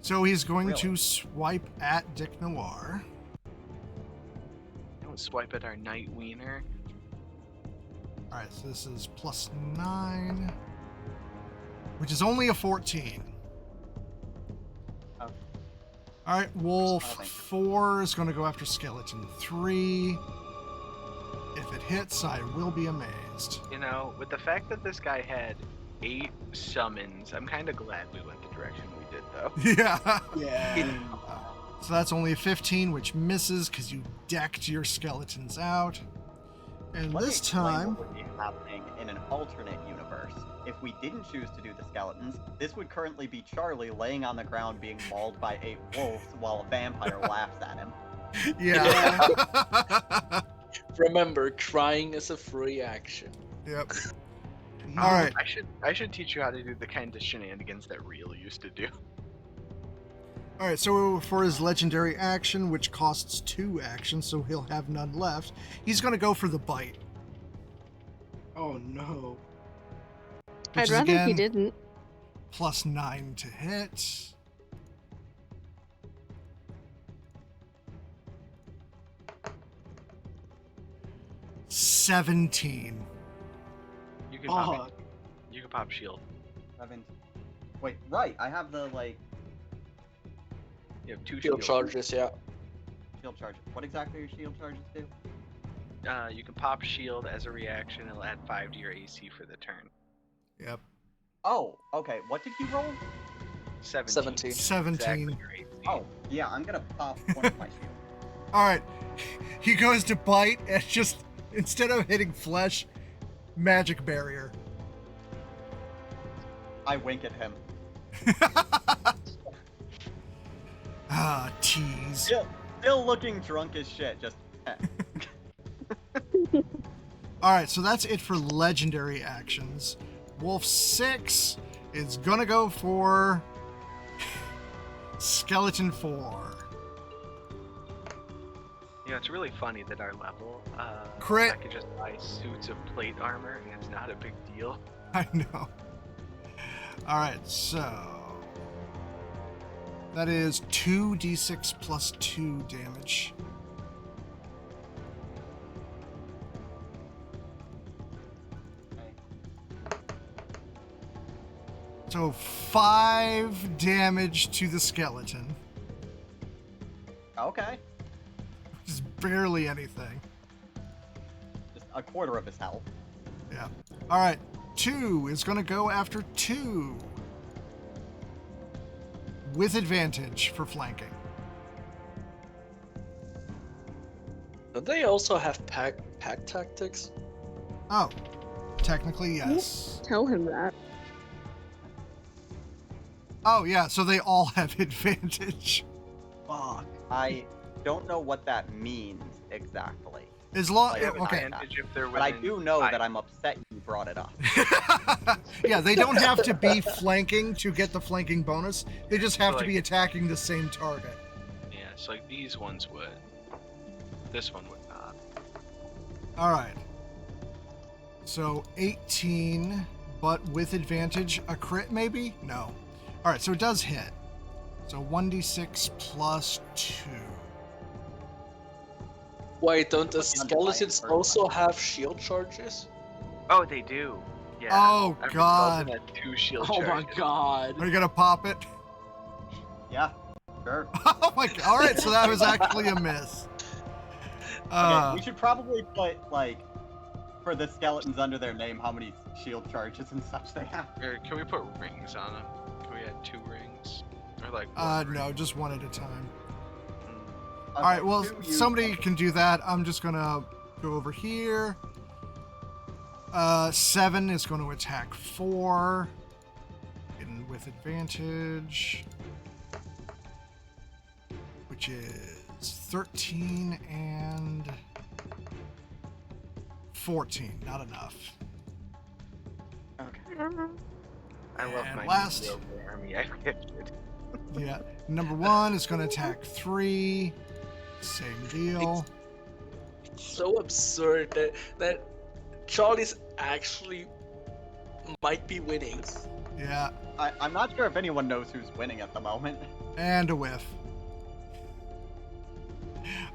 So he's going to swipe at Dick Noir. Don't swipe at our night wiener. Alright, so this is +9, which is only a 14. Oh. Alright, Wolf Nothing. 4 is going to go after Skeleton 3. If it hits, I will be amazed. You know, with the fact that this guy had 8 summons, I'm kind of glad we went the direction we did, though. Yeah. Yeah. So that's only a 15, which misses because you decked your skeletons out. And Let me this explain time, what would be happening in an alternate universe. If we didn't choose to do the skeletons, this would currently be Charlie laying on the ground being mauled by 8 wolves while a vampire laughs at him. yeah. Remember, crying is a free action. Yep. All right. I should teach you how to do the kind of shenanigans that Real used to do. All right, so for his legendary action, which costs 2 actions, so he'll have none left, he's going to go for the bite. Oh no. Which I'd is, rather he again, didn't. +9 to hit. $17. You can Oh, pop. You can pop shield. 7. Wait, right. I have the, like, You have 2 Shield shields. charges, yeah. shield charges. What exactly are shield charges do? You can pop shield as a reaction. It'll add 5 to your AC for the turn. Yep. Oh, okay. What did you roll? 17. 17. Exactly your AC. Oh, yeah, I'm gonna pop one of my shields. All right. He goes to bite and just, instead of hitting flesh, magic barrier. I wink at him. Ah, tease. Still looking drunk as shit, just... All right, so that's it for legendary actions. Wolf 6 is gonna go for Skeleton 4. You know, it's really funny that our level, Crit. I could just buy suits of plate armor, and it's not a big deal. I know. All right, so that is 2d6 plus 2 damage. So 5 damage to the skeleton. Okay. Just barely anything. Just a quarter of his health. Yeah. All right. 2 is going to go after 2. With advantage for flanking. Don't they also have pack tactics? Oh. Technically, yes. Tell him that. Oh, yeah. So they all have advantage. fuck. I don't know what that means. exactly. As long Like, okay. Advantage if they're But I within do know 5. that I'm upset you brought it up. Yeah, they don't have to be flanking to get the flanking bonus. They just have So, to be like- attacking the same target. Yeah, so like these ones would. This one would not. All right. So 18, but with advantage, a crit maybe? No. All right, so it does hit. So 1d6 plus 2. Wait, don't the Looking on the skeletons fire, also have shield charges? Oh, they do. Yeah. Oh, Every God. skeleton had 2 shield Oh my charges. god. Are you gonna pop it? Yeah, sure. Oh my god. All right, so that was actually a miss. Okay, we should probably put, like, for the skeletons under their name, how many shield charges and such they have. Or can we put rings on them? Can we add 2 rings? Or like one No, ring? just one at a time. Mm. All right, well, 2 use somebody something. can do that. I'm just gonna go over here. 7 is going to attack 4. And with advantage, which is 13 and 14. Not enough. Okay. I love And my last- mediocre army I gifted. Yeah. Number 1 is going to attack 3. Same deal. It's so absurd that Charlie's actually might be winning. Yeah. I'm not sure if anyone knows who's winning at the moment. And a whiff.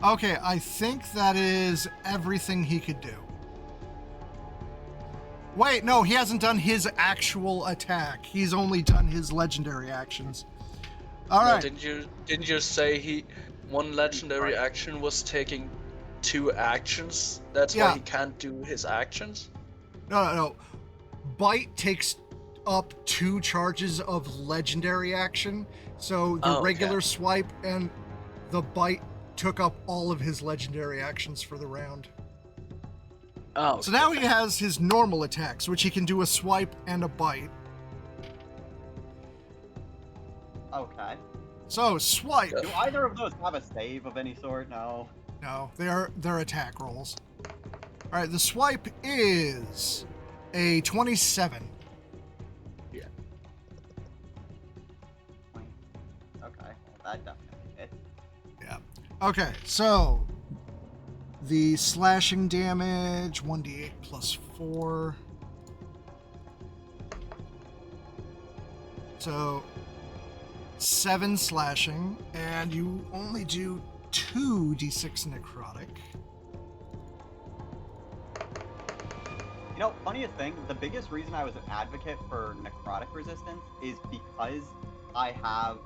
Okay, I think that is everything he could do. Wait, no, he hasn't done his actual attack. He's only done his legendary actions. All No, right. didn't you say one legendary action was taking 2 actions? That's Yeah. why he can't do his actions? No. Bite takes up 2 charges of legendary action. So the Oh, okay. regular swipe and the bite took up all of his legendary actions for the round. Oh. So now he has his normal attacks, which he can do a swipe and a bite. Okay. So swipe. Do either of those have a save of any sort? No. No, they're attack rolls. All right, the swipe is a 27. Okay, well, that definitely hits. Yeah. Okay, so the slashing damage 1d8 plus 4. So 7 slashing, and you only do 2d6 necrotic. You know, funniest thing, the biggest reason I was an advocate for necrotic resistance is because I have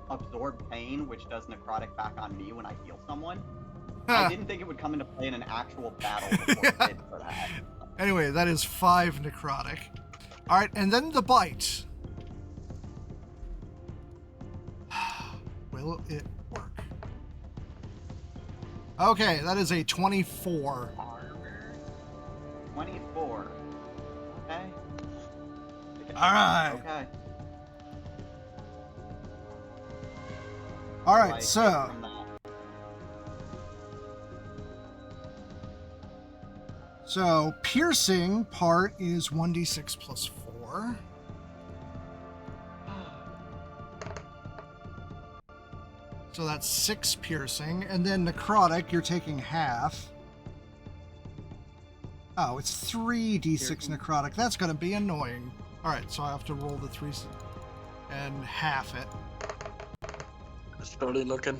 absorb pain, which does necrotic back on me when I heal someone. I didn't think it would come into play in an actual battle before it did for that. Anyway, that is 5 necrotic. All right, and then the bite. Will it work? Okay, that is a 24. Armor 24. Okay. All right. Okay. All So I right, hit so from that. so piercing part is 1d6 plus 4. So that's 6 piercing, and then necrotic, you're taking half. Oh, it's 3d6 necrotic. That's gonna be annoying. All right, so I have to roll the 3 and half it. It's totally looking.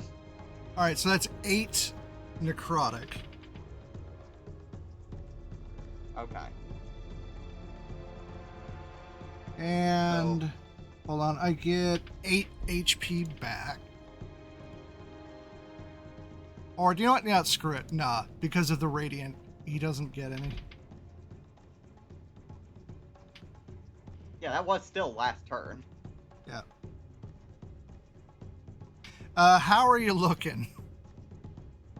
All right, so that's 8 necrotic. Okay. And hold on, I get 8 HP back. Or do you know what? Yeah, screw it. Nah, because of the radiant, he doesn't get any. Yeah, that was still last turn. Yeah. How are you looking?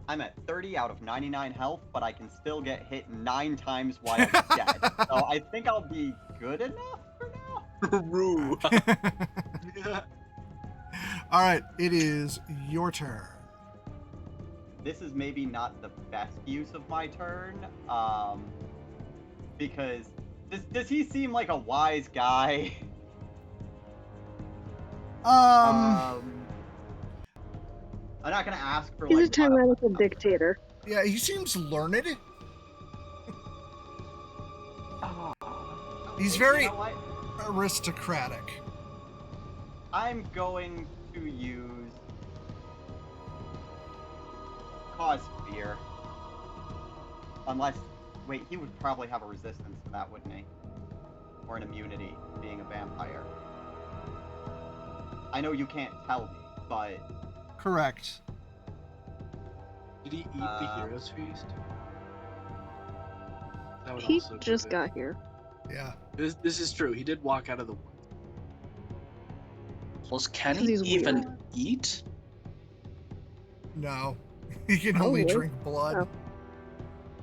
I'm at 30 out of 99 health, but I can still get hit 9 times while dead. So I think I'll be good enough for now. Roo. All right, it is your turn. this is maybe not the best use of my turn, because does he seem like a wise guy? I'm not gonna ask for He's a like. tyrannical dictator. Yeah, he seems learned. He's very You know what? aristocratic. I'm going to use cause fear. Unless, wait, he would probably have a resistance to that, wouldn't he? Or an immunity, being a vampire. I know you can't tell me, but Correct. Did he eat the hero's feast? That would He also just do it. got here. Yeah. This is true. He did walk out of the woods. Plus, can 'Cause he he's even weird. eat? No. He can only Probably. drink blood. Oh.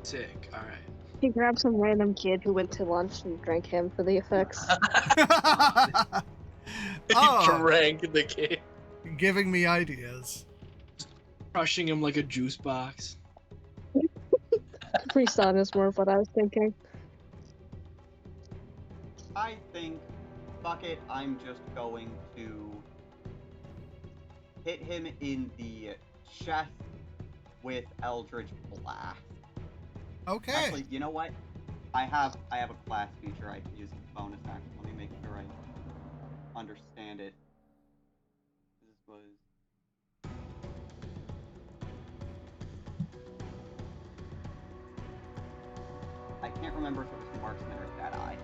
Sick. All right. He grabbed some random kid who went to lunch and drank him for the effects. He Oh, drank the kid. giving me ideas. Crushing him like a juice box. Capri Sun is more of what I was thinking. I think, fuck it, I'm just going to hit him in the chest with Eldritch Blast. Okay. Actually, you know what? I have a class feature I can use as a bonus action. Let me make sure I understand it. This was. I can't remember if it was Marksman or Deadeye.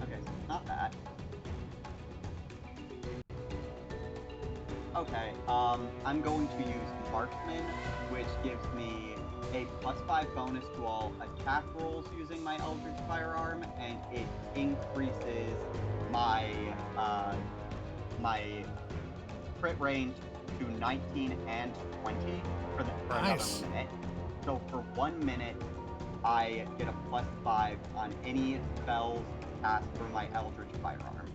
Okay, so it's not that. Okay, I'm going to use Marksman, which gives me a +5 bonus to all attack rolls using my Eldritch Firearm, and it increases my my crit range to 19 and 20 for Nice. another minute. So for 1 minute, I get a +5 on any spells cast from my Eldritch Firearm.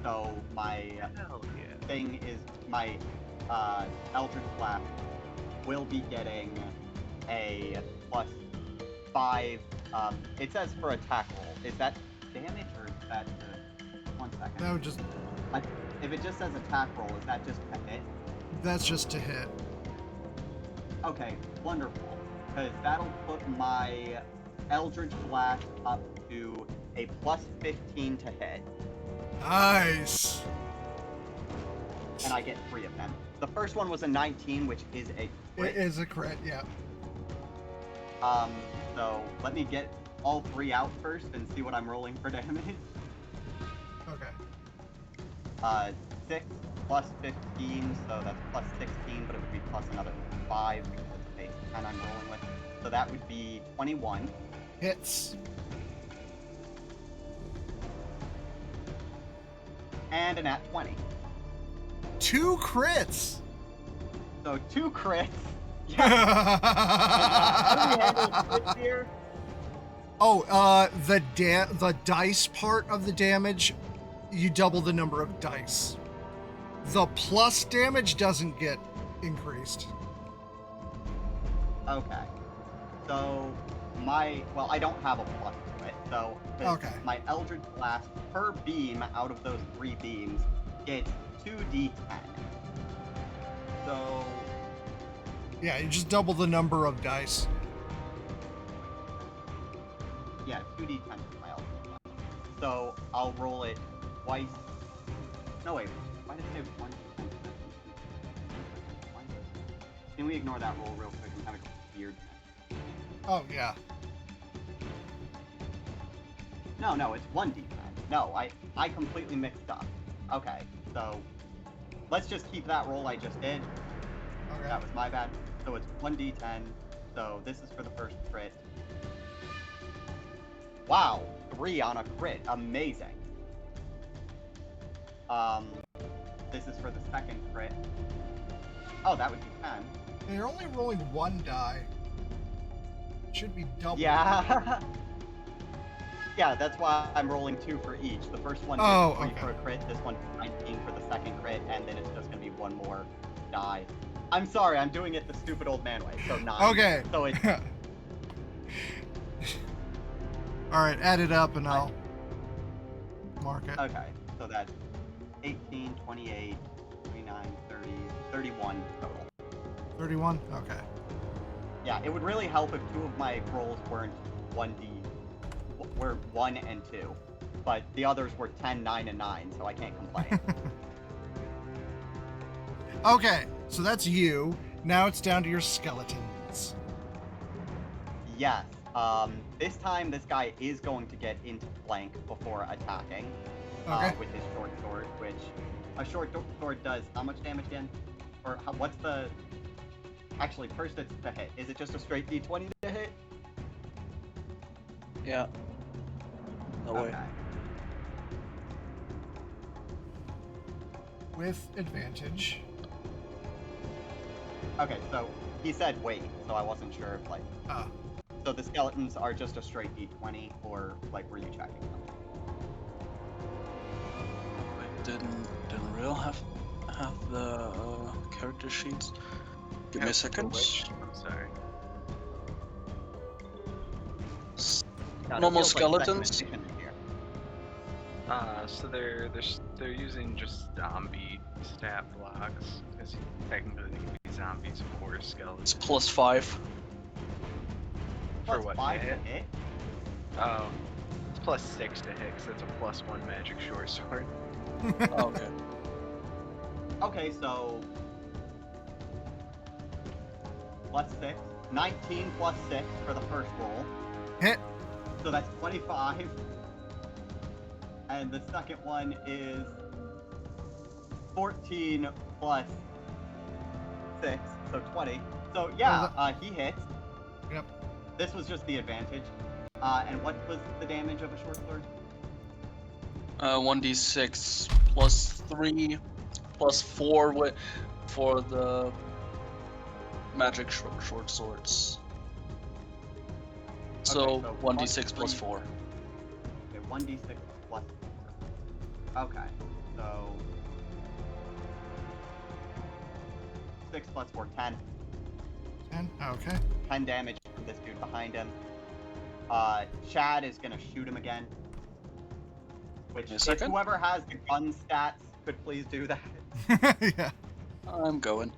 So my Hell yeah. thing is my Eldritch Blast will be getting a +5. It says for attack roll. Is that damage or is that just 1 second? No, just If it just says attack roll, is that just a hit? that's just to hit. Okay, wonderful. Because that'll put my Eldritch Blast up to a +15 to hit. Nice. And I get 3 of them. The first one was a 19, which is a crit. It is a crit, yeah. So let me get all 3 out first and see what I'm rolling for damage. Okay. 6 plus 15, so that's plus 16, but it would be plus another 5 because it's a base 10 I'm rolling with. So that would be 21. Hits. And a nat 20. 2 crits. So 2 crits. Oh, the dice part of the damage, you double the number of dice. The plus damage doesn't get increased. Okay. So well, I don't have a plus to it, so Okay. my Eldritch Blast per beam out of those 3 beams gets 2d10. So Yeah, you just double the number of dice. yeah, 2d10 for my Eldritch Blast. So I'll roll it twice. No wait, why did it say 1d10? Can we ignore that roll real quick? I'm having a weird. Oh, yeah. No, it's 1d10. No, I completely mixed up. Okay, so let's just keep that roll I just did. Okay. That was my bad. So it's 1d10. So this is for the first crit. Wow, 3 on a crit. Amazing. This is for the second crit. Oh, that would be 10. You're only rolling one die. Should be double. Yeah. Yeah, that's why I'm rolling 2 for each. The first one Oh, 3 okay. for a crit, this one 19 for the second crit, and then it's just gonna be one more die. I'm sorry, I'm doing it the stupid old man way, so 9. Okay. So it's Alright, add it up and I'll mark it. okay. So that's 18, 28, 29, 30, 31 total. 31? Okay. Yeah, it would really help if 2 of my rolls weren't 1 and 2, but the others were 10, 9, and 9, so I can't complain. Okay, so that's you. Now it's down to your skeletons. Yes. This time this guy is going to get into flank before attacking. Okay. With his short sword, which a short sword does how much damage again? Or what's the? Actually, first it's to hit. Is it just a straight D20 to hit? Yeah. No way. Okay. With advantage. Okay, so he said wait, so I wasn't sure if like. So the skeletons are just a straight D20, or like were you checking them? I didn't real have the character sheets. Give me a second. I'm sorry. God, it Normal feels like second skeletons. edition in here. So they're using just zombie stat blocks because technically they can be zombies or skeletons. It's +5. For Plus what, 5 to to hit? hit? Oh, it's +6 to hit, so it's a +1 magic short sword. Oh, okay. Okay, so plus 6. 19 plus 6 for the first roll. Hit. So that's 25. And the second one is 14 plus 6, so 20. So yeah, he hits. Yep. This was just the advantage. And what was the damage of a short sword? 1d6 +3 +4 for the magic short swords. So Okay, so 1d6 plus +4. Okay, 1d6 plus 4. Okay, so 6 plus 4, 10. 10? Okay. 10 damage from this dude behind him. Chad is gonna shoot him again. Which, Give me a if second. whoever has the gun stats could please do that. Yeah. I'm going.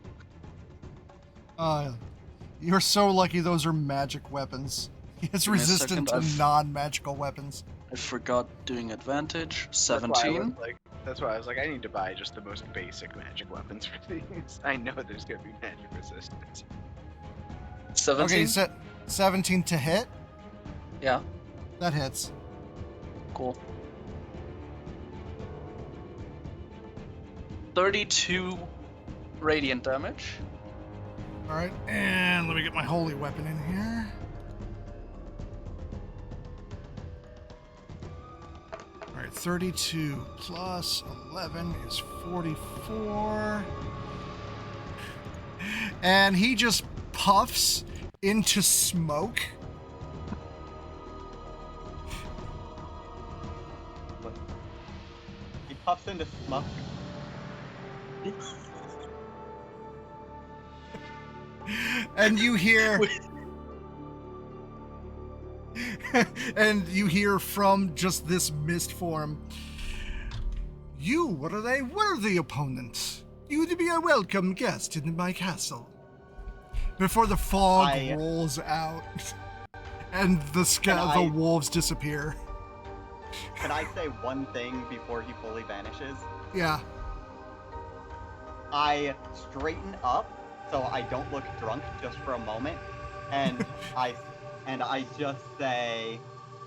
You're so lucky those are magic weapons. It's Give me a resistant second, to non-magical weapons. I forgot doing advantage. That's why I 17. That's why I was like, I need to buy just the most basic magic weapons for these. I know there's gonna be magic resistance. 17. Okay, you said 17 to hit? Yeah, That hits. cool. 32 radiant damage. Alright, and let me get my holy weapon in here. Alright, 32 plus 11 is 44. And he just puffs into smoke. He puffs into smoke. And you hear and you hear from just this mist form, "You were a worthy opponent. You to be a welcome guest in my castle." Before the fog rolls out and the wolves disappear. Can I say one thing before he fully vanishes? Yeah. I straighten up so I don't look drunk just for a moment, and I just say,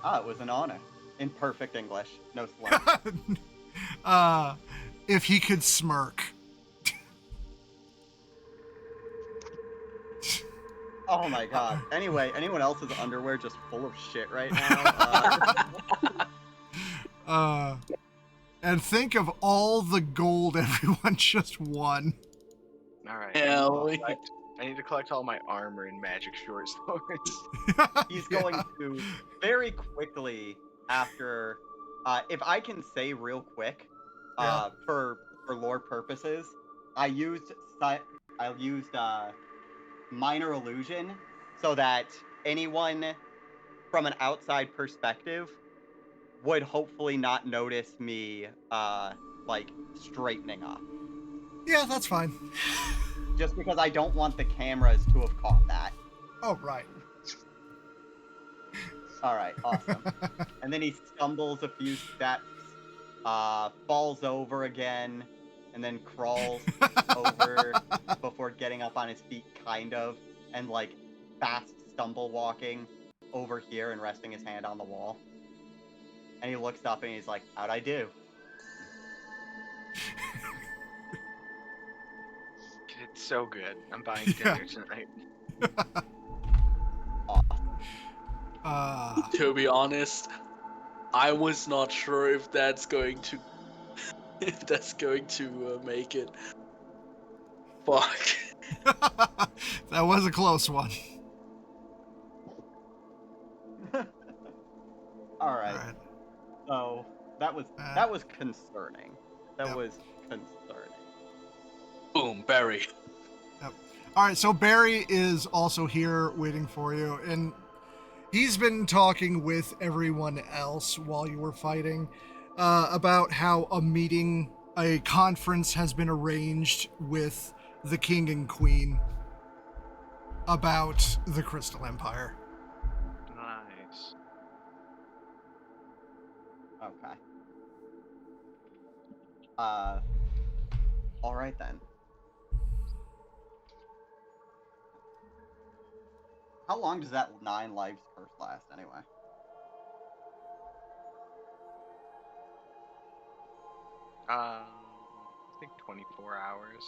"Ah, it was an honor," in perfect English, no slur. If he could smirk. Oh my god. Anyway, anyone else's underwear just full of shit right now? And think of all the gold everyone just won. All right. Yeah, I need to collect all my armor and magic short swords. He's going to very quickly after, if I can say real quick, for lore purposes, I used minor illusion so that anyone from an outside perspective would hopefully not notice me like straightening up. Yeah, that's fine. Just because I don't want the cameras to have caught that. Oh, right. Alright, awesome. And then he stumbles a few steps, falls over again, and then crawls over before getting up on his feet, kind of, and like fast stumble walking over here and resting his hand on the wall. And he looks up and he's like, "How'd I do?" It's so good. I'm buying dinner tonight. To be honest, I was not sure if that's going to make it. Fuck. That was a close one. Alright. So that was concerning. That was concerning. Boom, Barry. Yep. All right, so Barry is also here waiting for you, and he's been talking with everyone else while you were fighting about how a conference has been arranged with the king and queen about the Crystal Empire. Nice. Okay. All right then. How long does that 9 lives curse last anyway? I think 24 hours.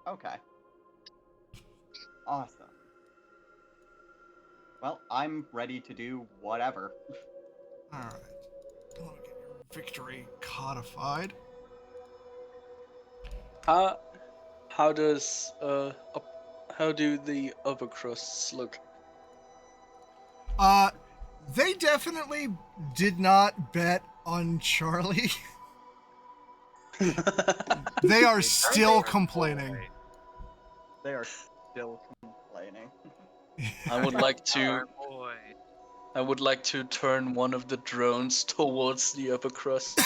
Okay. Awesome. Well, I'm ready to do whatever. All right. I want to get your victory codified. How do the upper crusts look? They definitely did not bet on Charlie. They are still complaining. They are still complaining. I would like to turn one of the drones towards the upper crust.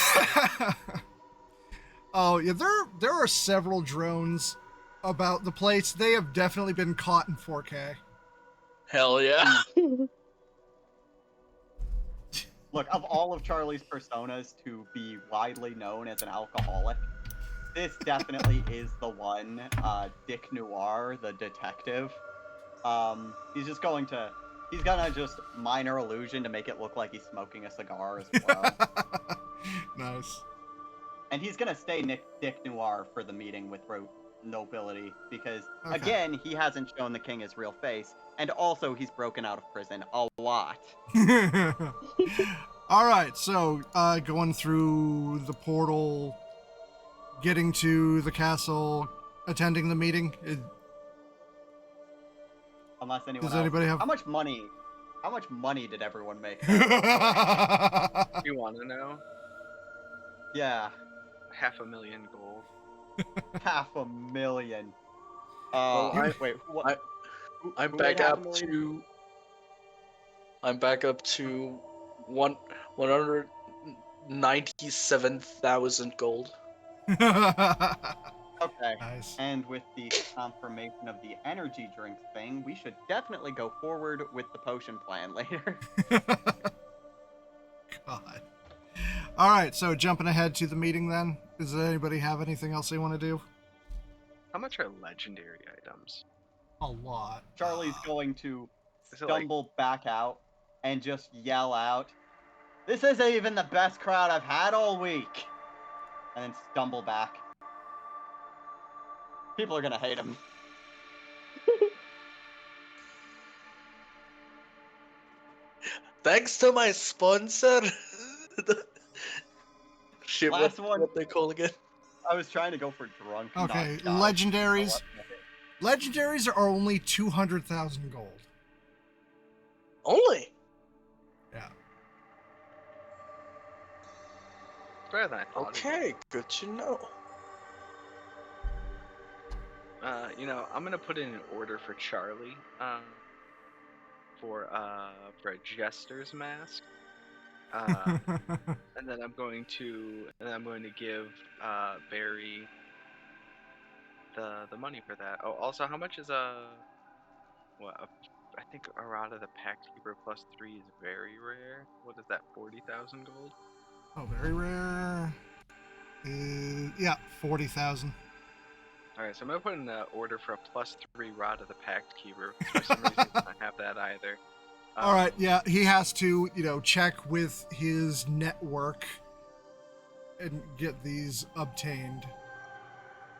Oh yeah, there are several drones about the place. They have definitely been caught in 4K. Hell yeah. Look, of all of Charlie's personas to be widely known as an alcoholic, this definitely is the one. Dick Noir, the detective. He's gonna just minor illusion to make it look like he's smoking a cigar as well. Nice. And he's gonna stay Dick Noir for the meeting with nobility because, Okay. again, he hasn't shown the king his real face, and also he's broken out of prison a lot. All right, so going through the portal, getting to the castle, attending the meeting. Unless anyone Does else. anybody have? How much money did everyone make? You want to know? Yeah. 500,000 gold. 500,000. Wait. What? I'm who back made up 500,000? to. I'm back up to 197,000 gold. Okay. Nice. And with the confirmation of the energy drinks thing, we should definitely go forward with the potion plan later. God. All right, so jumping ahead to the meeting then. Does anybody have anything else they want to do? How much are legendary items? A lot. Charlie's going to Is it like- stumble back out and just yell out, "This isn't even the best crowd I've had all week!" And then stumble back. People are gonna hate him. Thanks to my sponsor. Shit, Last one. what they call again? I was trying to go for drunk. Okay, not die. legendaries. Legendaries are only 200,000 gold. Only. Yeah. It's better than I thought. Okay, good to know. I'm gonna put in an order for Charlie. For a jester's mask. And then I'm going to give Barry the money for that. Oh, also, how much is I think Arata the Pact Keeper +3 is very rare. What is that? 40,000 gold. Oh, very rare. Yeah, 40,000. All right, so I'm gonna put in an order for a +3 Rod the Pact Keeper. For some reason, I don't have that either. All right, yeah, he has to, check with his network and get these obtained.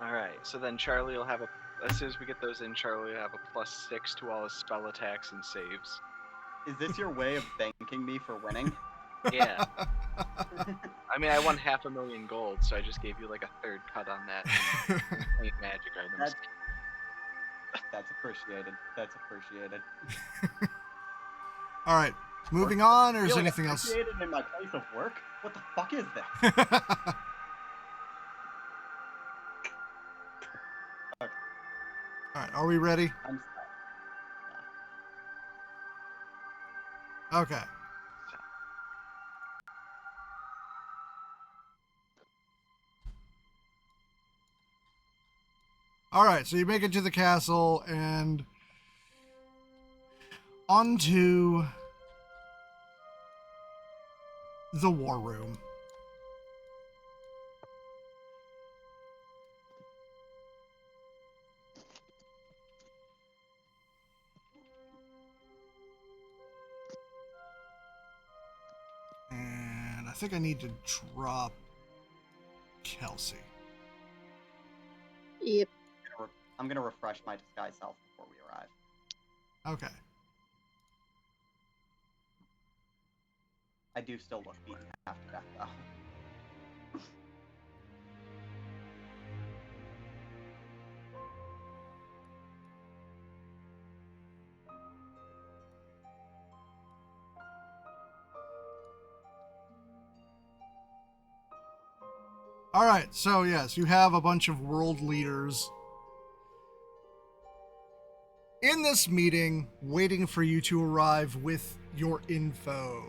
All right, so then Charlie will have as soon as we get those in, Charlie will have a +6 to all his spell attacks and saves. Is this your way of thanking me for winning? Yeah. I mean, I won 500,000 gold, so I just gave you like a third cut on that. Magic items. That's appreciated. That's appreciated. All right, moving on, or is Feeling anything else? appreciated in my place of work? What the fuck is this? All right, are we ready? I'm Okay. All right, so you make it to the castle and onto the war room. And I think I need to drop Kelsey. Yep. I'm gonna refresh my disguise self before we arrive. Okay. I do still look beaten half to death, though. All right, so yes, you have a bunch of world leaders in this meeting waiting for you to arrive with your info.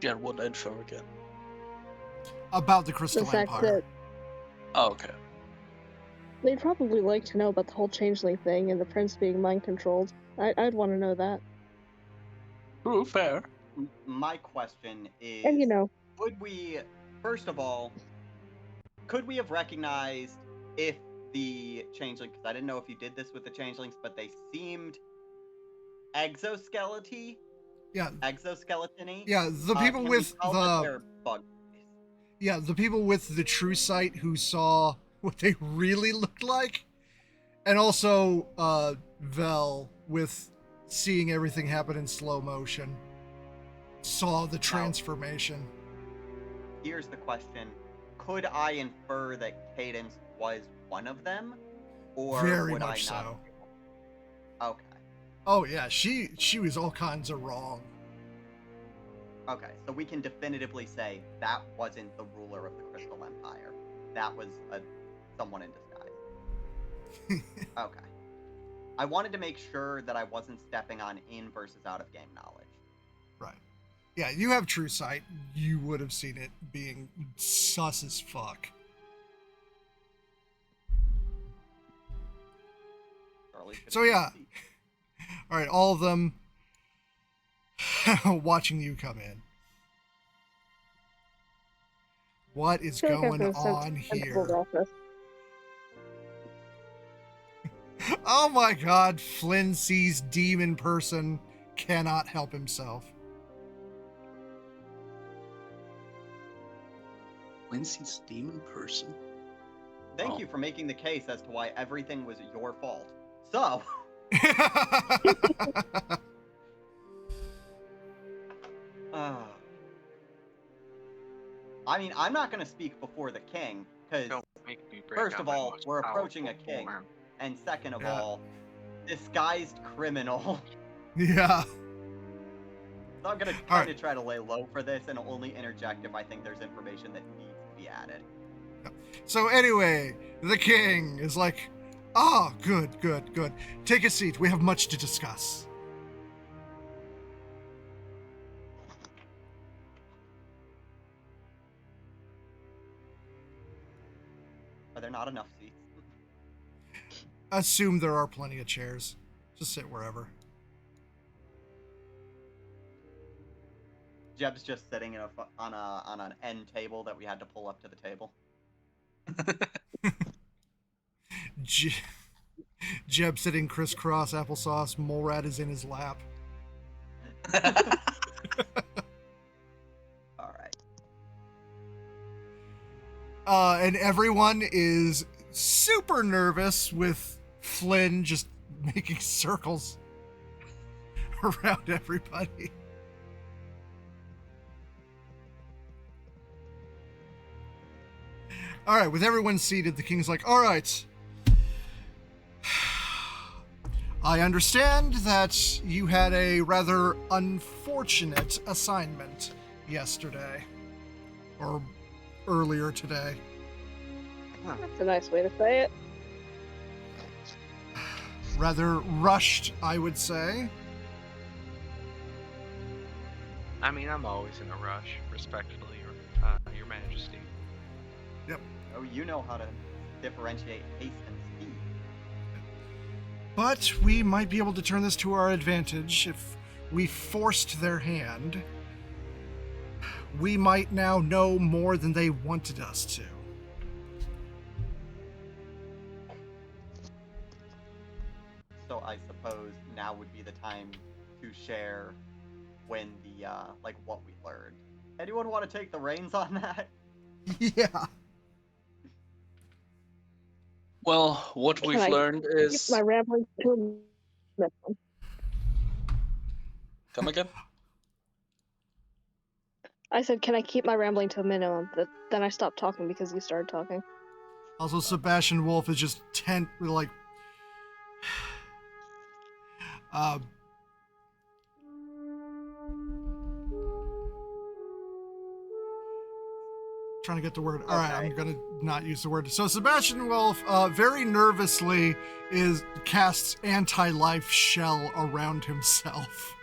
Get what info again? About the Crystal The fact Empire. that Oh, okay. they'd probably like to know about the whole changeling thing and the prince being mind controlled. I'd want to know that. True, fair. My question is, And could we, first of all, could we have recognized if the changeling, because I didn't know if you did this with the changelings, but they seemed exoskeleton-y? Yeah. Exoskeleton-y? Yeah, the people Can with we tell that they're the bug? yeah, the people with the true sight who saw what they really looked like, and also Vel with seeing everything happen in slow motion, saw the transformation. Here's the question. Could I infer that Cadence was one of them? Or Very would much I not? so. Okay. Oh yeah, she was all kinds of wrong. Okay, so we can definitively say that wasn't the ruler of the Crystal Empire. That was someone in disguise. Okay. I wanted to make sure that I wasn't stepping on in versus out of game knowledge. Right. Yeah, you have true sight. You would have seen it being sus as fuck. So yeah. All right, all of them watching you come in. What is going on here? Oh my god, Flynn sees demon person, cannot help himself. Flynn sees demon person? Thank you for making the case as to why everything was your fault. So... I mean, I'm not gonna speak before the king, because Don't make me break first out of my all, most we're approaching a powerful king, form. and second of Yeah. all, disguised criminal. Yeah. So I'm gonna All kind right. of try to lay low for this and only interject if I think there's information that needs to be added. So anyway, the king is like, "Ah, good. Take a seat. We have much to discuss." Are there not enough seats? Assume there are plenty of chairs. Just sit wherever. Jeb's just sitting in on an end table that we had to pull up to the table. Jeb sitting crisscross applesauce. Mole rat is in his lap. All right. And everyone is super nervous with Flynn just making circles around everybody. All right, with everyone seated, the king's like, "All right. I understand that you had a rather unfortunate assignment yesterday, or earlier today. That's a nice way to say it. Rather rushed, I would say. I mean, I'm always in a rush, respectfully, Your Majesty. Oh, you know how to differentiate haste and speed. But we might be able to turn this to our advantage if we forced their hand. We might now know more than they wanted us to. So I suppose now would be the time to share when the like what we learned. Anyone want to take the reins on that? Yeah. Well, what we've learned Keep is. my rambling to a minimum. Come again? I said, can I keep my rambling to a minimum? Then I stopped talking because you started talking. Also, Sebastian Wolf is just trying to get the word. All right, I'm gonna not use the word. So Sebastian Wolf, very nervously, casts anti-life shell around himself.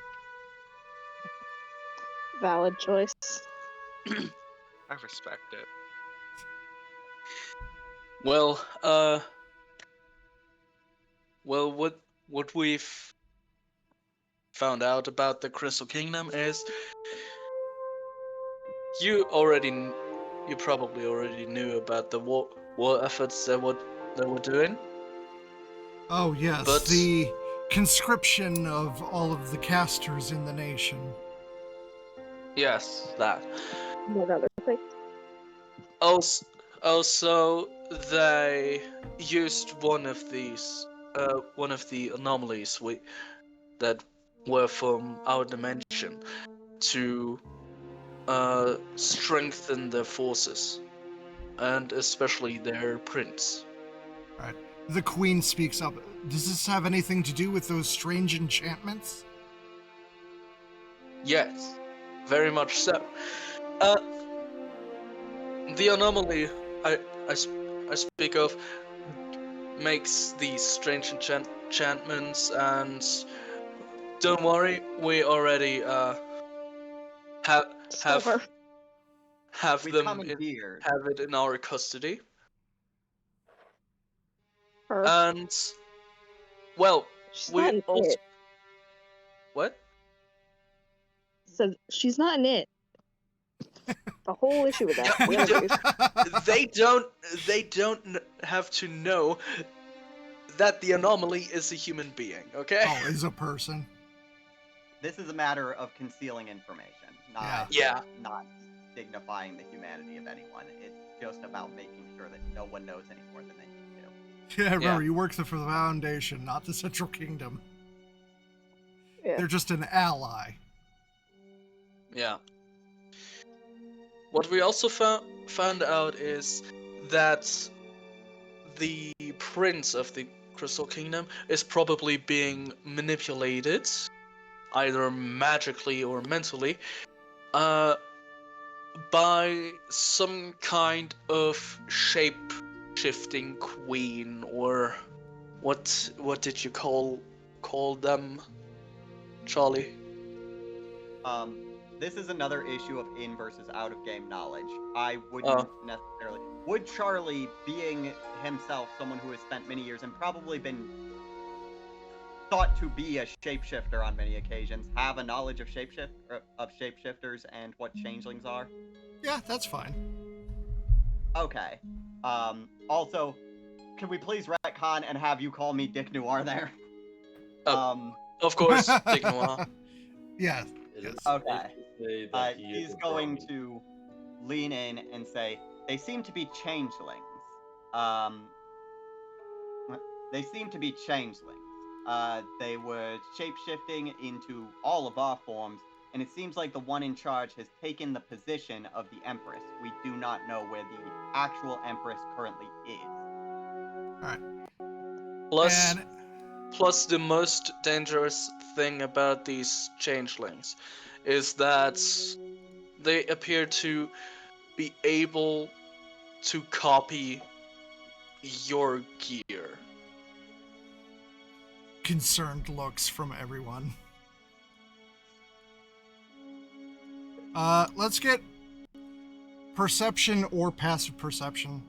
Valid choice. I respect it. Well, what we've found out about the Crystal Kingdom is you probably already knew about the war efforts they were doing. Oh yes, But the conscription of all of the casters in the nation. yes, that. What other things? Also, they used one of the anomalies that were from our dimension to strengthen their forces, and especially their prince. Right. The queen speaks up. Does this have anything to do with those strange enchantments? Yes, very much so. The anomaly I speak of makes these strange enchantments, and don't worry, we already have it in our custody. Her. And well, She's we not an also it. what? So she's not an it. The whole issue with that. Yeah, The other dude. they don't have to know that the anomaly is a human being, okay? Oh, is a person. This is a matter of concealing information, not dignifying the humanity of anyone. It's just about making sure that no one knows any more than they need to. Yeah, remember, you work for the Foundation, not the Central Kingdom. Yeah. They're just an ally. Yeah. What we also found out is that the prince of the Crystal Kingdom is probably being manipulated, either magically or mentally, by some kind of shape-shifting queen, or what did you call them, Charlie? This is another issue of in versus out of game knowledge. I wouldn't necessarily. Would Charlie, being himself someone who has spent many years and probably been thought to be a shapeshifter on many occasions, have a knowledge of shapeshifters and what changelings are? Yeah, that's fine. Okay. Also, can we please retcon and have you call me Dick Noir there? Of course, Dick Noir. Yeah. It is Okay. safe to say that he is He's a going brony. to lean in and say, they seem to be changelings. They seem to be changelings. They were shape-shifting into all of our forms, and it seems like the one in charge has taken the position of the Empress. We do not know where the actual Empress currently is. Alright. Plus, the most dangerous thing about these changelings is that they appear to be able to copy your gear. Concerned looks from everyone. Let's get perception or passive perception.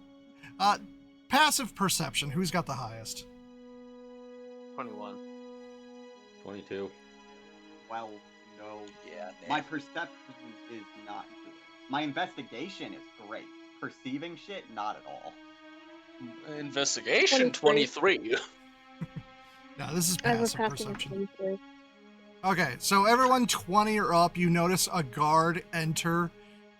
Passive perception. Who's got the highest? 21. 22. Well, no. Yeah. My perception is not good. My investigation is great. Perceiving shit, not at all. Investigation 23. No, this is I have a passive passive perception. perception. Okay, so everyone 20 or up, you notice a guard enter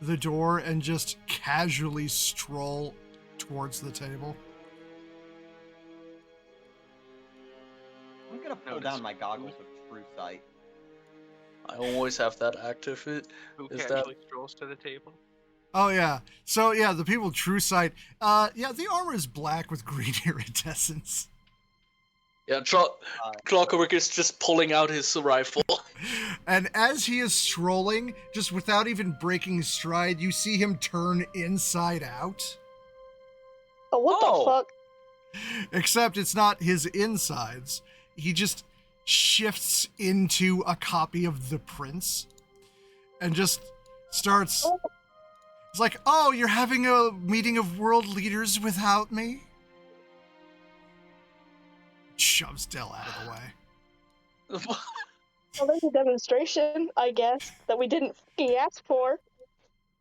the door and just casually stroll towards the table. I'm gonna pull down my goggles of true sight. I always have that active. Who Is casually strolls to the table? Oh yeah. So yeah, the people true sight. Yeah, the armor is black with green iridescence. Yeah, Clockwork is just pulling out his rifle. And as he is strolling, just without even breaking stride, you see him turn inside out. Oh, what the fuck? Except it's not his insides. He just shifts into a copy of the prince and just starts. It's like, oh, you're having a meeting of world leaders without me? Shoves Dell out of the way. Well, there's a demonstration, I guess, that we didn't fucking ask for.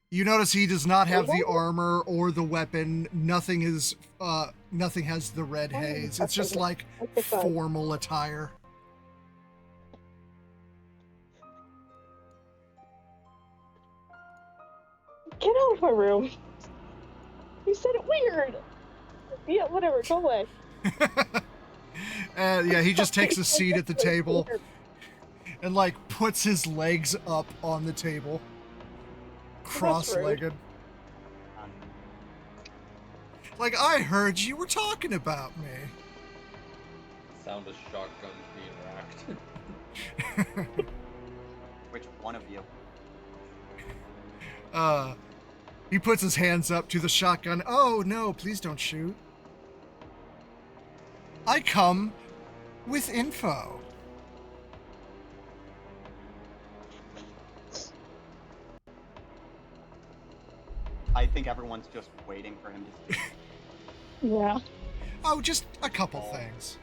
You notice he does not have the armor or the weapon. Nothing has the red haze. It's just like formal attire. Get out of my room. You said it weird. Yeah, whatever, go away. Yeah, he just takes a seat at the table and like puts his legs up on the table, cross-legged. Like, I heard you were talking about me. Sound of shotguns being racked. Which one of you? He puts his hands up to the shotgun. Oh no, please don't shoot. I come with info. I think everyone's just waiting for him to speak. Yeah. Oh, just a couple things.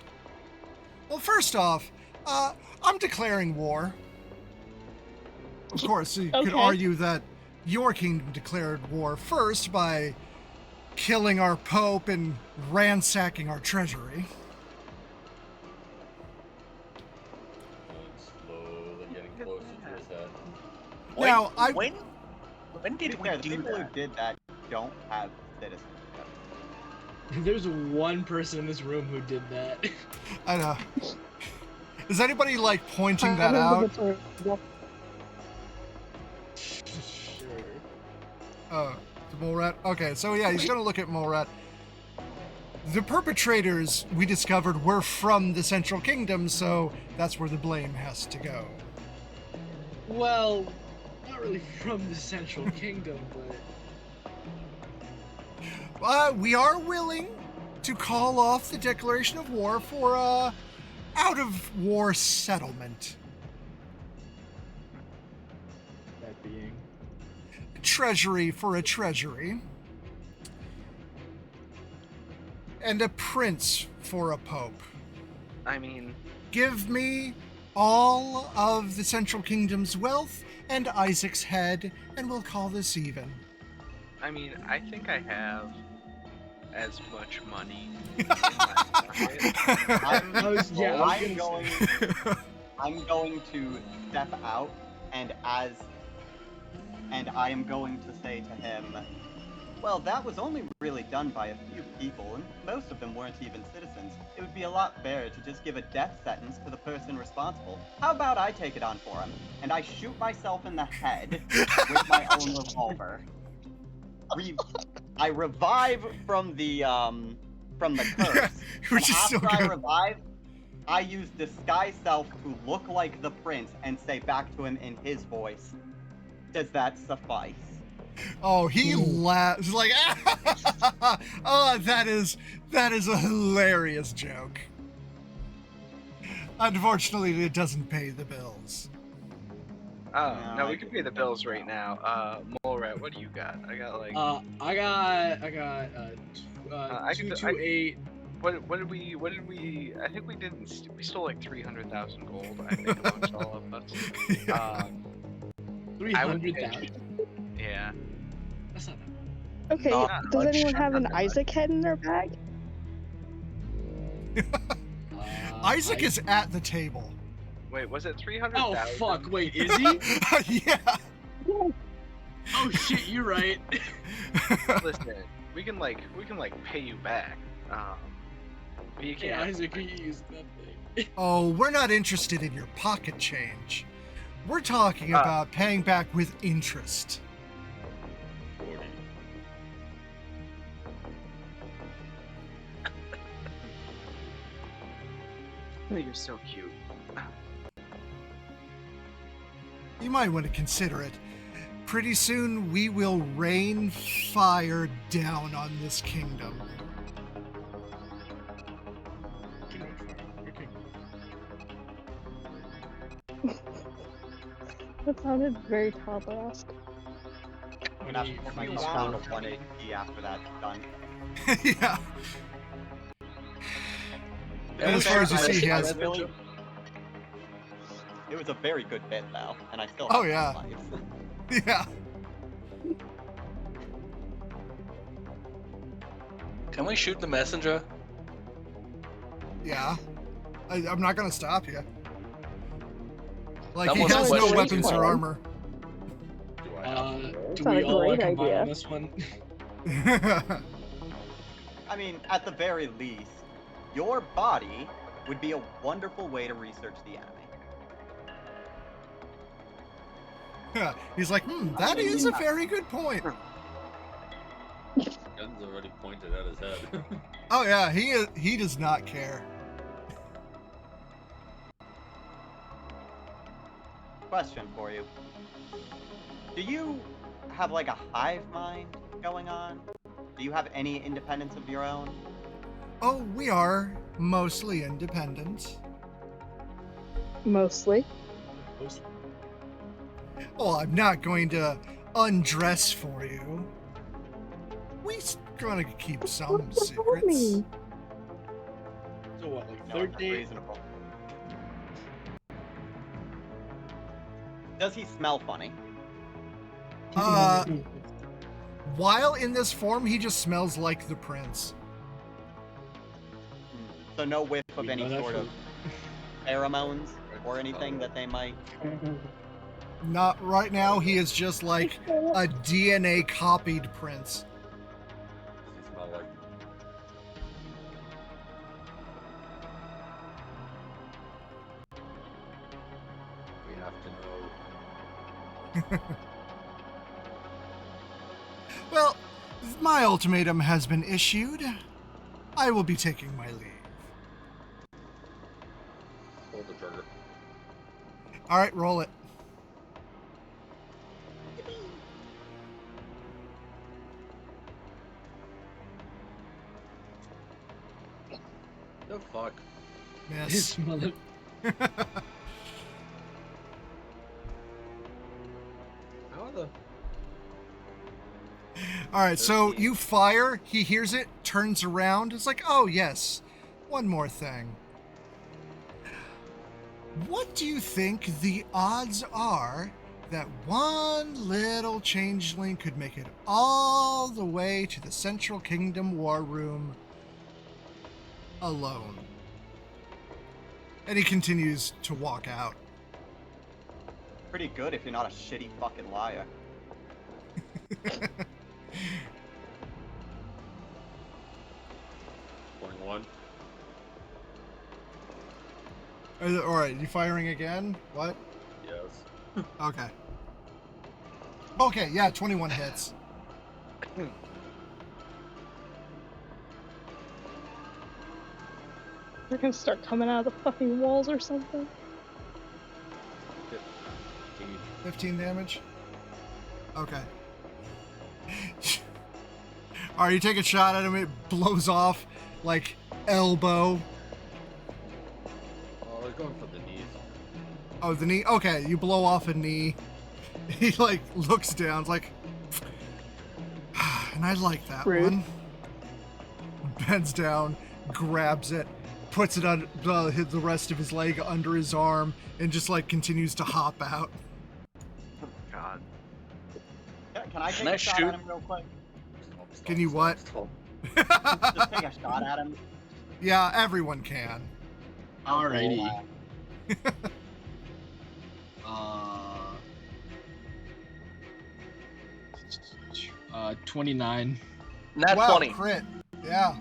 Well, first off, I'm declaring war. Of course, you could argue that your kingdom declared war first by killing our pope and ransacking our treasury. Slowly getting closer to his head. Now, when did we the do people that? who did that don't have citizenship. There's one person in this room who did that. I know. Is anybody like pointing that out? Sure. Morat. Okay, so yeah, he's gonna look at Morat. The perpetrators, we discovered, were from the Central Kingdom, so that's where the blame has to go. Well, not really from the Central Kingdom, but We are willing to call off the declaration of war for out-of-war settlement. that being. Treasury for a treasury. And a prince for a pope. I mean, Give me all of the Central Kingdom's wealth and Isaac's head, and we'll call this even. I think I have as much money in my pocket. I'm going to step out, and I am going to say to him, well, that was only really done by a few people, and most of them weren't even citizens. It would be a lot fairer to just give a death sentence to the person responsible. How about I take it on for him, and I shoot myself in the head with my own revolver. I revive from the curse. Which is so after I good. revive, I use disguise self to look like the prince and say back to him in his voice, does that suffice? Oh, he laughs like, oh, that is a hilarious joke. Unfortunately, it doesn't pay the bills. Oh, no, we can pay the bills right now. Morat, what do you got? I got like. I got 228. What did we? I think we didn't. We stole like 300,000 gold. I think amongst all of us. 300,000. Yeah. That's not bad. Okay, Not does much. anyone have an Isaac head in their bag? Isaac is at the table. Wait, was it 300,000? Oh fuck! Wait, is he? Yeah. Oh shit! You're right. Listen, we can pay you back. But you Hey, can't. Isaac, you used that thing. Oh, we're not interested in your pocket change. We're talking about paying back with interest. 40. Oh, you're so cute. You might want to consider it. Pretty soon, we will rain fire down on this kingdom. That sounded very toddler-esque. I'm gonna have to put myself down to 1 HP after that's done. Yeah. And as far as you see, he has. It was a very good bit, though, and I still. Oh, have yeah. some lives. Yeah. Can we shoot the messenger? Yeah. I'm not gonna stop you. Like, That he wasn't has what no she weapons or planned. armor. Do I have to roll? Do not we a all great combine idea. on this one? I mean, at the very least, your body would be a wonderful way to research the enemy. He's like, that is a very good point. Gun's already pointed at his head. Oh yeah, he does not care. Question for you. Do you have like a hive mind going on? Do you have any independence of your own? Oh, we are mostly independent. Mostly. Oh, I'm not going to undress for you. We're gonna keep some secrets. me. So what, like No, third that's date? reasonable. Does he smell funny? While in this form, he just smells like the prince. So no whiff of We any know that sort for- of pheromones or anything that they might. Not right now. He is just like a DNA copied prince. Does he smell like? We have to know. Well, My ultimatum has been issued. I will be taking my leave. Pull the trigger. All right, roll it. The fuck? Miss. His mother. How the? All right, so you fire. He hears it, turns around. It's like, oh yes, one more thing. What do you think the odds are that one little changeling could make it all the way to the Central Kingdom War Room alone? And he continues to walk out. Pretty good if you're not a shitty fucking liar. 21. All right, you firing again? What? Yes. Okay. Okay, yeah, 21 hits. They're gonna start coming out of the fucking walls or something. 15 damage? Okay. Alright, you take a shot at him, it blows off, like, elbow. Oh, they're going for the knees. Oh, the knee? Okay, you blow off a knee. He, like, looks down, it's like... And I like that Rude. one. Bends down, grabs it, puts it on the rest of his leg under his arm, and just, like, continues to hop out. God. Can I take Can I a shot shoot? at him real quick? Can you what? Just take a shot at him. Yeah, everyone can. Alrighty. Uh, 29. Nat Wow, 20. crit. Yeah.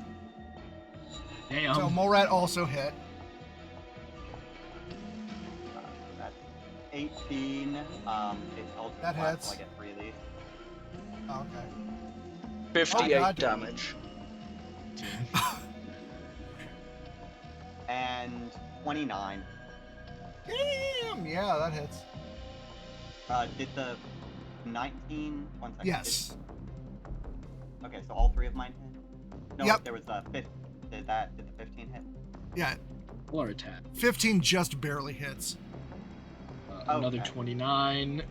Damn. So Morat also hit. That's 18. I'll just That blast hits. till I get 3 of these. Okay. 58 God. damage. And 29. Damn! Yeah, that hits. Did the 19... One second. Yes. Okay, so all 3 of mine hit? No, Yep. there was a 5. Did the 15 hit? Yeah, Floor attack. 15 just barely hits. Another Okay. 29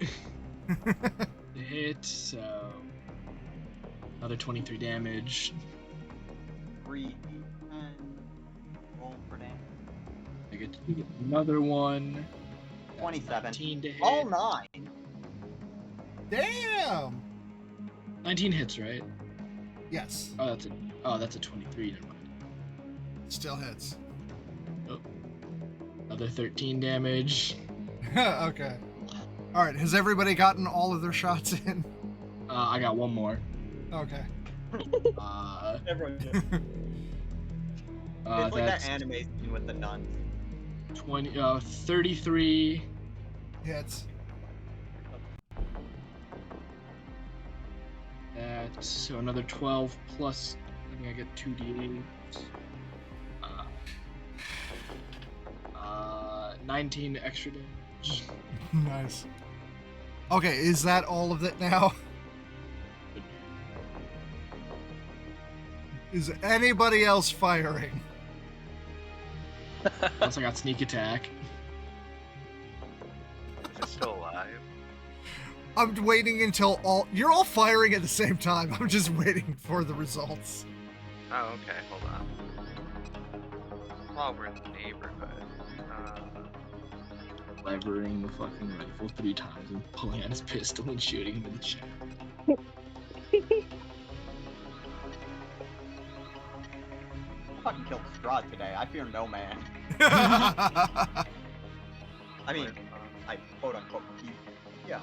to hit, so another 23 damage. 3 d10. Roll for damage. I get to get another one. That's 27. 19 to hit. All 9! Damn! 19 hits, right? Yes, That's a 23. Never mind. still hits. Oh. Another 13 damage. Okay. All right, has everybody gotten all of their shots in? I got one more. Okay. Everyone did. It's like That's that anime scene with the nuns. 33. Hits. That's so another 12 plus. I think I get 2d8. 19 extra damage. Nice. Okay, is that all of it now? Is anybody else firing? Once I got sneak attack. Is it still alive? I'm waiting until you're all firing at the same time. I'm just waiting for the results. Oh, okay, hold on. While we're in the neighborhood. Levering the fucking rifle 3 times and pulling out his pistol and shooting him in the chest. I fucking killed Strahd today. I fear no man. I mean, I quote unquote fear. Yeah.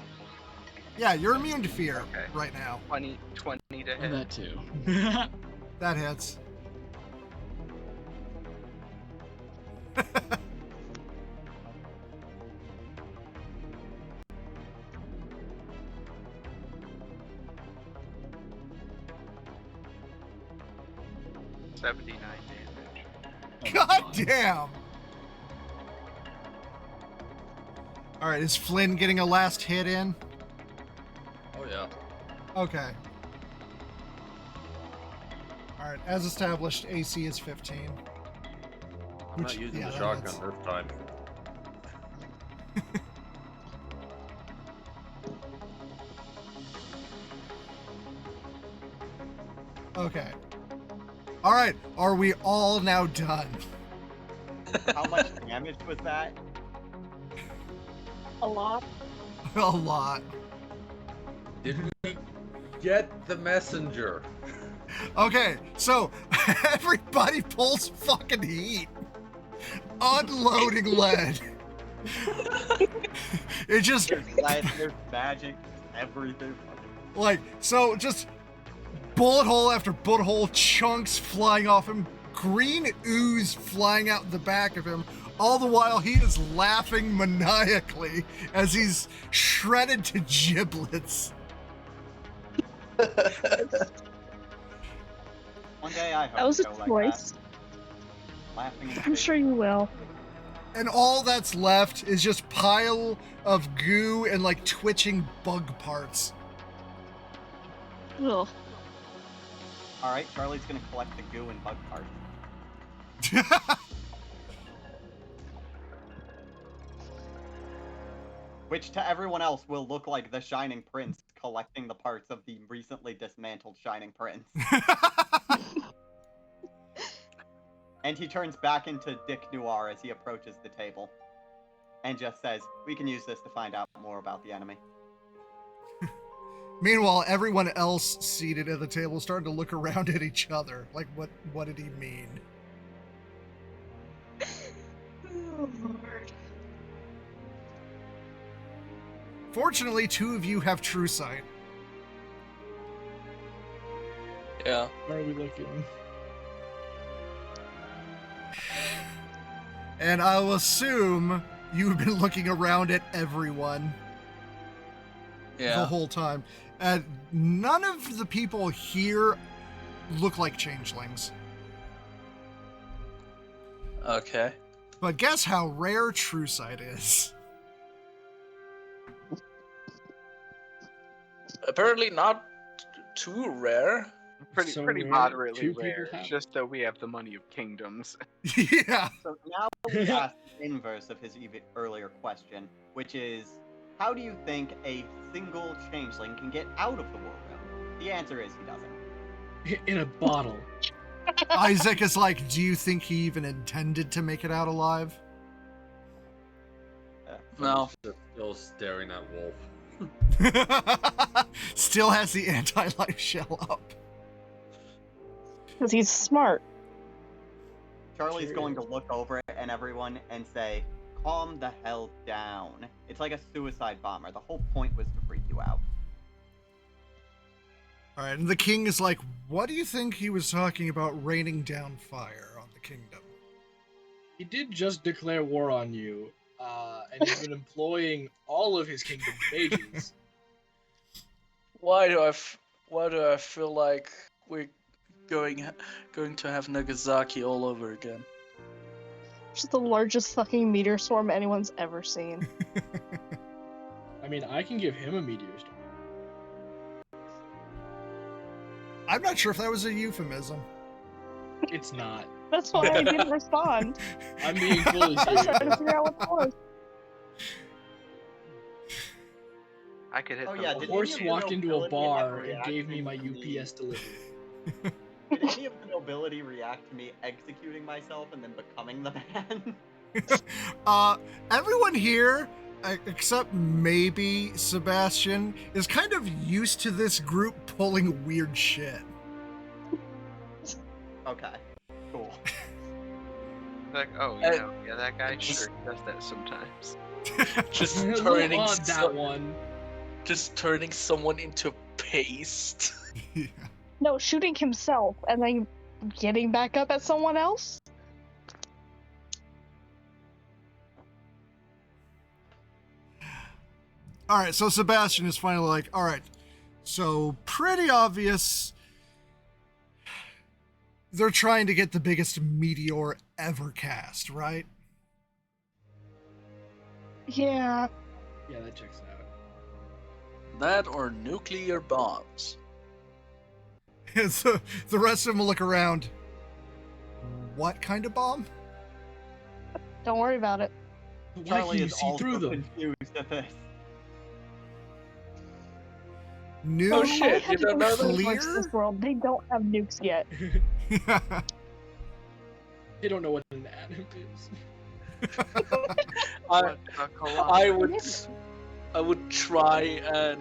Yeah, you're immune to fear Okay. right now. 20 to And hit. that too. That hits. 79 damage. God damn! Alright, is Flynn getting a last hit in? Oh yeah. Okay. Alright, as established, AC is 15. I'm not using the that shotgun hits. this time. Okay. Alright, are we all now done? How much damage was that? A lot. A lot. Did we get the messenger? Okay, so everybody pulls fucking heat. Unloading lead. It just, There's lead, there's magic, everything. like, so just bullet hole after bullet hole, chunks flying off him, green ooze flying out the back of him, all the while he is laughing maniacally as he's shredded to giblets. One day I hope That was to a go like choice. that. Laughing in the I'm face. sure you will. And all that's left is just pile of goo and like twitching bug parts. Ugh. Alright, Charlie's gonna collect the goo and bug parts. Which to everyone else will look like the Shining Prince collecting the parts of the recently dismantled Shining Prince. And he turns back into Dick Noir as he approaches the table. And just says, we can use this to find out more about the enemy. Meanwhile, everyone else seated at the table is starting to look around at each other. Like, what did he mean? Oh, Lord. Fortunately, two of you have true sight. Yeah. Where are we looking? And I'll assume you've been looking around at everyone the Yeah. whole time. And none of the people here look like changelings. Okay. But guess how rare true sight is? Apparently not too rare. Pretty So pretty rare, moderately two people rare. have It's just that we have the money of kingdoms. Yeah. So now we ask the inverse of his earlier question, which is, how do you think a single changeling can get out of the war room? The answer is he doesn't. In a bottle. Isaac is like, do you think he even intended to make it out alive? No. Just still staring at Wolf. Still has the anti-life shell up. Because he's smart. Charlie's going to look over at everyone and say, calm the hell down. It's like a suicide bomber. The whole point was to freak you out. All right, and the king is like, what do you think he was talking about raining down fire on the kingdom? He did just declare war on you, and he's been employing all of his kingdom's mages. Why do I feel like we're going to have Nagasaki all over again? It's the largest fucking meteor swarm anyone's ever seen. I mean, I can give him a meteor storm. I'm not sure if that was a euphemism. It's not. That's why I didn't respond. I'm being fully I was serious. trying to figure out what that was. I could hit Oh, them yeah, all. A did horse any of the walked into a nobility bar ever and react gave me to my the- UPS delivery. Did any of the nobility react to me executing myself and then becoming the man? Everyone here, except maybe Sebastian, is kind of used to this group pulling weird shit. Okay, cool. Like, oh, yeah, that guy sure does that sometimes. Just A little turning odd, that one. just turning someone into paste. Yeah. No, shooting himself and then getting back up at someone else? All right, so Sebastian is finally like, all right, so pretty obvious. they're trying to get the biggest meteor ever cast, right? Yeah. Yeah, that checks out. That or nuclear bombs. And so the rest of them will look around. What kind of bomb? Don't worry about it. Why Charlie can you is see through also them? confused at this. New Oh, shit, I you had to don't go know so that? much this world. They don't have nukes yet. They don't know what an atom is. I, What the I would, Yes. I would try and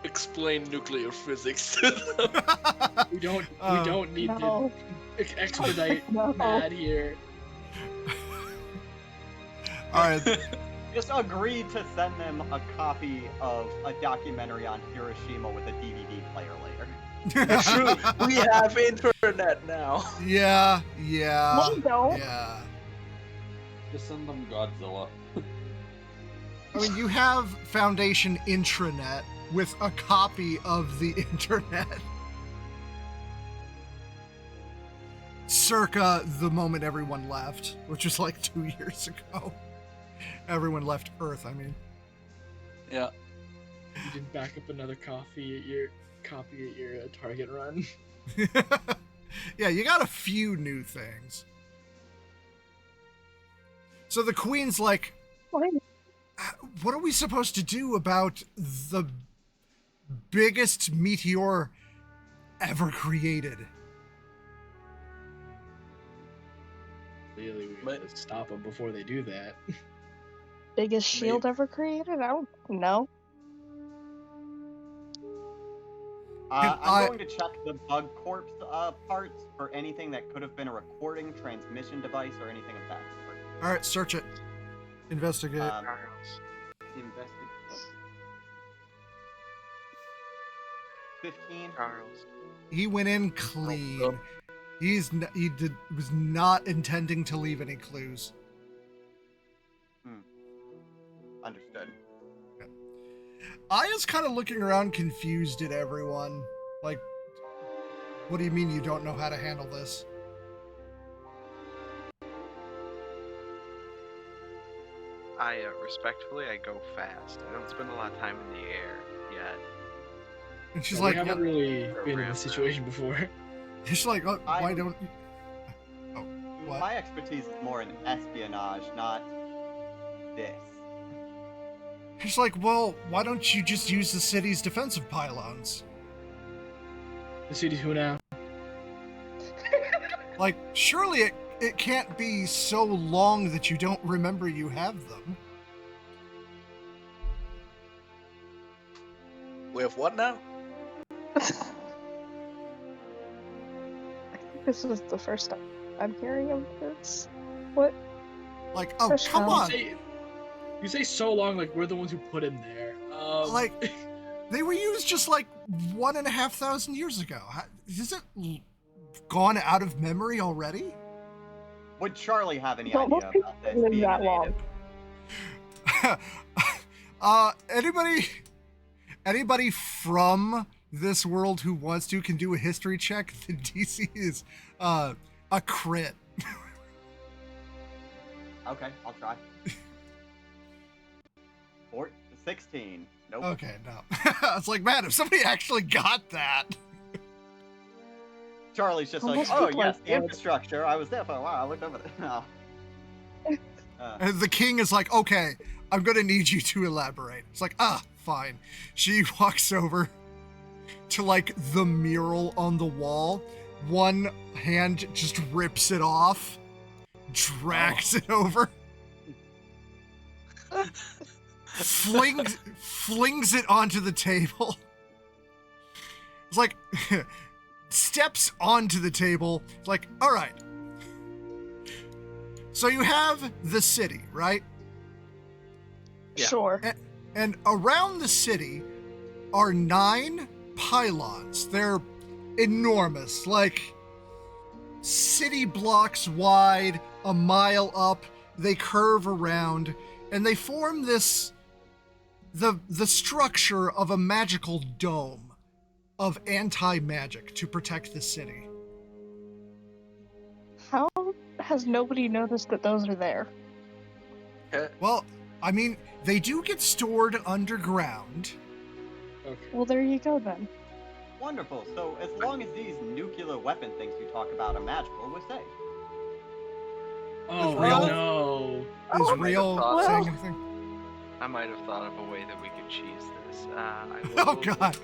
explain nuclear physics to them. We don't need No. to expedite No. Mad here. All right. Just agreed to send them a copy of a documentary on Hiroshima with a DVD player later. True, we have internet now. Yeah. They don't. Yeah. Just send them Godzilla. I mean, you have Foundation intranet with a copy of the internet. Circa the moment everyone left, which was like 2 years ago. Everyone left Earth, I mean. Yeah. You didn't back up another copy at your target run. Yeah, you got a few new things. So the Queen's like, what are we supposed to do about the biggest meteor ever created? Clearly, we gotta stop them before they do that. Biggest shield ever created? I don't know. I'm going to check the bug corpse parts for anything that could have been a recording, transmission device, or anything of that sort. All right, search it. Investigate. Investigate. 15. Charles. He went in clean. Was not intending to leave any clues. Understood. Aya's kind of looking around confused at everyone. Like, what do you mean you don't know how to handle this? Respectfully, I go fast. I don't spend a lot of time in the air yet. And she's Yeah, like, we haven't really been in Around this situation before. she's like, oh, why I'm- don't you? Oh, what? My expertise is more in espionage, not this. She's like, well, why don't you just use the city's defensive pylons? The city's who now? Like, surely it can't be so long that you don't remember you have them. We have what now? I think this was the first time I'm hearing of this. What? Like, oh, Push come down. on. You say so long like we're the ones who put him there. Like, they were used just like 1,500 years ago. Is it gone out of memory already? Would Charlie have any Don't idea most people about this live being that a long. native? Anybody from this world who wants to can do a history check. The DC is a crit. Okay, I'll try. 16. Nope. Okay, no. I was like, man, if somebody actually got that. Charlie's just Almost like, oh look yes, like the it. infrastructure. I was there for a while. I looked over there. No. And the king is like, okay, I'm gonna need you to elaborate. It's like, fine. She walks over to like the mural on the wall. One hand just rips it off, drags it over, flings it onto the table. It's like steps onto the table. It's like, all right. So you have the city, right? Yeah. Sure. And around the city are 9 pylons. They're enormous, like city blocks wide, a mile up. They curve around, and they form this the structure of a magical dome of anti-magic to protect the city. has nobody noticed that those are there? Well, I mean, they do get stored underground. Okay. Well, there you go then. Wonderful. So as long as these nuclear weapon things you talk about are magical, we're safe. Oh real? no. Is I might have real thought- saying anything? I might have thought of a way that we could cheese this. Oh, God.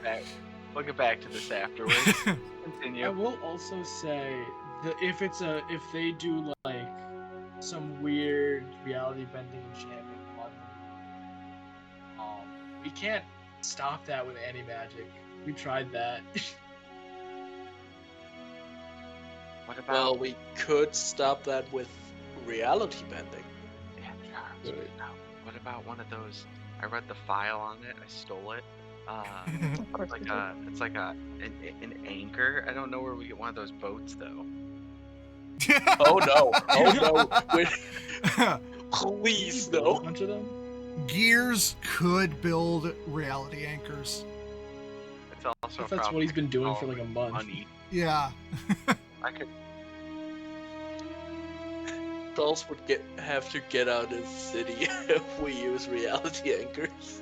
We'll get back to this afterwards. Continue. I will also say that if they do like some weird reality bending enchantment on them, we can't stop that with anti-magic. We tried that. What about? Well, we could stop that with reality bending. Yeah, Charles, what about one of those? I read the file on it. I stole it. Of course we do. It's like an anchor. I don't know where we get one of those boats though. Oh no! Oh no! Wait, please A no! bunch of them. Gears could build reality anchors. It's also If that's what he's been doing for like a month. money. Yeah. I could. Charles would have to get out of the city if we use reality anchors.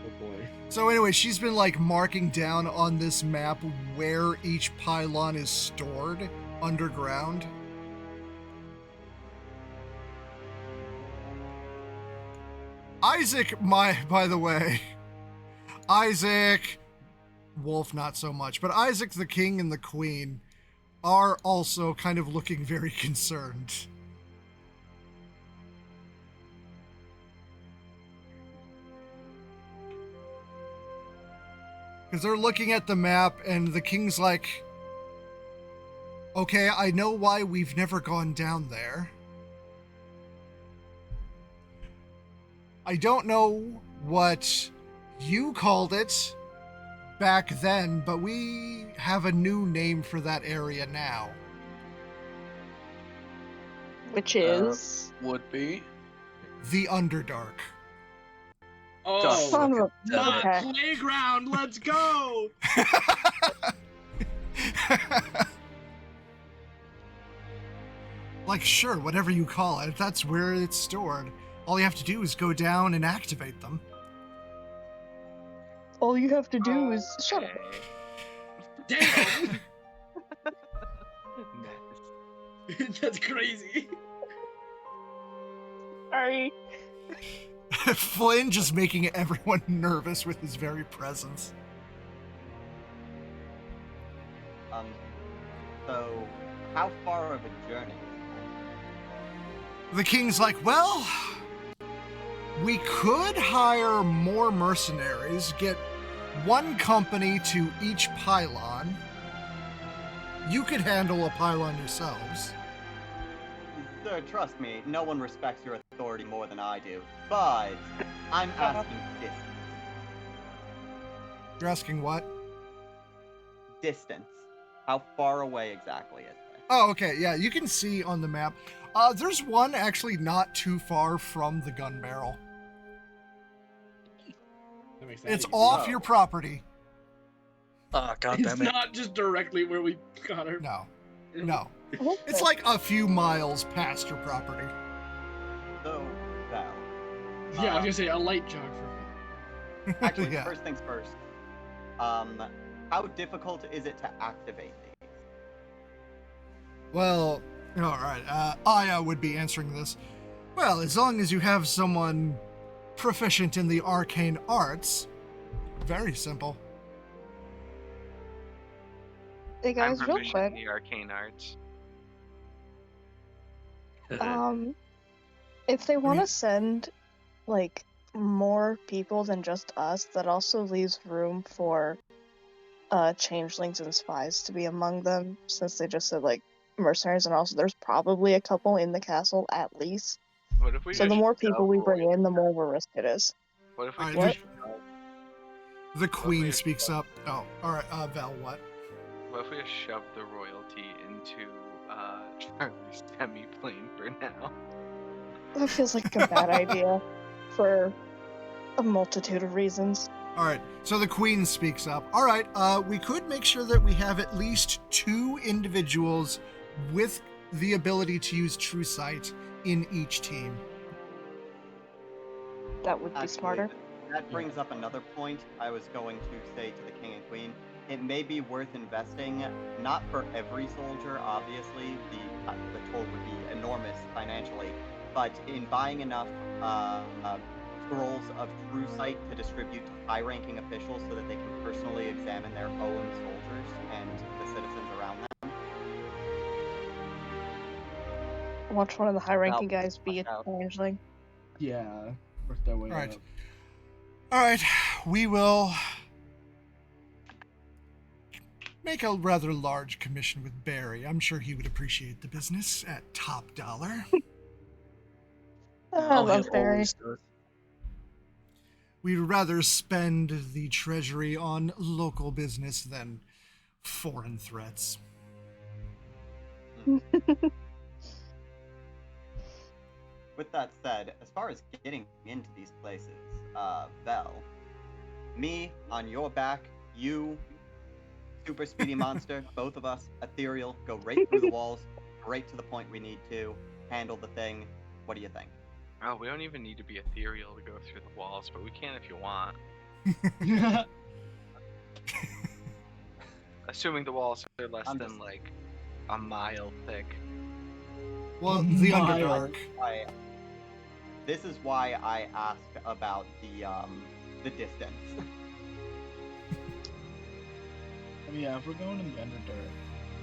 Oh boy. So anyway, she's been like marking down on this map where each pylon is stored underground. Isaac, by the way, Isaac, Wolf not so much, but Isaac the King and the Queen are also kind of looking very concerned. Because they're looking at the map and the King's like, okay, I know why we've never gone down there. I don't know what you called it back then, but we have a new name for that area now. Which is Would be. The Underdark. Oh, son of a my okay. playground. Let's go. Like, sure, whatever you call it, that's where it's stored. All you have to do is go down and activate them. All you have to do is shut up. Damn. Nice. That's crazy. Sorry. Flynn just making everyone nervous with his very presence. So how far of a journey? The King's like, well, we could hire more mercenaries, get one company to each pylon. You could handle a pylon yourselves. Sir, trust me, no one respects your authority more than I do. But I'm asking distance. You're asking what? Distance. How far away exactly is it? Oh, okay, yeah, you can see on the map. There's one actually not too far from the gun barrel. That makes sense. It's off your property. Ah, god It's damn it. not just directly where we got her. No, no. It's like a few miles past your property. So, Val. Yeah, I was gonna say a light jog for Actually, Yeah. first things first. How difficult is it to activate these? Well, alright, Aya would be answering this. Well, as long as you have someone proficient in the arcane arts, very simple. Hey I'm guys, real proficient quick. in the arcane arts. If they want to send, like, more people than just us, that also leaves room for changelings and spies to be among them, since they just said, like, mercenaries, and also there's probably a couple in the castle at least. What if we So the just more people we shove bring in, the more of a risk it is. What if we Alright, just the Queen speaks up. Oh, alright, Val, what? What if we just shove the royalty into Charlie's semi-plane for now? That feels like a bad idea for a multitude of reasons. Alright, so the Queen speaks up. Alright, we could make sure that we have at least 2 individuals with the ability to use True Sight in each team. That would be Actually, smarter. That brings up another point I was going to say to the king and queen. It may be worth investing, not for every soldier, obviously, the toll would be enormous financially, but in buying enough scrolls of True Sight to distribute to high-ranking officials so that they can personally examine their own soldiers and the citizens around them. Watch one of the high-ranking Help. guys be a Watch out. changeling. Yeah, work their way All right. up. All right, we will make a rather large commission with Barry. I'm sure he would appreciate the business at top dollar. I Oh, he love Barry. always does. We'd rather spend the treasury on local business than foreign threats. With that said, as far as getting into these places, Vel, me on your back, you, super speedy monster, both of us, ethereal, go right through the walls, right to the point we need to, handle the thing. What do you think? Oh, we don't even need to be ethereal to go through the walls, but we can if you want. Assuming the walls are less I'm than just- like a mile thick. Well, the My- Underdark. This is why I asked about the distance. I mean, yeah, if we're going in the Underdark,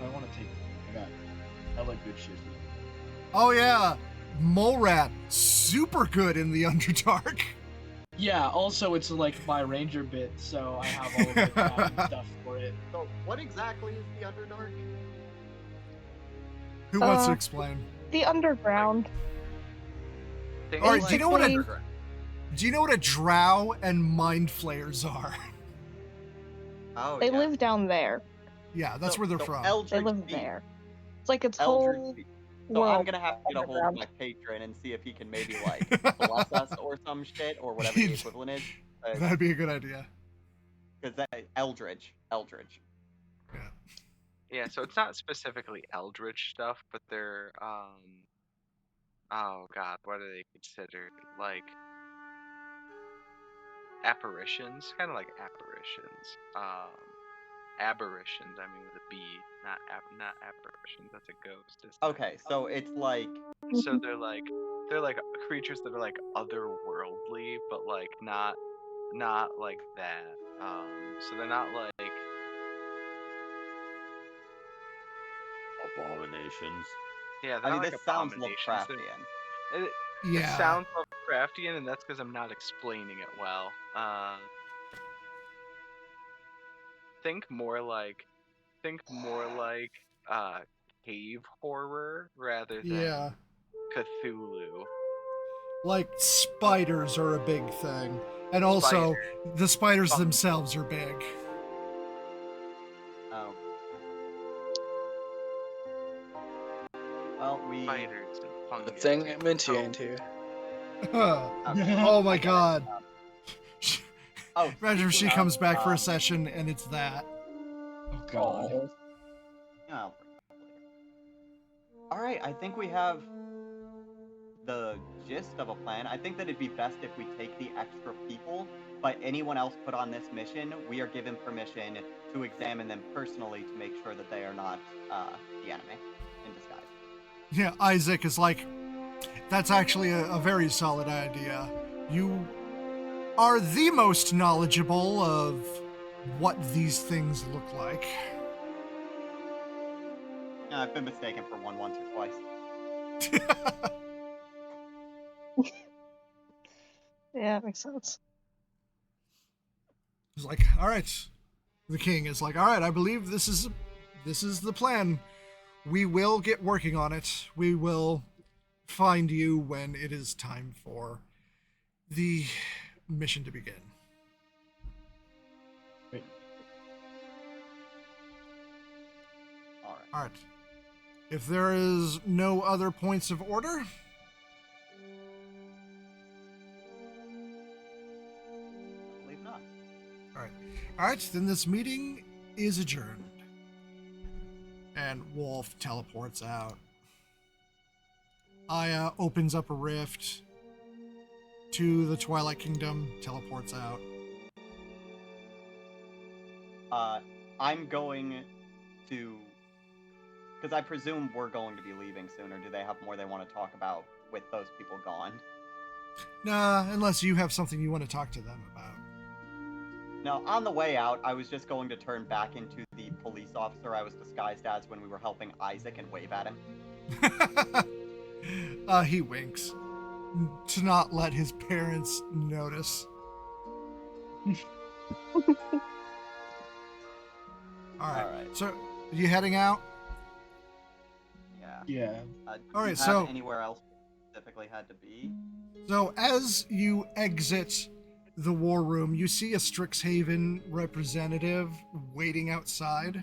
I want to take. I like good shit. Oh yeah, Mole Rat, super good in the Underdark. Yeah. Also, it's like my ranger bit, so I have all of the crafting stuff for it. So, what exactly is the Underdark? Who wants to Uh, explain? The underground. Things All right, do you know what Basically- do you know what a drow and mind flayers are? Oh, They yeah. live down there. Yeah, that's So- where they're so from. They Eldritch live Beast. there. It's like its Eldritch whole Beast. So I'm world. gonna have to get a hold of underground. my patron and see if he can maybe like bless us or some shit or whatever the equivalent is. That'd be a good idea. Because that Eldritch. Yeah, so it's not specifically eldritch stuff, but they're oh god, what are they considered? Like apparitions, kind of like apparitions. Aberrations, I mean with a B, not apparitions. That's a ghost. Isn't it? Okay, so it's like So they're like creatures that are like otherworldly, but like not like that. So they're not like Abominations. yeah, they're I mean not this like sounds abominations. Lovecraftian. It Yeah. sounds Lovecraftian, and that's because I'm not explaining it well. Think more like cave horror rather than Yeah. Cthulhu. Like spiders are a big thing. And also, the spiders themselves are big. Oh. Well, we Spiders and fungi. Good thing Minty ain't here. Oh my god. Oh, Imagine if she speaking comes of, back for a session and it's that. Oh god. yeah, I'll bring it up later. Alright, I think we have the gist of a plan. I think that it'd be best if we take the extra people, but anyone else put on this mission, we are given permission to examine them personally to make sure that they are not the enemy in disguise. Yeah, Isaac is like, that's actually a very solid idea. You are the most knowledgeable of what these things look like. I've been mistaken for one once or twice. Yeah, it makes sense. He's like, all right. The king is like, all right, I believe this is the plan. We will get working on it. We will find you when it is time for the mission to begin. Wait. All right. If there is no other points of order, I believe not. all right, then this meeting is adjourned. And Wolf teleports out. Aya opens up a rift to the Twilight Kingdom, teleports out. I'm going to, because I presume we're going to be leaving soon, or do they have more they want to talk about with those people gone? Nah, unless you have something you want to talk to them about. No, on the way out, I was just going to turn back into the police officer I was disguised as when we were helping Isaac and wave at him. He winks to not let his parents notice. All right. So, are you heading out? Yeah. Yeah. All right, Do you so- have anywhere else specifically had to be? So, as you exit the war room, you see a Strixhaven representative waiting outside.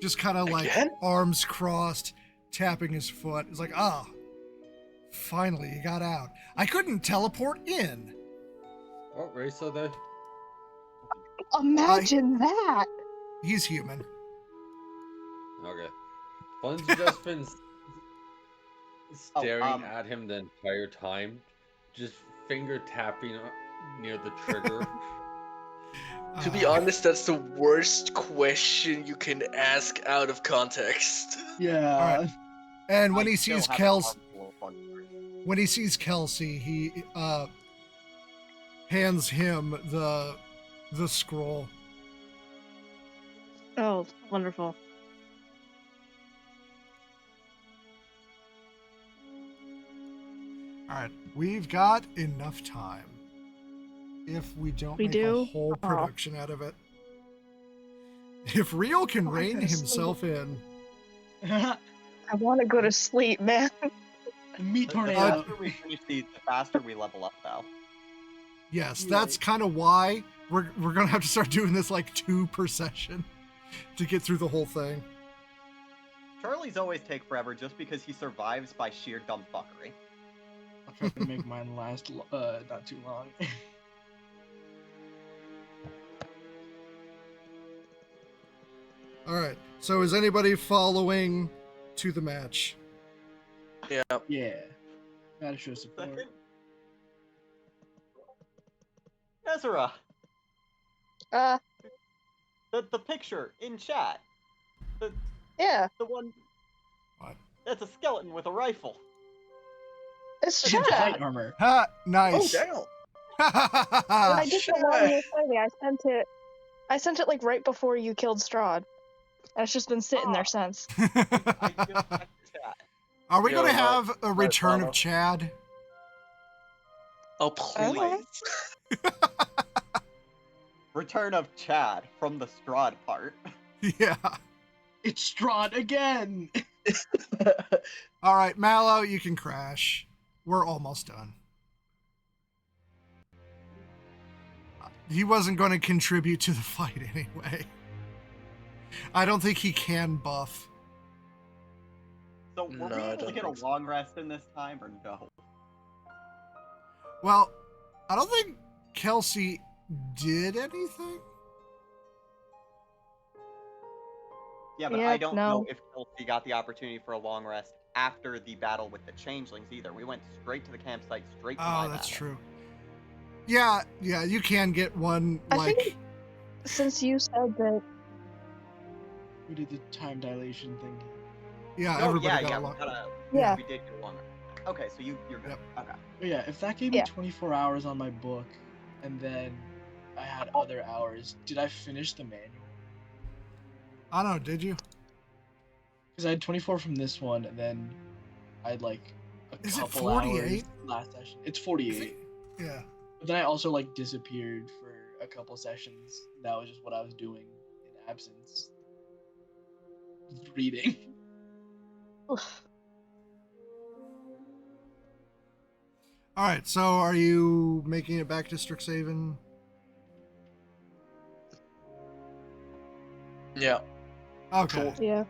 Just kind of like Again? arms crossed, tapping his foot. It's like, ah, finally you got out. I couldn't teleport in. What race are they? Imagine that. He's human. Okay. Fun's just been staring at him the entire time, just finger tapping near the trigger. To be honest, that's the worst question you can ask out of context. Yeah. All right. And when I he still sees have Kelsey, a little fun story. when he sees Kelsey, he hands him the scroll. Oh, wonderful. All right, we've got enough time. If we don't We make do? a whole Oh. production out of it. If Rio can Oh, I rein gotta sleep. himself in. I want to go to sleep, man. Meat The tornado. faster we finish these, the faster we level up, though. Yes, You're that's right. kind of why we're gonna have to start doing this like 2 per session to get through the whole thing. Charlie's always take forever just because he survives by sheer dumb fuckery. I'll try to make mine last not too long. All right. So is anybody following to the match? Yeah. Yeah. Gotta show support. Second. Ezra, Uh, the picture in chat. yeah, The one What? that's a skeleton with a rifle. it's It's in Chad. plate armor. Ha! Oh Nice. damn. I did Chad. that while you were fighting. I sent it like right before you killed Strahd. And it's just been sitting there since. I just checked the chat. Are we Yo, gonna no. have a return follow. of Chad? Oh please. Return of Chad from the Strahd part. Yeah. It's Strahd again! All right, Mallow, you can crash. We're almost done. He wasn't going to contribute to the fight anyway. I don't think he can buff. So were No, we I able to don't get a think so. long rest in this time or no? Well, I don't think Kelsey did anything. Yeah, but Yeah, I don't know no. if Kelsey got the opportunity for a long rest after the battle with the changelings either. We went straight to the campsite, straight to my Oh, that's battle. true. Yeah, you can get one, I like... think since you said that, We did the time dilation thing. Yeah, Oh, everybody yeah, got yeah, along. yeah, we did get a long rest. Okay, so you're good. Yep. Okay. But yeah, if that gave me Yeah. 24 hours on my book, and then I had other hours, did I finish the manual? I don't know, did you? Because I had 24 from this one, and then I had like a Is it couple 48? hours last session. It's Is 48. it- Yeah. But then I also like disappeared for a couple sessions. That was just what I was doing in absence. Just reading. oof. All right, so are you making it back to Strixhaven? Yeah. Okay. Cool. Yeah.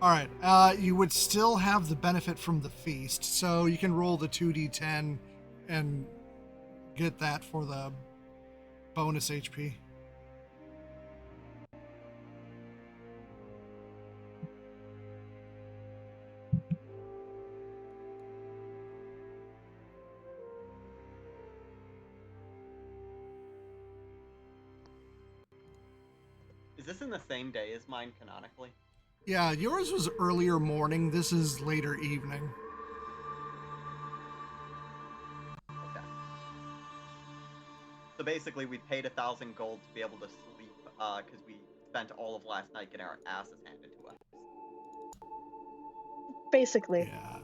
All right. You would still have the benefit from the feast, so you can roll the 2d10 and get that for the bonus HP. Is this in the same day as mine canonically? Yeah, yours was earlier morning. This is later evening. Okay. So basically, we paid 1,000 gold to be able to sleep, because we spent all of last night getting our asses handed to us. Basically. Yeah.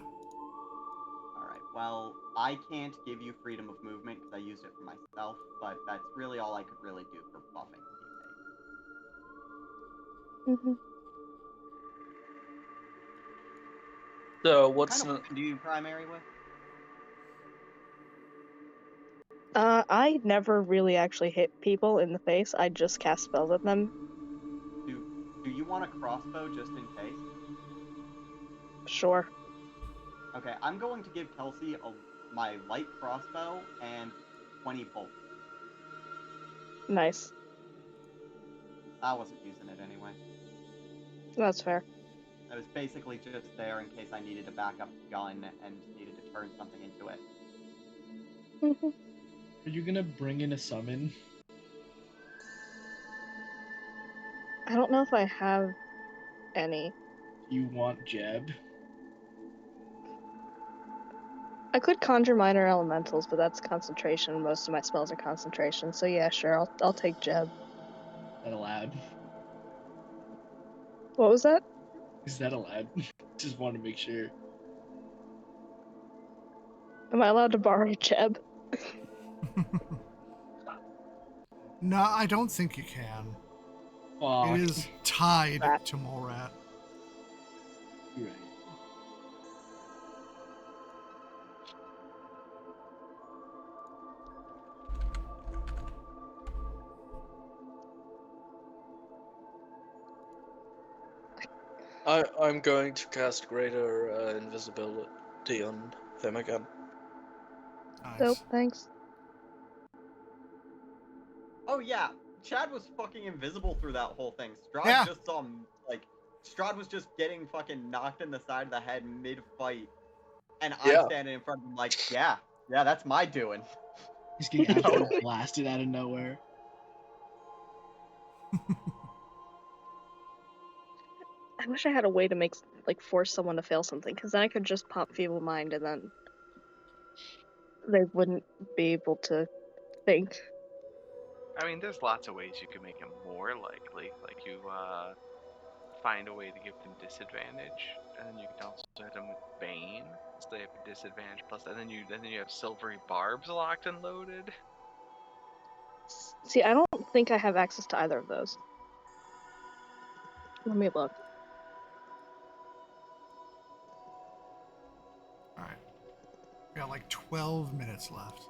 Alright, well, I can't give you freedom of movement because I used it for myself, but that's really all I could really do for buffing teammates. Hmm. So What what's kind of the... weapon do you primary with? I never really actually hit people in the face. I just cast spells at them. Do you want a crossbow just in case? Sure. Okay, I'm going to give Kelsey my light crossbow and 20 bolts. Nice. I wasn't using it anyway. That's fair. I was basically just there in case I needed a backup gun and needed to turn something into it. Hmm. Are you gonna bring in a summon? I don't know if I have any. Do you want Jeb? I could conjure minor elementals, but that's concentration. Most of my spells are concentration, so yeah, sure, I'll take Jeb. Is that allowed? What was that? Is that allowed? Just want to make sure. Am I allowed to borrow Jeb? No, I don't think you can. Fuck. It is tied Rat. to Molrat. You're right. I'm going to cast greater invisibility on him again. Nice. Nope, thanks. Oh yeah, Chad was fucking invisible through that whole thing. Strahd Yeah. just saw Strahd was just getting fucking knocked in the side of the head mid-fight, and Yeah. I'm standing in front of him like, yeah, that's my doing. He's getting absolutely Totally. blasted out of nowhere. I wish I had a way to make force someone to fail something, because then I could just pop feeble mind, and then they wouldn't be able to think. I mean, there's lots of ways you can make it more likely. Like you find a way to give them disadvantage, and then you can also hit them with Bane, so they have a disadvantage plus. And then you have silvery barbs locked and loaded. See, I don't think I have access to either of those. Let me look. Alright. We got like 12 minutes left.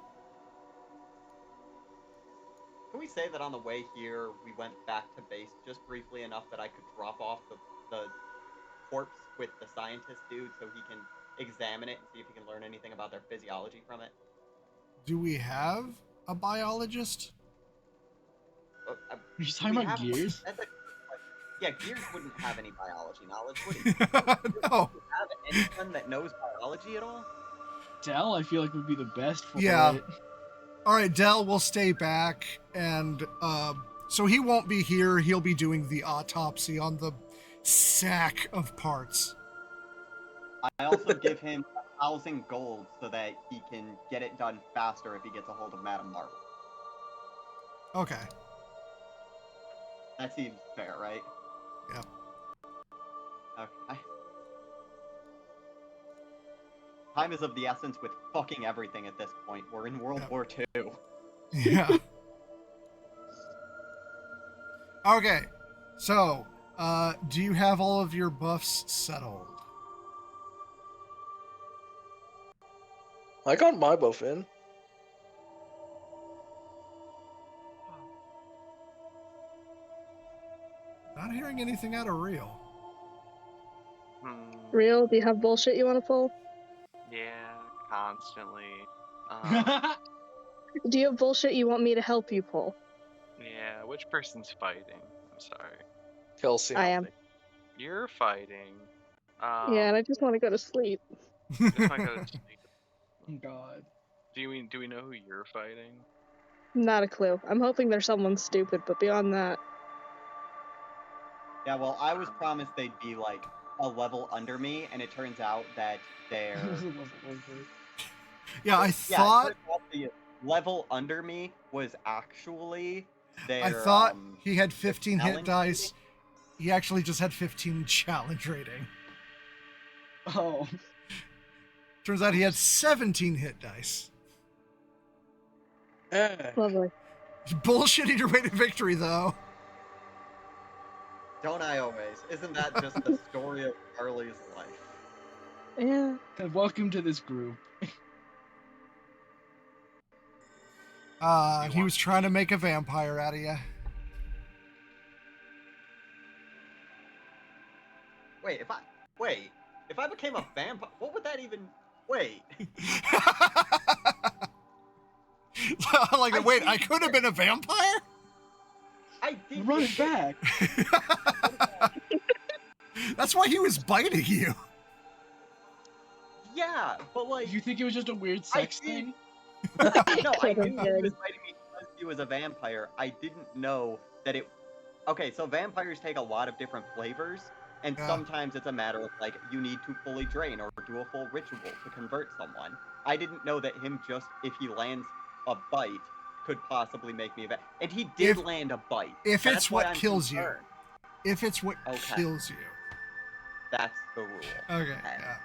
Can we say that on the way here, we went back to base just briefly enough that I could drop off the corpse with the scientist dude so he can examine it and see if he can learn anything about their physiology from it? Do we have a biologist? Are you talking about Gears? Yeah, Gears wouldn't have any biology knowledge, would he? No. Have anyone that knows biology at all? Dell, I feel like would be the best for Yeah. it. Alright, Dell will stay back, and so he won't be here. He'll be doing the autopsy on the sack of parts. I also give him 1,000 gold so that he can get it done faster if he gets a hold of Madame Marvel. Okay. That seems fair, right? Yep. Okay. Time is of the essence with fucking everything at this point. We're in World War II. Yeah. Okay. So, do you have all of your buffs settled? I got my buff in. Not hearing anything out of Real. Real, do you have bullshit you want to pull? Yeah, constantly. Do you have bullshit you want me to help you pull? Yeah, which person's fighting? I'm sorry. Kelsey. I am. You're fighting. Yeah, and I just want to go to sleep. Just wanna go to sleep. Oh God. Do we know who you're fighting? Not a clue. I'm hoping there's someone stupid, but beyond that, Yeah, well, I was promised they'd be like a level under me, and it turns out that they're Yeah, I yeah, it thought turns out the level under me was actually their I thought he had their 15 hit challenge dice. rating. He actually just had 15 challenge rating. Oh. Turns out he had 17 hit dice. Lovely. Bullshitting your way to victory, though. Don't I always? Isn't that just the story of Charlie's life? Yeah. Welcome to this group. He was trying to make a vampire out of you. Wait, if I became a vampire, what would that even? Wait, Like, wait, I could have been a vampire? I did Run it back. That's why he was biting you. Yeah, but like, You think it was just a weird sex did- thing? no, I Could've knew he been. was fighting me because he was a vampire. I didn't know that it. Okay, so vampires take a lot of different flavors, and Yeah. sometimes it's a matter of like you need to fully drain or do a full ritual to convert someone. I didn't know that him just if he lands a bite could possibly make me a vampire, and he did If- land a bite. if That's it's why what I'm kills you. concerned. If it's what Okay. kills you. That's the rule. Okay, yeah.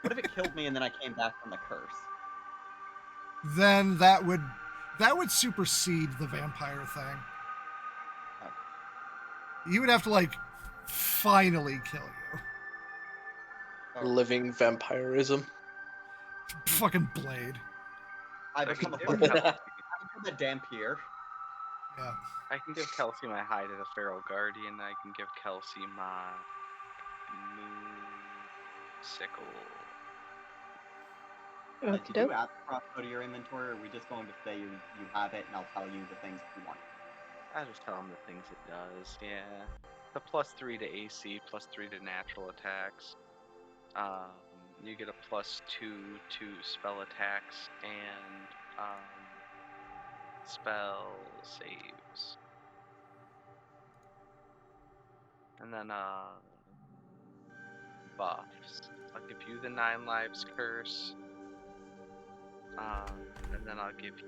What if it killed me and then I came back from the curse? Then that would supersede the vampire thing. He would have to, like, finally kill you. Living vampirism. Fucking Blade. I become a Dampier. Yeah. I can give Kelsey my hide to the Feral Guardian. I can give Kelsey my moon sickle. Did you add the crossbow to your inventory, or are we just going to say you have it, and I'll tell you the things you want? I just tell him the things it does. Yeah, the +3 to AC, +3 to natural attacks. You get a +2 to spell attacks and spell saves. And then buffs. I'll give you the 9 lives curse. And then I'll give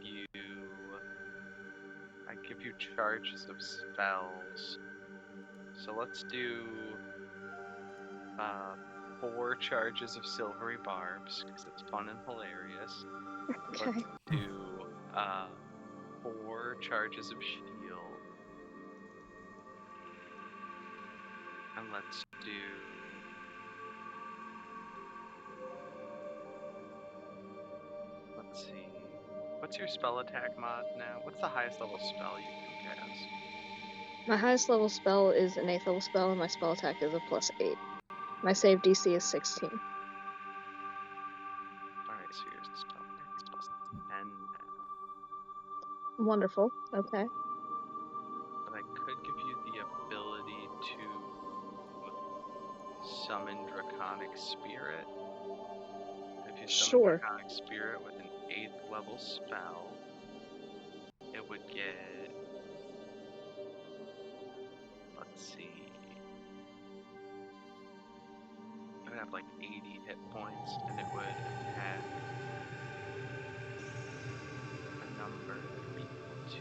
you charges of spells. So let's do 4 charges of silvery barbs because it's fun and hilarious. Okay. Let's do 4 charges of shield. And let's do let's see. What's your spell attack mod now? What's the highest level spell you can cast? My highest level spell is an 8th level spell, and my spell attack is a +8. My save DC is 16. Alright, so your spell attack is +10 now. Wonderful. Okay. But I could give you the ability to summon Draconic Spirit. If you summon Sure. Draconic Spirit with an 8th level spell, it would get, let's see, it would have like 80 hit points, and it would attack a number equal to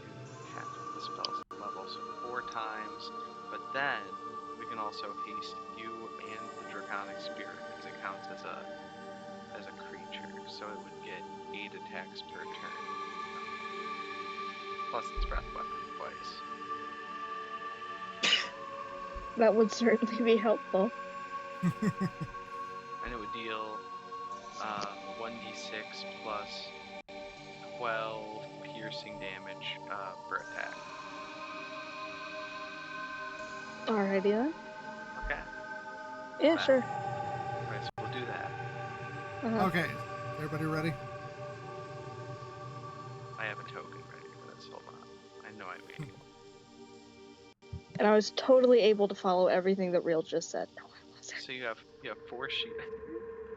half of the spell's level, so 4 times, but then we can also haste you and the Draconic Spirit, because it counts as a creature, so it would get 8 attacks per turn. Plus its breath weapon twice. That would certainly be helpful. And it would deal 1d6 plus 12 piercing damage per attack. Alrighty then. Okay. Yeah, That. sure. Alright, so we'll do that. Okay, everybody ready? I have a token ready for this. Hold on. I know I made it. And I was totally able to follow everything that Real just said. No, I wasn't. So you have 4 shields.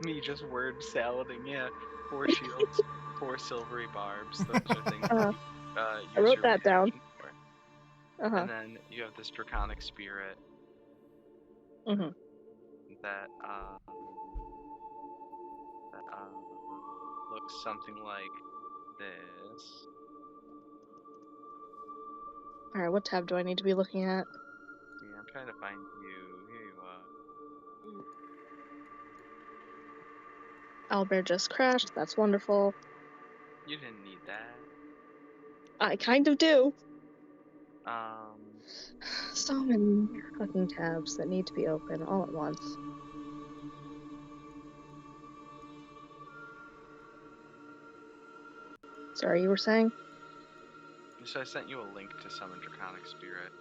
Me just word salading, yeah. 4 shields, 4 silvery barbs. Those are things that you I use wrote your that down. reaction for. And then you have this draconic spirit Mm-hmm. that looks something like this. Alright, what tab do I need to be looking at? Yeah, I'm trying to find you. Here you are. Owlbear just crashed. That's wonderful. You didn't need that. I kind of do. Um, So many fucking tabs that need to be open all at once. Sorry, you were saying? so I sent you a link to summon draconic spirit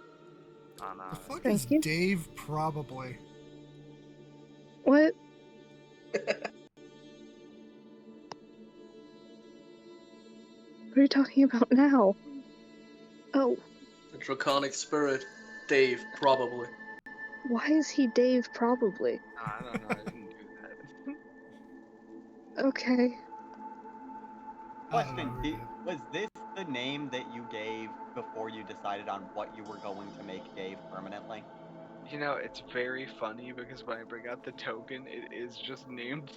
on The fuck Thank is you. Dave probably? What? What are you talking about now? Oh, The draconic spirit, Dave, probably. why is he Dave probably? I don't know. I didn't do that. Okay. Question: who did. Was this the name that you gave before you decided on what you were going to make Dave permanently? You know, it's very funny because when I bring out the token, it is just named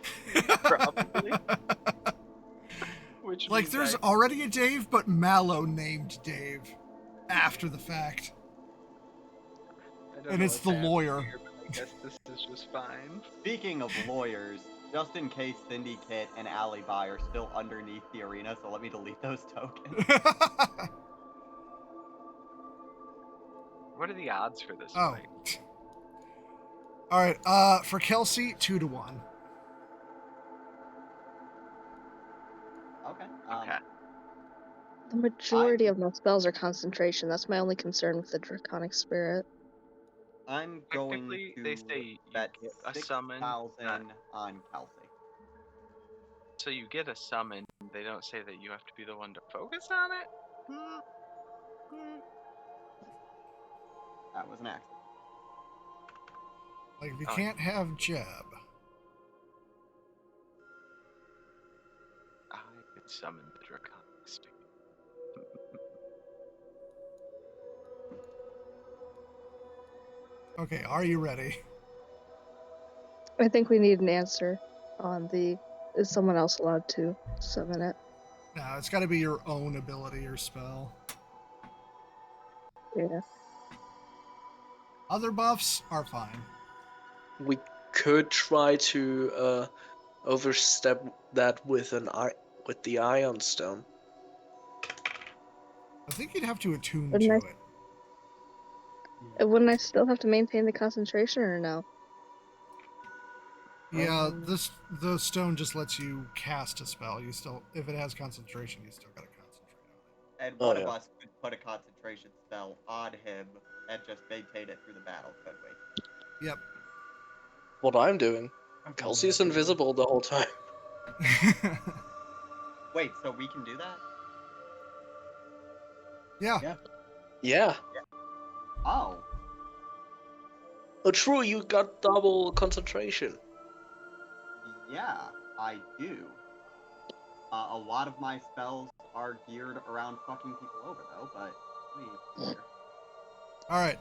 probably. Which Like, means there's already a Dave, but Mallow named Dave after the fact. I don't And know it's what's the happening lawyer. here, but I guess this is just fine. Speaking of lawyers, just in case Syndicate and Alibi are still underneath the arena, so let me delete those tokens. What are the odds for this Oh. fight? Alright, for Kelsey, 2-1. Okay. Okay. The majority of my spells are concentration. That's my only concern with the Draconic Spirit. I'm going Technically, to they say you bet get a summon. 6,000 on Kelsey. So you get a summon. They don't say that you have to be the one to focus on it. That was an accident. Like, if you can't have Jeb. I could summon the draconic spirit. Okay, are you ready? I think we need an answer on the... Is someone else allowed to summon it? No, it's got to be your own ability or spell. Yeah. Other buffs are fine. We could try to overstep that with the Ion Stone. I think you'd have to attune Wouldn't to I- it. Wouldn't I still have to maintain the concentration or no? Yeah, the stone just lets you cast a spell. You still, if it has concentration, you still gotta concentrate on it. And one of us could put a concentration spell on him and just maintain it through the battle, could we? Yep. What I'm doing. Kelsey's invisible the whole time. Wait, so we can do that? Yeah. Yeah. Oh. Oh, true, you got double concentration. Yeah, I do. A lot of my spells are geared around fucking people over, though, but let me see here. Alright.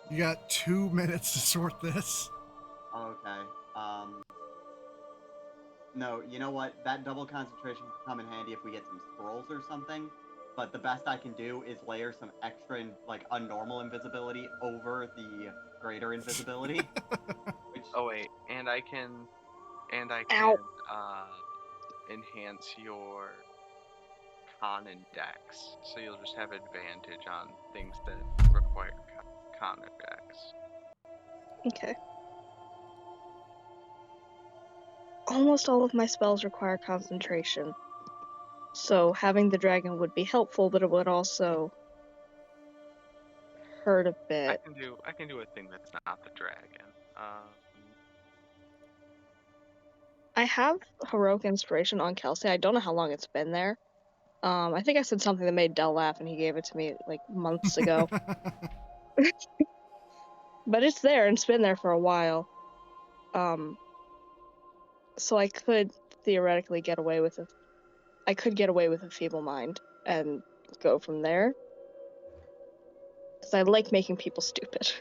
You got 2 minutes to sort this. Okay. No, you know what? That double concentration can come in handy if we get some scrolls or something. But the best I can do is layer some extra, like, unnormal invisibility over the greater invisibility. Which... Oh wait, and I can Ow. enhance your con and dex, so you'll just have advantage on things that require con or dex. Okay. Almost all of my spells require concentration. So having the dragon would be helpful, but it would also hurt a bit. I can do a thing that's not the dragon. I have Heroic Inspiration on Kelsey. I don't know how long it's been there. I think I said something that made Dell laugh and he gave it to me like months ago. But it's there and it's been there for a while. So I could theoretically get away with a feeble mind and go from there. 'Cause I like making people stupid.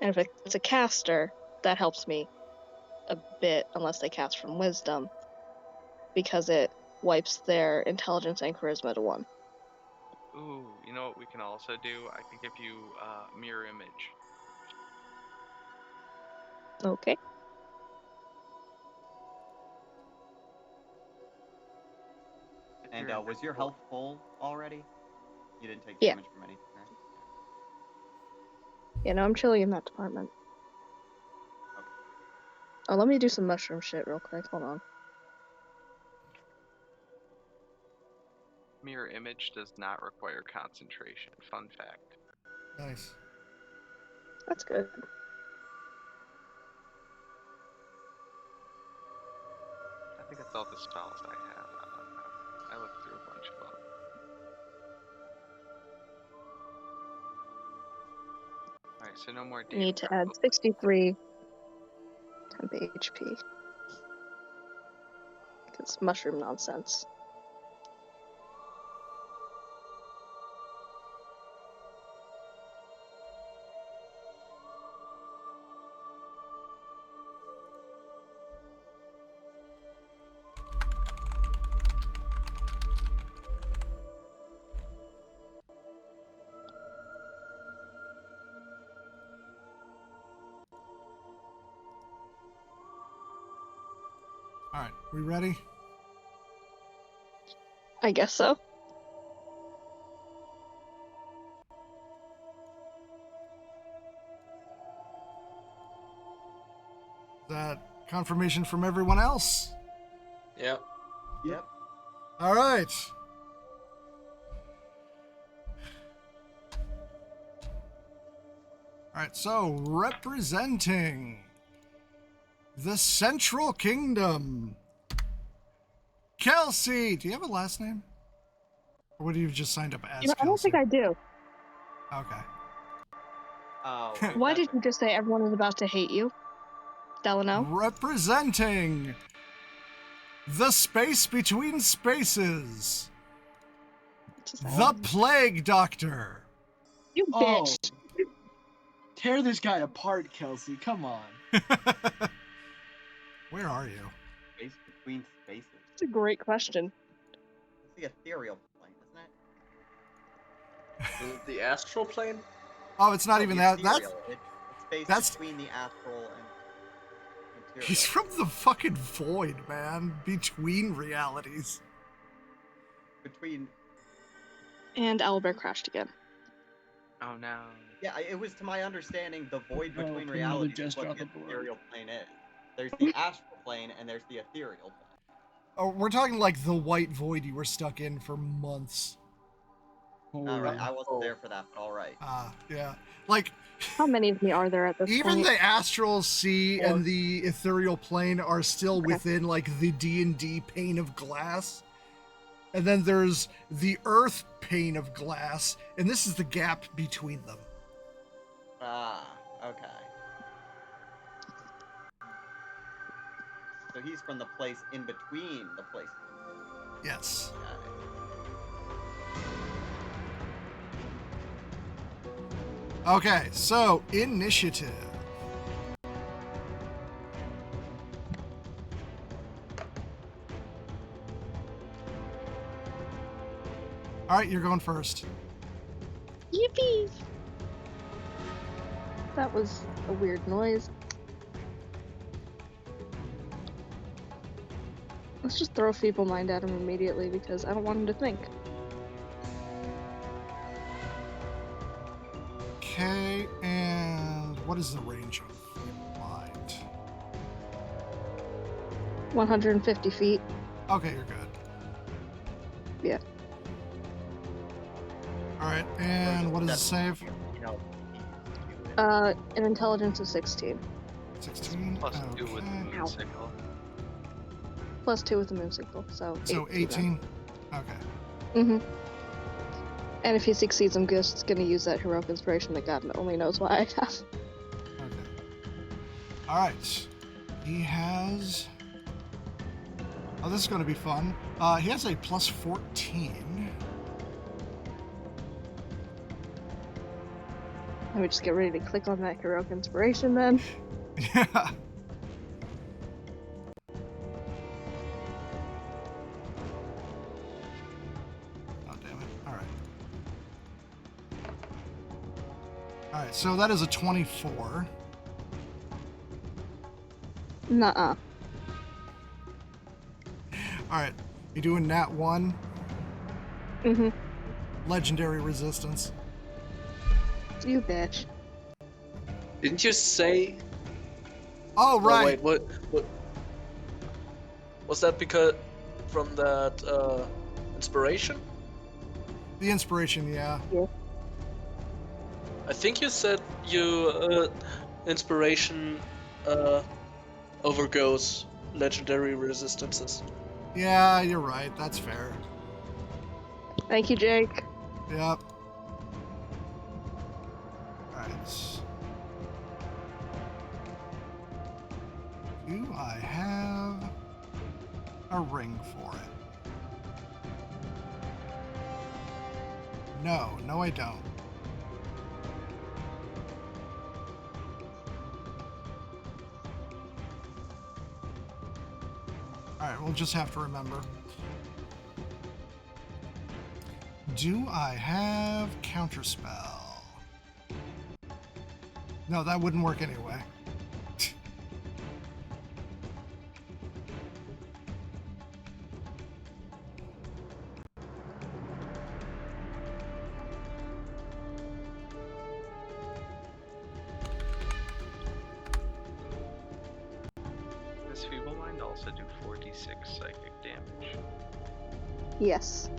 And if it's a caster, that helps me a bit, unless they cast from wisdom, because it wipes their intelligence and charisma to 1. Ooh, you know what we can also do? I can give you mirror image. Okay. And was your health full already? You didn't take Yeah. damage from anything, right? You know, I'm chilling in that department. Okay. Oh, let me do some mushroom shit real quick. Hold on. Mirror image does not require concentration. Fun fact. Nice. That's good. I think that's all the spells I have. I looked through a bunch of them. Alright, so no more I need to data. add 63 temp HP. Because mushroom nonsense. All right, we ready? I guess so. Is that confirmation from everyone else? Yep. Yep. All right. All right, so representing the Central Kingdom, Kelsey. Do you have a last name? Or would you have just signed up as You know, I don't Kelsey? think I do. Okay. Oh. Why did you just say everyone is about to hate you? Delano? Representing the space between spaces, the Plague Doctor. You Oh. bitch. Tear this guy apart, Kelsey. Come on. Where are you? Space between spaces. That's a great question. It's the ethereal plane, isn't it? The astral plane? Oh, it's not No, even the that. That's ethereal. It's space that's- between the astral and material. he's from the fucking void, man. Between realities. Between. And Owlbear crashed again. Oh no. Yeah, it was to my understanding the void Oh, between put another realities is gesture what on the the board. ethereal plane is. There's the astral plane and there's the ethereal plane. Oh, we're talking like the white void you were stuck in for months. Alright, I wasn't there for that, but alright. Yeah. Like, How many of me are there at this even point? the astral sea and the ethereal plane are still within like the D&D pane of glass. And then there's the earth pane of glass, and this is the gap between them. Okay. So he's from the place in between the places. Yes. Okay, so initiative. All right, you're going first. Yippee! That was a weird noise. Let's just throw Feeble Mind at him immediately because I don't want him to think. Okay, and what is the range of Feeble Mind? 150 feet. Okay, you're good. Yeah. All right, and what does it save? An intelligence of 16. 16. Plus 2 with the Okay. moon signal. Plus 2 with the moon signal, so 18. Okay. Mm-hmm. And if he succeeds, I'm just gonna use that heroic inspiration that God only knows why I have. Okay. All right. He has. Oh, this is going to be fun. He has a plus 14. Let me just get ready to click on that heroic inspiration then. Yeah. Oh, damn it. Alright. Alright, so that is a 24. Nuh-uh. Alright, you doing nat 1? Mm-hmm. Legendary resistance. You bitch. Didn't you say? Oh, Oh, right. wait, what? Was that because from that inspiration? The inspiration, yeah. I think you said inspiration overgoes legendary resistances. Yeah, you're right. That's fair. Thank you, Jake. Yep. Alright. Do I have a ring for it? No, I don't. Alright, we'll just have to remember. Do I have counterspell? No, that wouldn't work anyway. Does Feeble Mind also do 46 psychic damage? Yes.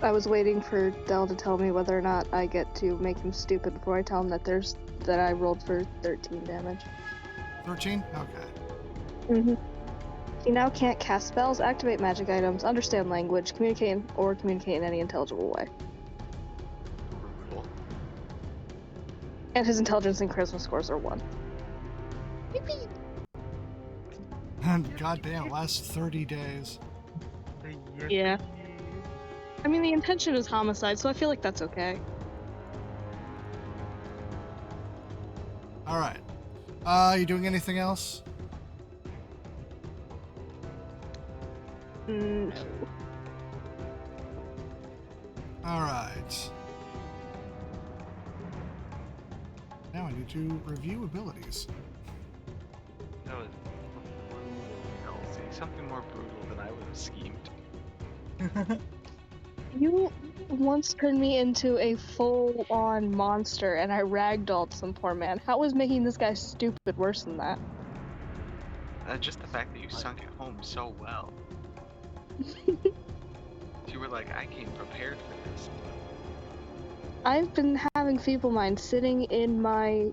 I was waiting for Dell to tell me whether or not I get to make him stupid before I tell him that I rolled for 13 damage. 13? Okay. Mm-hmm. He now can't cast spells, activate magic items, understand language, communicate in any intelligible way. Brutal. And his intelligence and charisma scores are 1. Yippee! And goddamn, last 30 days. Yeah. I mean, the intention is homicide, so I feel like that's okay. Alright. You doing anything else? No. Alright. Now I need to review abilities. That was brutal, Elsie. Something more brutal than I would have schemed. You once turned me into a full-on monster, and I ragdolled some poor man. How was making this guy stupid worse than that? Just the fact that you sunk it home so well. You were like, I came prepared for this. I've been having Feeble Mind sitting in my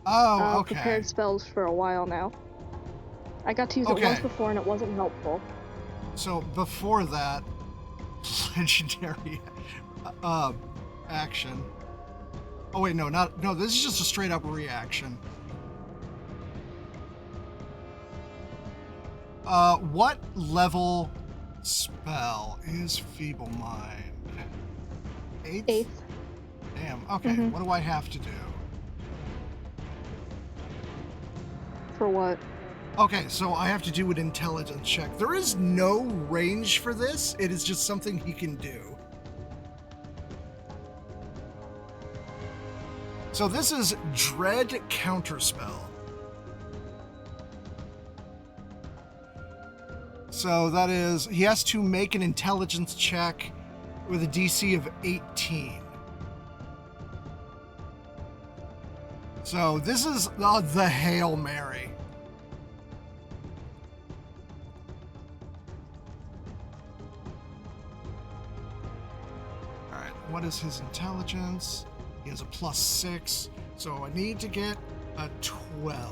Oh, okay. prepared spells for a while now. I got to use it once before, and it wasn't helpful. So before that, legendary action. Oh wait, no, this is just a straight up reaction. What level spell is Feeble Mind? 8th? 8th. Damn, okay, what do I have to do? For what? Okay, so I have to do an intelligence check. There is no range for this, it is just something he can do. So this is Dread Counterspell. So that is, he has to make an intelligence check with a DC of 18. So this is the Hail Mary. Alright, what is his intelligence? He has a +6, so I need to get a 12.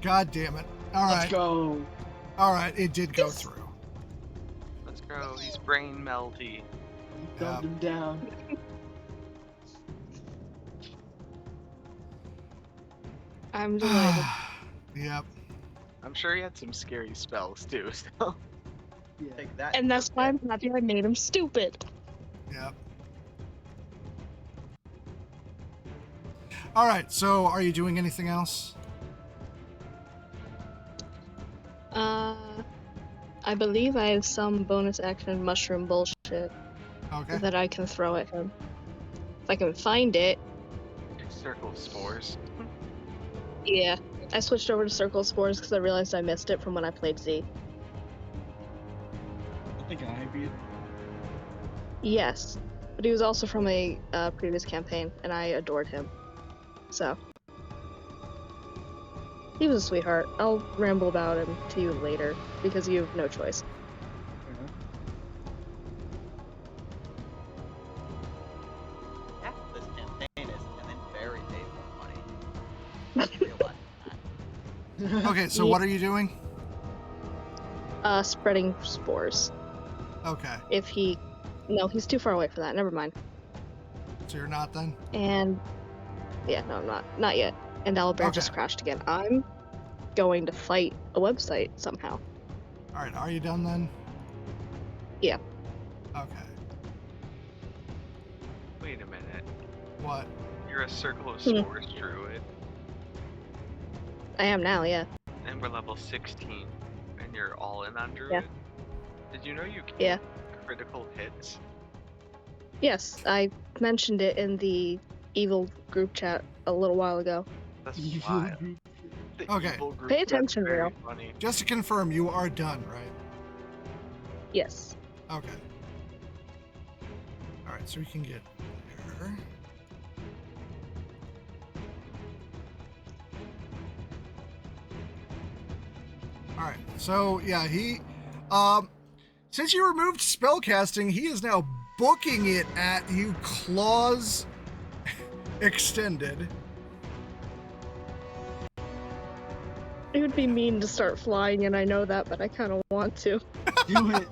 God damn it. Alright. Let's go. Alright, it did go through. Let's go. He's brain melty. Dumped him down. I'm delighted. Yep. I'm sure he had some scary spells too. So. Yeah. Take that. And that's why I'm happy I made him stupid. Yep. All right. So, are you doing anything else? I believe I have some bonus action mushroom bullshit Okay. that I can throw at him. If I can find it. Circle of spores. Yeah. I switched over to Circle of Spores because I realized I missed it from when I played Z. I think I beat. Yes. But he was also from a previous campaign, and I adored him. So. He was a sweetheart. I'll ramble about him to you later, because you have no choice. Half of this campaign is him and Barry baseball money. I realize that. Okay. So, what are you doing? Spreading spores. Okay. If he... No, he's too far away for that. Never mind. So you're not then? And... Yeah, no, I'm not. Not yet. And Owlbear Okay. just crashed again. I'm going to fight a website somehow. All right. Are you done then? Yeah. Okay. Wait a minute. What? You're a Circle of Spores druid, I am now, yeah. and we're level 16, and you're all in on druid? Yeah. Did you know you can Yeah. critical hits? Yes, I mentioned it in the evil group chat a little while ago. That's Evil wild. group. The Okay. evil group, Pay that's attention, very Real. funny. Just to confirm, you are done, right? Yes. Okay. All right. So we can get there. All right. So yeah, he, since you removed spellcasting, he is now booking it at you, claws extended. It would be mean to start flying, and I know that, but I kind of want to. Do it.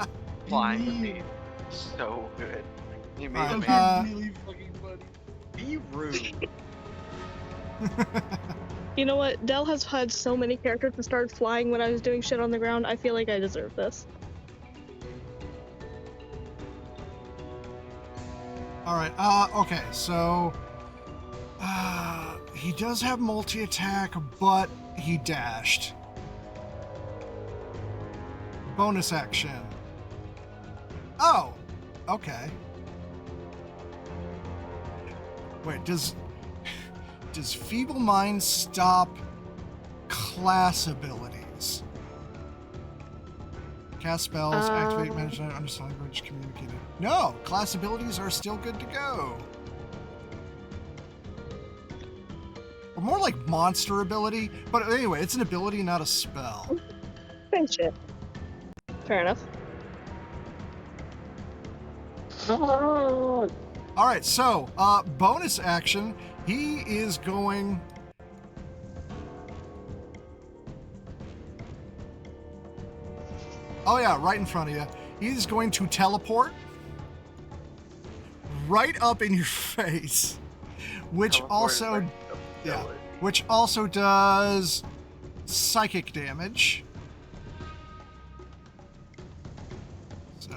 Flying would be so good. You made Alright, a That'd man. be really fucking funny. Be rude. You know what? Dell has had so many characters that started flying when I was doing shit on the ground. I feel like I deserve this. All right. Okay. So, he does have multi-attack, but he dashed. Bonus action. Oh. Okay. Wait. Does Feeble Mind stop class abilities? Cast spells, activate, manage, understand language, communicate it. No, class abilities are still good to go. Or more like monster ability, but anyway, it's an ability, not a spell. Friendship. Fair enough. All right, so bonus action. He is going. Oh yeah, right in front of you. He's going to teleport right up in your face, which Teleport is also, like yeah, ability. which also does psychic damage. So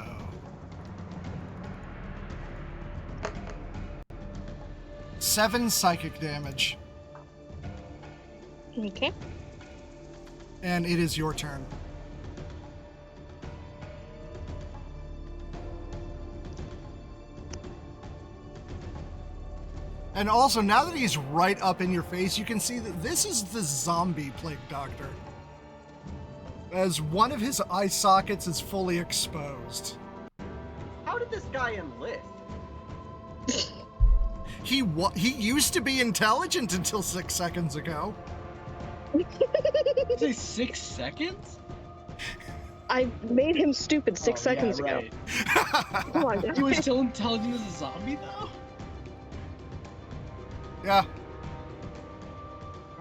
7 psychic damage, Okay. and it is your turn. And also, now that he's right up in your face, you can see that this is the zombie plague doctor, as one of his eye sockets is fully exposed. How did this guy enlist? He used to be intelligent until 6 seconds ago. Say 6 seconds? I made him stupid 6 seconds ago. Right. Come on, guys. He was still intelligent as a zombie, though? Yeah.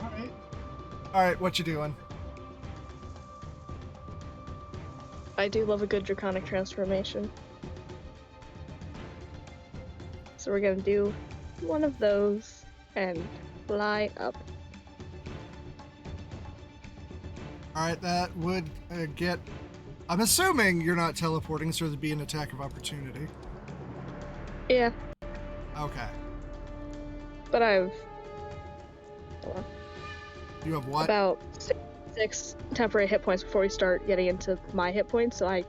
Alright. All right, what you doing? I do love a good draconic transformation. So we're gonna do one of those and fly up. All right, that would get. I'm assuming you're not teleporting, so there'd be an attack of opportunity. Yeah, Okay. but I've You have what? about six temporary hit points before we start getting into my hit points, so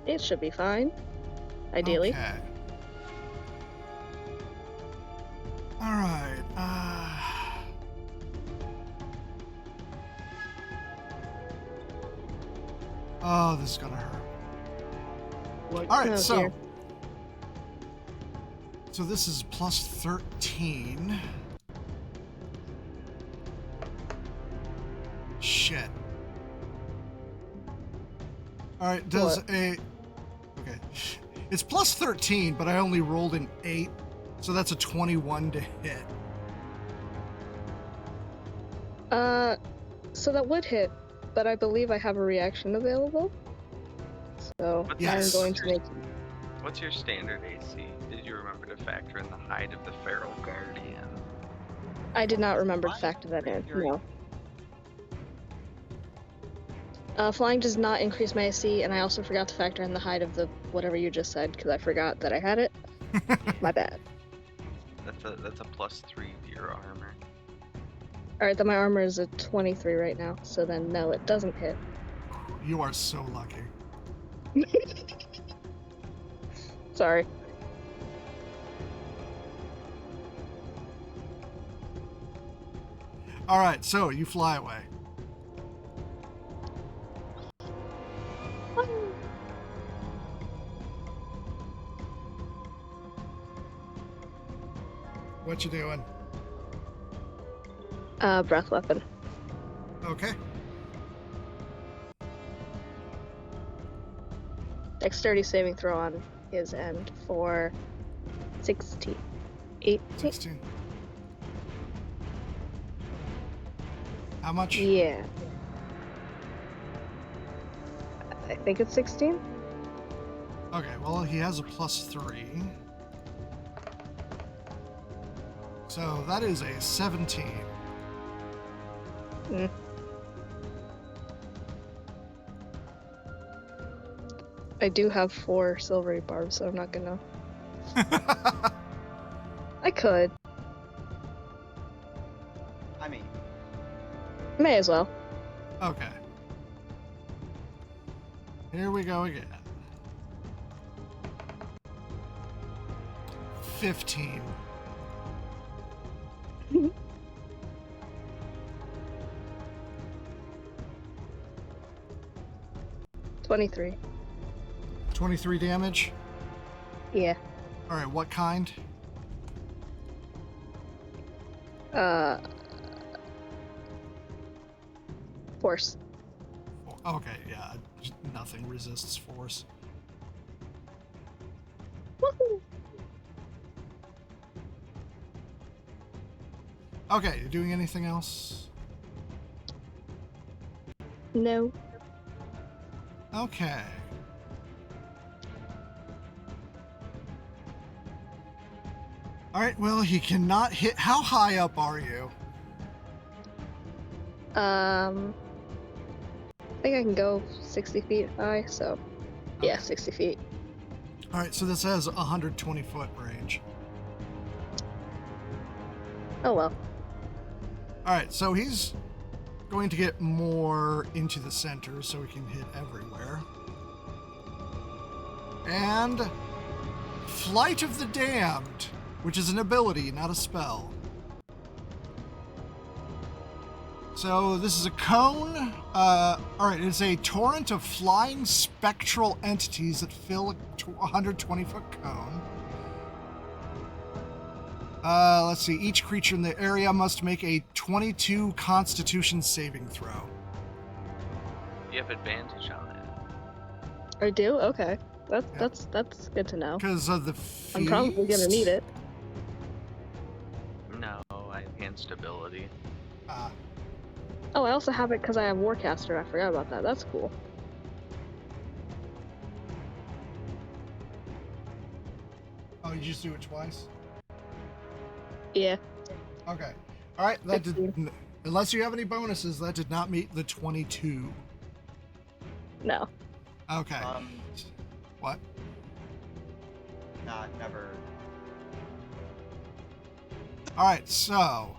it should be fine. Ideally. Okay. All right. Oh, this is gonna hurt. What? All right, Oh, so dear. so this is plus 13. Shit. All right, does What? okay. It's plus 13, but I only rolled an 8, so that's a 21 to hit. So that would hit, but I believe I have a reaction available. So What's Yes. I'm going to make. What's your standard AC? Did you remember to factor in the height of the feral guardian? I did not remember to Flying factor that in. increase your No. Flying does not increase my AC, and I also forgot to factor in the height of the whatever you just said because I forgot that I had it. My bad. That's a plus 3 to your armor. All right, then my armor is a 23 right now, so then no, it doesn't hit. You are so lucky. Sorry. All right, so you fly away. What you doing? Breath weapon. Okay. Dexterity saving throw on his end for 16. 18. 16. How much? Yeah. I think it's 16. Okay, well, he has a plus 3. So that is a 17. Mm. I do have 4 silvery barbs, so I'm not gonna. I could. I mean, May as well. Okay. Here we go again. 15. 23. 23 damage. Yeah. All right, what kind? Force. Okay, yeah. Nothing resists force. Woohoo! Okay, you doing anything else? No. Okay. All right, well, he cannot hit. How high up are you? I think I can go 60 feet high, so yeah, Okay. 60 feet. All right, so this has a 120-foot range. Oh well. All right, so he's going to get more into the center so he can hit everywhere. And Flight of the Damned, which is an ability, not a spell. So this is a cone. All right, it's a torrent of flying spectral entities that fill a 120-foot cone. Let's see. Each creature in the area must make a 22 Constitution saving throw. You have advantage on it. I do? Okay. Yeah. That's good to know. Because of the feast. I'm probably gonna need it. No, I have hand stability. Oh, I also have it because I have Warcaster. I forgot about that. That's cool. Oh, you just do it twice? Yeah. Okay. All right. That 16. did. Unless you have any bonuses, that did not meet the 22. No. Okay. What? not never Alright, so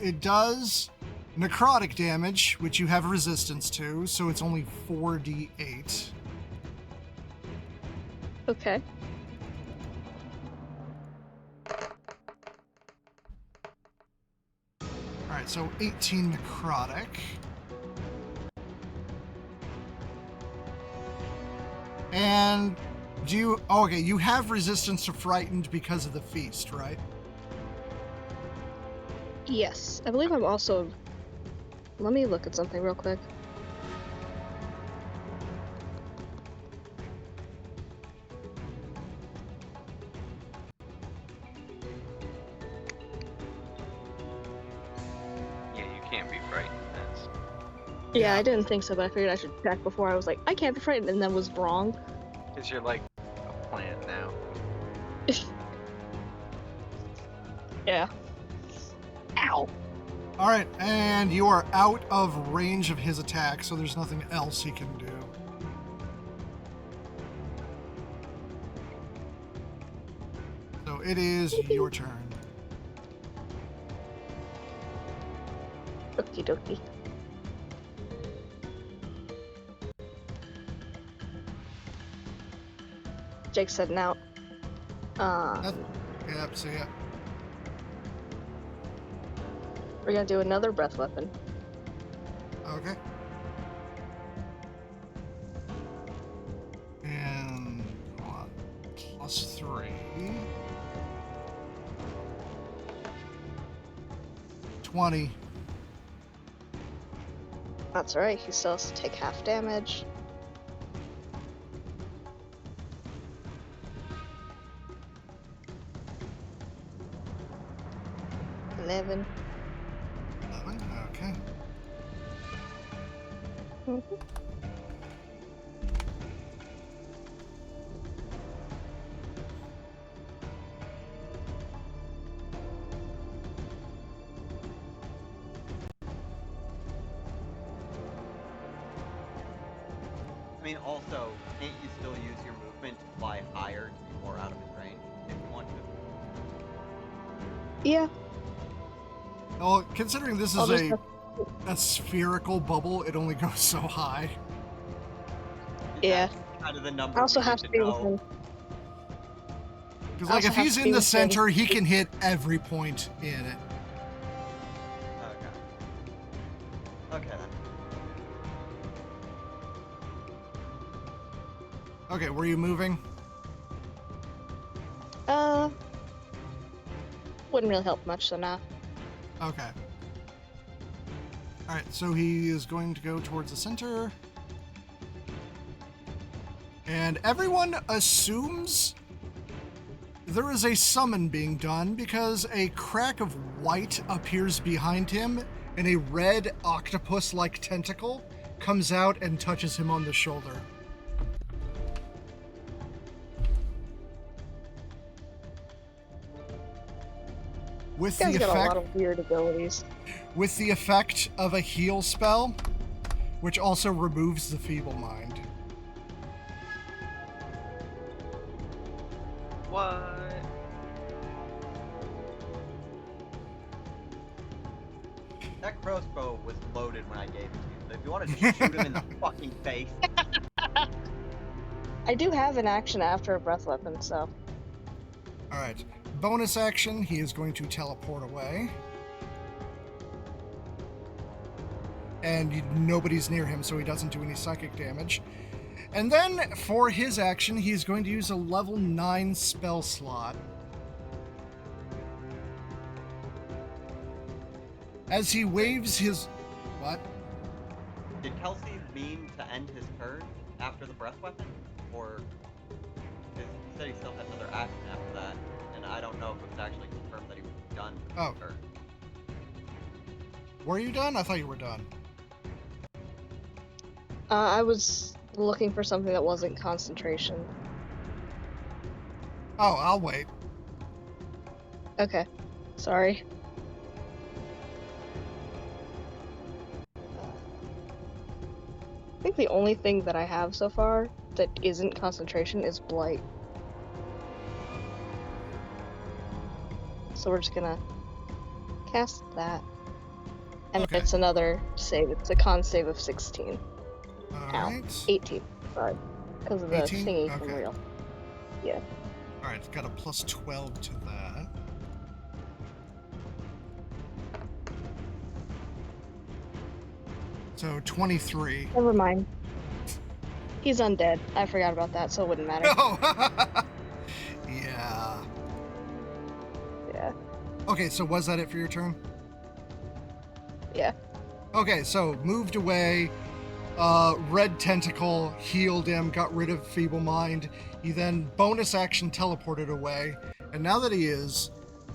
it does necrotic damage, which you have resistance to, so it's only 4d8. Okay. Alright, so 18 necrotic. And do you... Oh, okay, you have resistance to frightened because of the feast, right? Yes. I believe I'm also... Let me look at something real quick. Yeah, you can't be frightened. That's Yeah, I didn't think so, but I figured I should check before I was like, I can't be frightened, and then was wrong. because you're like a plant now. Yeah. Ow. Alright, and you are out of range of his attack, so there's nothing else he can do. So it is your turn. Okie dokie. Jake's heading out. Yep, see ya. We're gonna do another breath weapon. Okay. And +3. 20. That's right, he still has to take half damage. $11. 11, okay. Mhm. I mean, also, can't you still use your movement to fly higher to be more out of his range if you want to? Yeah. Well, considering this I'll is just a spherical bubble, it only goes so high. Yeah. That's kind of the number I also we have need to be know. within. Because, I like, also if have he's to in be the within- center, he can hit every point in it. Okay. Okay then. Okay, were you moving? Wouldn't really help much, so nah. Okay. Alright, so he is going to go towards the center. And everyone assumes there is a summon being done because a crack of white appears behind him and a red octopus-like tentacle comes out and touches him on the shoulder. With This the guy's got a lot effect, of weird abilities. with the effect of a heal spell, which also removes the feeble mind. What? That crossbow was loaded when I gave it to you, so if you want to just shoot him in the fucking face. I do have an action after a breath weapon, so. Alright, bonus action, he is going to teleport away. And nobody's near him, so he doesn't do any psychic damage. And then, for his action, he's going to use a level 9 spell slot. As he waves his... What? Did Kelsey mean to end his turn after the breath weapon? Or... He said he still had another action after that, and I don't know if it was actually confirmed that he was done with Oh. his turn. Were you done? I thought you were done. I was looking for something that wasn't concentration. Oh, I'll wait. Okay. Sorry. I think the only thing that I have so far that isn't concentration is Blight. So we're just gonna cast that. And Okay. it's another save. It's a con save of 16. All Ow. right. 18. Sorry. Because of the 18? thingy from Okay. real. Yeah. All right, it's got a plus 12 to that. So 23. Never mind. He's undead. I forgot about that, so it wouldn't matter. No. Yeah. Yeah. Okay, so was that it for your turn? Yeah. Okay, so moved away. Red Tentacle healed him, got rid of Feeble Mind. He then bonus action teleported away. And now that he is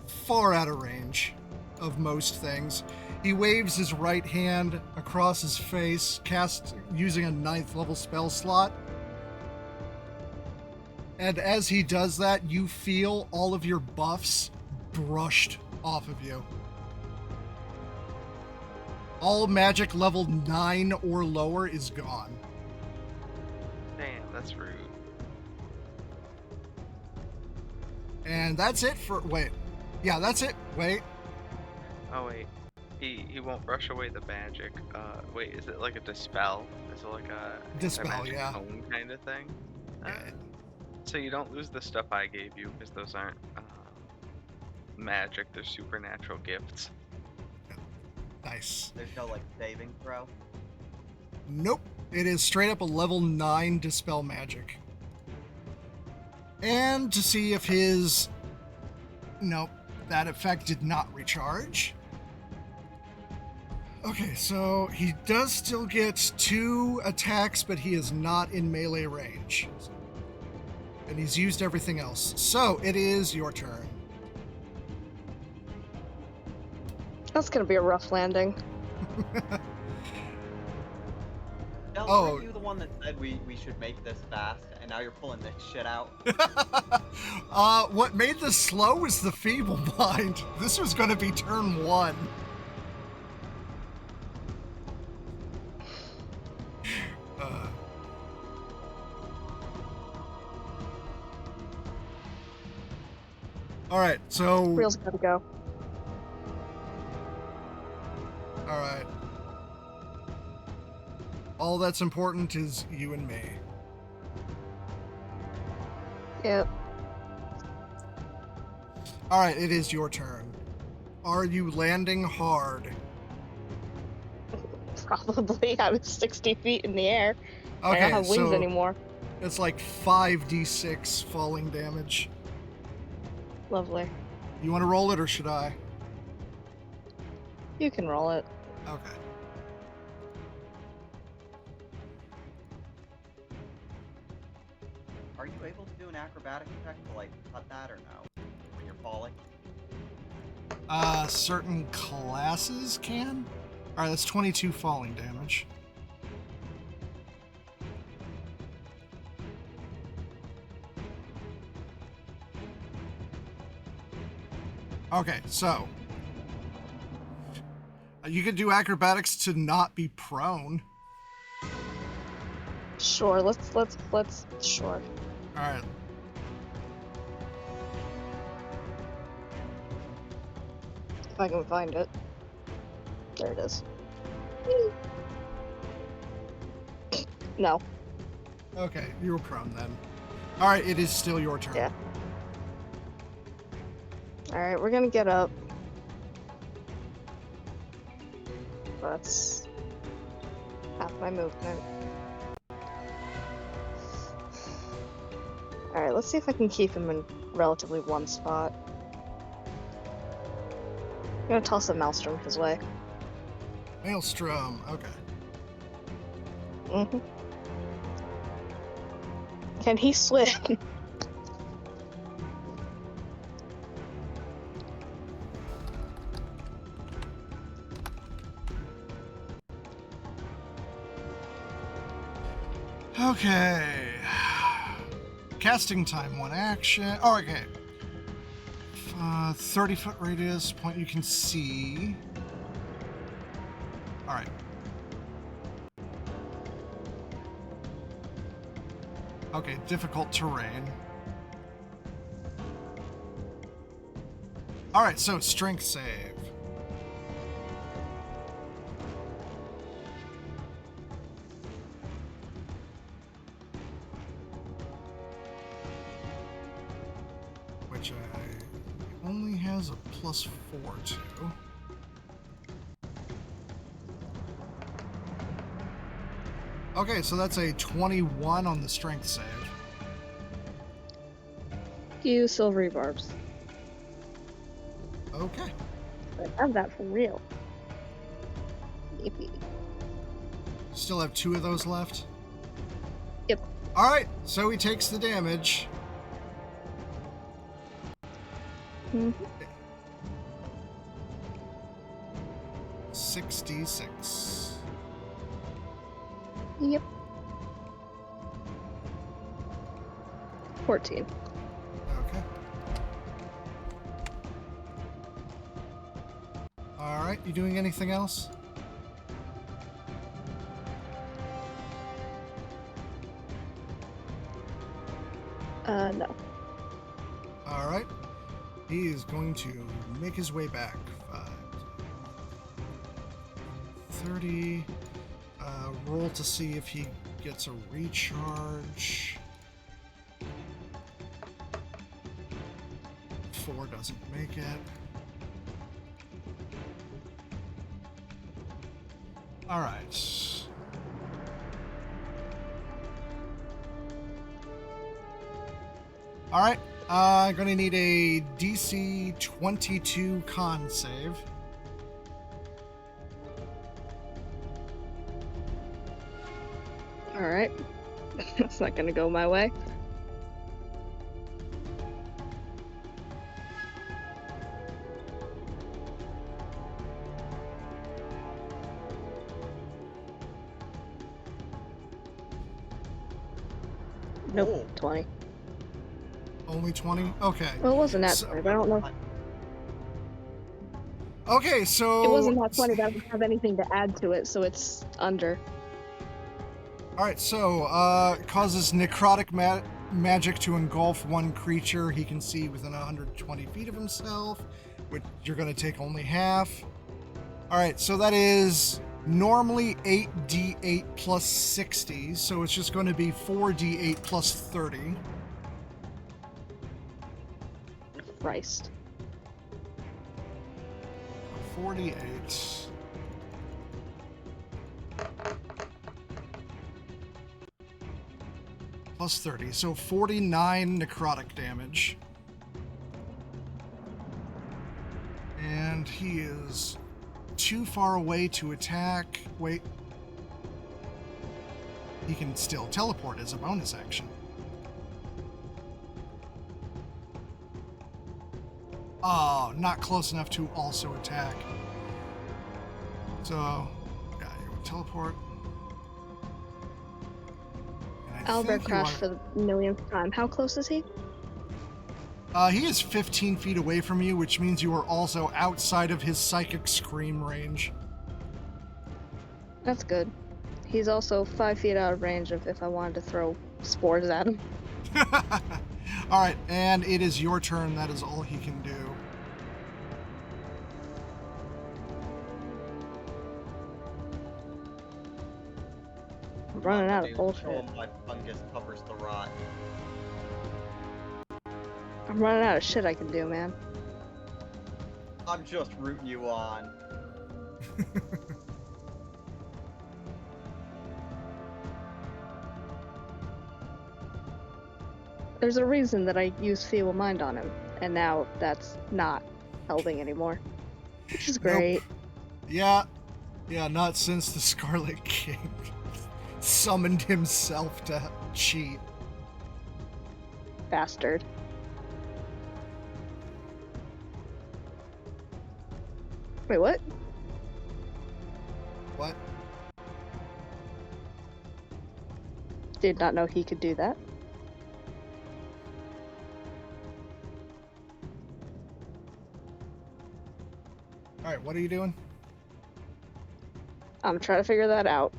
far out of range of most things, he waves his right hand across his face, cast using a 9th level spell slot. And as he does that, you feel all of your buffs brushed off of you. All magic level 9 or lower is gone. Damn, that's rude. And that's it for... Wait. Yeah, that's it. Wait. Oh wait, he won't brush away the magic. Wait, is it like a dispel? Is it like a Dispel, magic yeah. cone kind of thing? Yeah. So you don't lose the stuff I gave you because those aren't magic; they're supernatural gifts. Nice. There's no like saving throw. Nope. It is straight up a level 9 dispel magic. And to see if his... Nope. That effect did not recharge. Okay, so he does still get 2 attacks, but he is not in melee range. And he's used everything else. So it is your turn. That's gonna be a rough landing. Del, Oh. were you the one that said we should make this fast, and now you're pulling this shit out? What made this slow was the Feeble Mind. This was going to be turn 1. All right, so... Real's gotta go. All right. All that's important is you and me. Yep. All right, it is your turn. Are you landing hard? Probably. I was 60 feet in the air. I Okay, don't have wings so anymore. it's like 5d6 falling damage. Lovely. You want to roll it or should I? You can roll it. Okay. Are you able to do an acrobatic check to like cut that or no? When you're falling? Certain classes can? All right, that's 22 falling damage. Okay, so you could do acrobatics to not be prone. Sure, let's sure. All right. If I can find it. There it is. No. Okay, you were prone then. All right, it is still your turn. Yeah. Alright, we're gonna get up. That's half my movement. Alright, let's see if I can keep him in relatively one spot. I'm gonna toss a maelstrom his way. Maelstrom, okay. Mm-hmm. Can he swim? Okay. Casting time, 1 action. Oh, okay. 30-foot radius, point you can see. All right. Okay, difficult terrain. All right, so strength save. plus 4 to. Okay, so that's a 21 on the strength save. Use silvery barbs. Okay. I have that for real. Yippee. Still have 2 of those left? Yep. Alright, so he takes the damage. Mm-hmm. 66. Yep. 14. Okay. Alright, you doing anything else? No. Alright. He is going to make his way back. 30. Roll to see if he gets a recharge. 4 doesn't make it. Alright. Alright. I'm gonna need a DC 22 con save. Alright. That's not gonna go my way. Nope. Oh. 20. Only 20? Okay. Well, it wasn't that So- 20, but I don't know. Okay, so... It wasn't that 20, but I don't have anything to add to it, so it's under. Alright, so, causes necrotic magic to engulf one creature he can see within 120 feet of himself, which you're going to take only half. Alright, so that is normally 8d8 plus 60, so it's just going to be 4d8 plus 30. Christ. 48. Plus 30, so 49 necrotic damage. And he is too far away to attack. Wait. He can still teleport as a bonus action. Oh, not close enough to also attack. So, yeah, you would teleport. And I Albert think you crashed are- for the millionth time. How close is he? He is 15 feet away from you, which means you are also outside of his psychic scream range. That's good. He's also 5 feet out of range of if I wanted to throw spores at him. Alright, and it is your turn. That is all he can do. I'm running out of Show bullshit. him my fungus covers the rot. I'm running out of shit I can do, man. I'm just rooting you on. There's a reason that I used Feeble Mind on him, and now that's not helping anymore. Which is great. Nope. Yeah, not since the Scarlet King summoned himself to cheat. Bastard. Wait, what? What? Did not know he could do that. Alright, what are you doing? I'm trying to figure that out.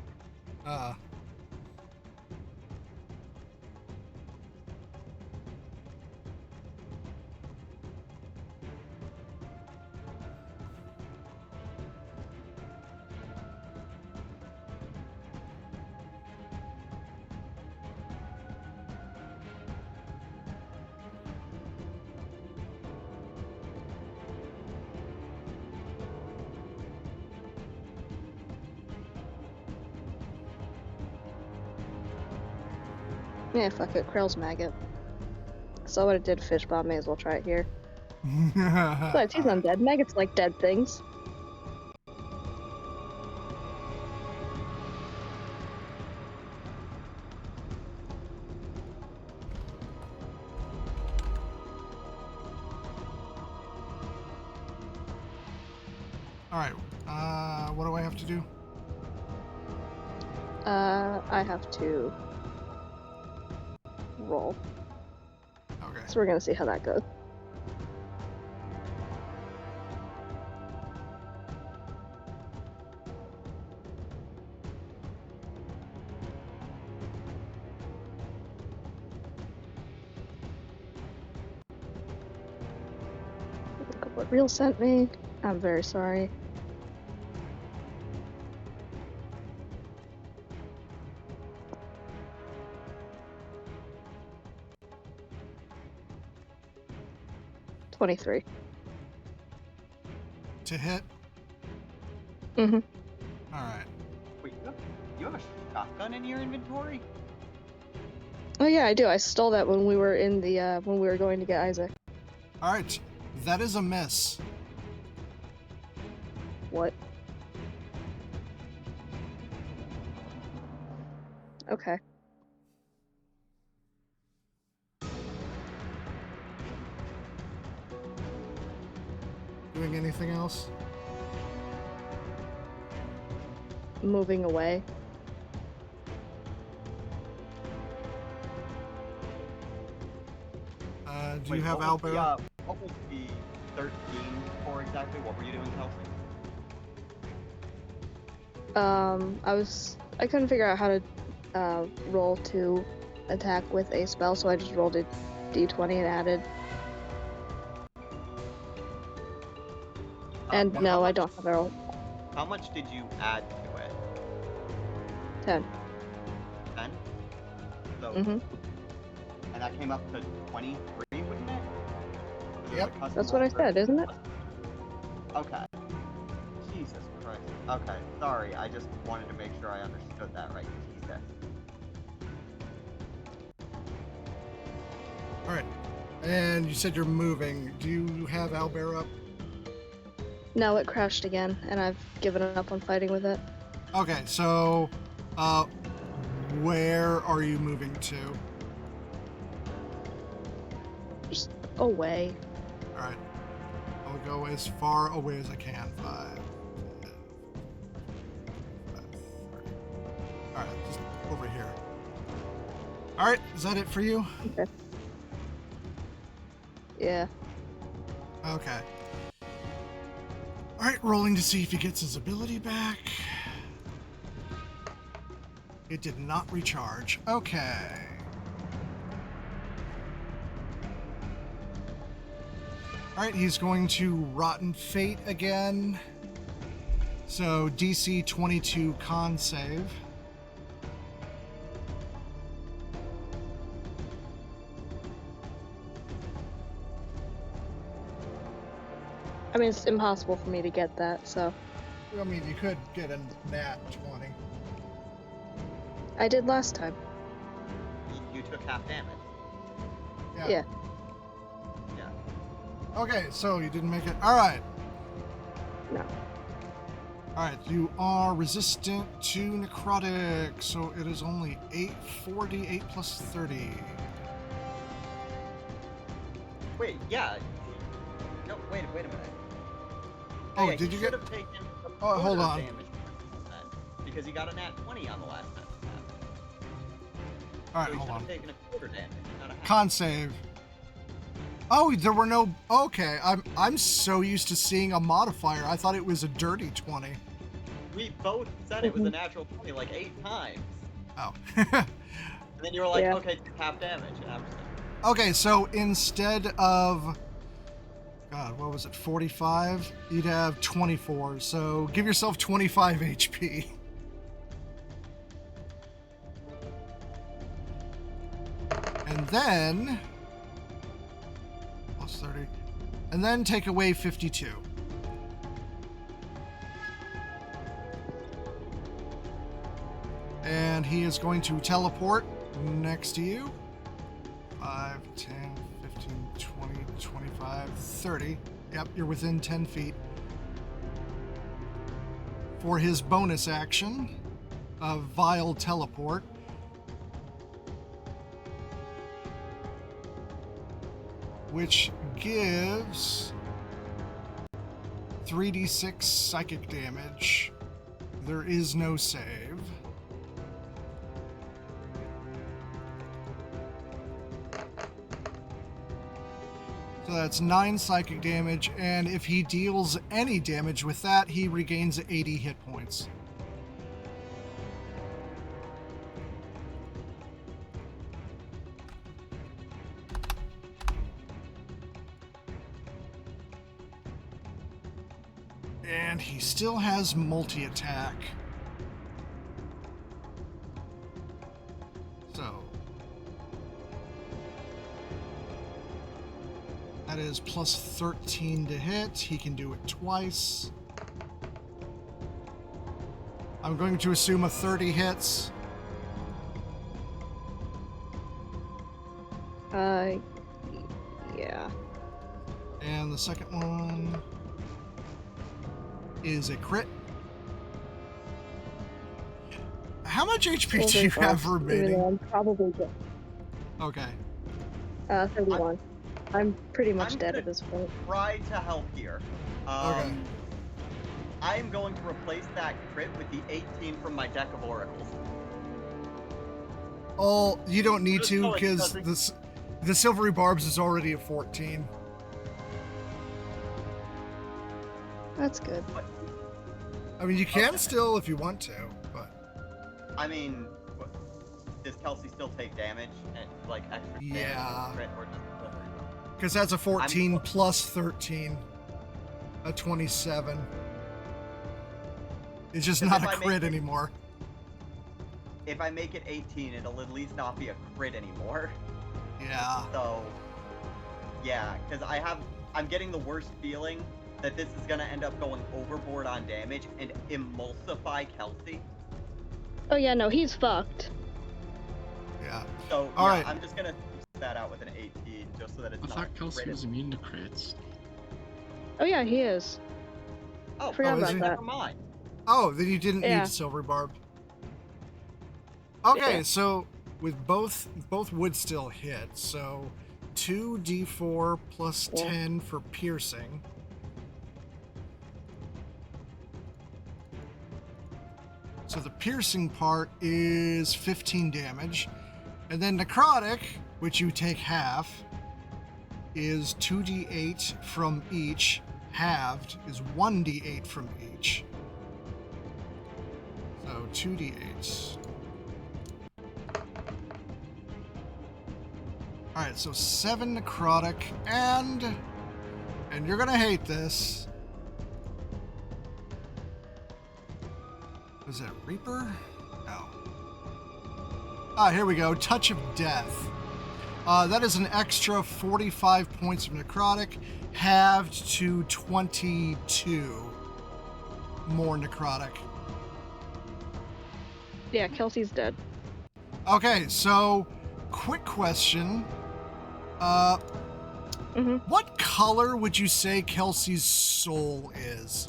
Yeah, fuck it. Krell's maggot. Saw what it did to fish bomb. May as well try it here. Besides, he's Alright. undead. Maggots like dead things. Alright, what do I have to do? I have to roll. Okay. So we're gonna see how that goes. Look at what Real sent me. I'm very sorry. $23. To hit? Mm-hmm. Alright. Wait, you have a shotgun in your inventory? Oh yeah, I do. I stole that when we were in the when we were going to get Isaac. Alright. That is a miss. What? Okay. Doing anything else? Moving away. Do you have what was Albert? what was the 13 for exactly? What were you doing, Kelsey? I couldn't figure out how to roll to attack with a spell, so I just rolled a d20 and added. And How no, I much- don't have a roll. How much did you add to it? 10. 10? So, Mm-hmm. and that came up to 23, wouldn't it? Because Yep. the custom That's what I roll for- said, isn't it? Okay. Jesus Christ. Okay, sorry. I just wanted to make sure I understood that right. Jesus. Alright. And you said you're moving. Do you have Albert up? No, it crashed again, and I've given up on fighting with it. Okay, so where are you moving to? Just away. Alright. I'll go as far away as I can. 5. Alright, just over here. Alright, is that it for you? Okay. Yeah. Okay. Alright, rolling to see if he gets his ability back. It did not recharge. Okay. Alright, he's going to Rotten Fate again. So DC 22 con save. I mean, it's impossible for me to get that, so. I mean, you could get a nat 20. I did last time. You took half damage. Yeah. Yeah. Okay, so you didn't make it. Alright. No. Alright, you are resistant to necrotic, so it is only 848 plus 30. Wait, yeah. No, wait a minute. Oh, yeah, did you get? Have taken a Oh, hold quarter on. damage then, because he got a nat 20 on the last time. Alright, So he hold should on. have taken a quarter damage, not a half. Con save. Oh, there were no. Okay, I'm so used to seeing a modifier. I thought it was a dirty 20. We both said it was a natural 20 like 8 times. Oh. And then you were like, Yeah. okay, take half damage. And I'm just like, Okay, so instead of, God, what was it, 45? You'd have 24. So give yourself 25 HP. And then plus 30. And then take away 52. And he is going to teleport next to you. 5, 10, 15, 20, 25, 30. Yep, you're within 10 feet. For his bonus action of Vile Teleport, which gives 3d6 psychic damage. There is no save. So that's 9 psychic damage, and if he deals any damage with that, he regains 80 hit points. And he still has multi-attack. So that is plus 13 to hit. He can do it twice. I'm going to assume a 30 hits. Yeah. And the second one is a crit. How much HP do you have remaining? I'm probably good. Okay. 31. I'm pretty much dead at this point. Try to help here. Okay. I'm going to replace that crit with the 18 from my deck of oracles. Oh, you don't need Just to so it because doesn't- the Silvery Barbs is already a 14. That's good. I mean, you can Okay. still if you want to, but I mean, does Kelsey still take damage and like extra damage Yeah. from the crit, or does Silvery? because that's a 14 plus 13, a 27. It's just Because not a if I crit make it- anymore. If I make it 18, it'll at least not be a crit anymore. Yeah. So, yeah, because I'm getting the worst feeling that this is gonna end up going overboard on damage and emulsify Kelsey. Oh yeah, no, he's fucked. Yeah. So All yeah, right. I'm just gonna that out with an 18 just so that it's I not. thought Kelsey crit. was immune to crits. Oh yeah, he is. Oh, Forgot is about he? that. never mind. Oh, then you didn't Yeah. need Silver Barb. Okay, Yeah. so with both would still hit. So 2d4 plus Yeah. 10 for piercing. So the piercing part is 15 damage. And then necrotic, which you take half, is 2d8 from each. Halved is 1d8 from each. So 2d8. Alright, so 7 necrotic, and you're gonna hate this. Was it Reaper? No. Ah, here we go. Touch of Death. That is an extra 45 points of necrotic, halved to 22 more necrotic. Yeah, Kelsey's dead. Okay, so quick question. What color would you say Kelsey's soul is?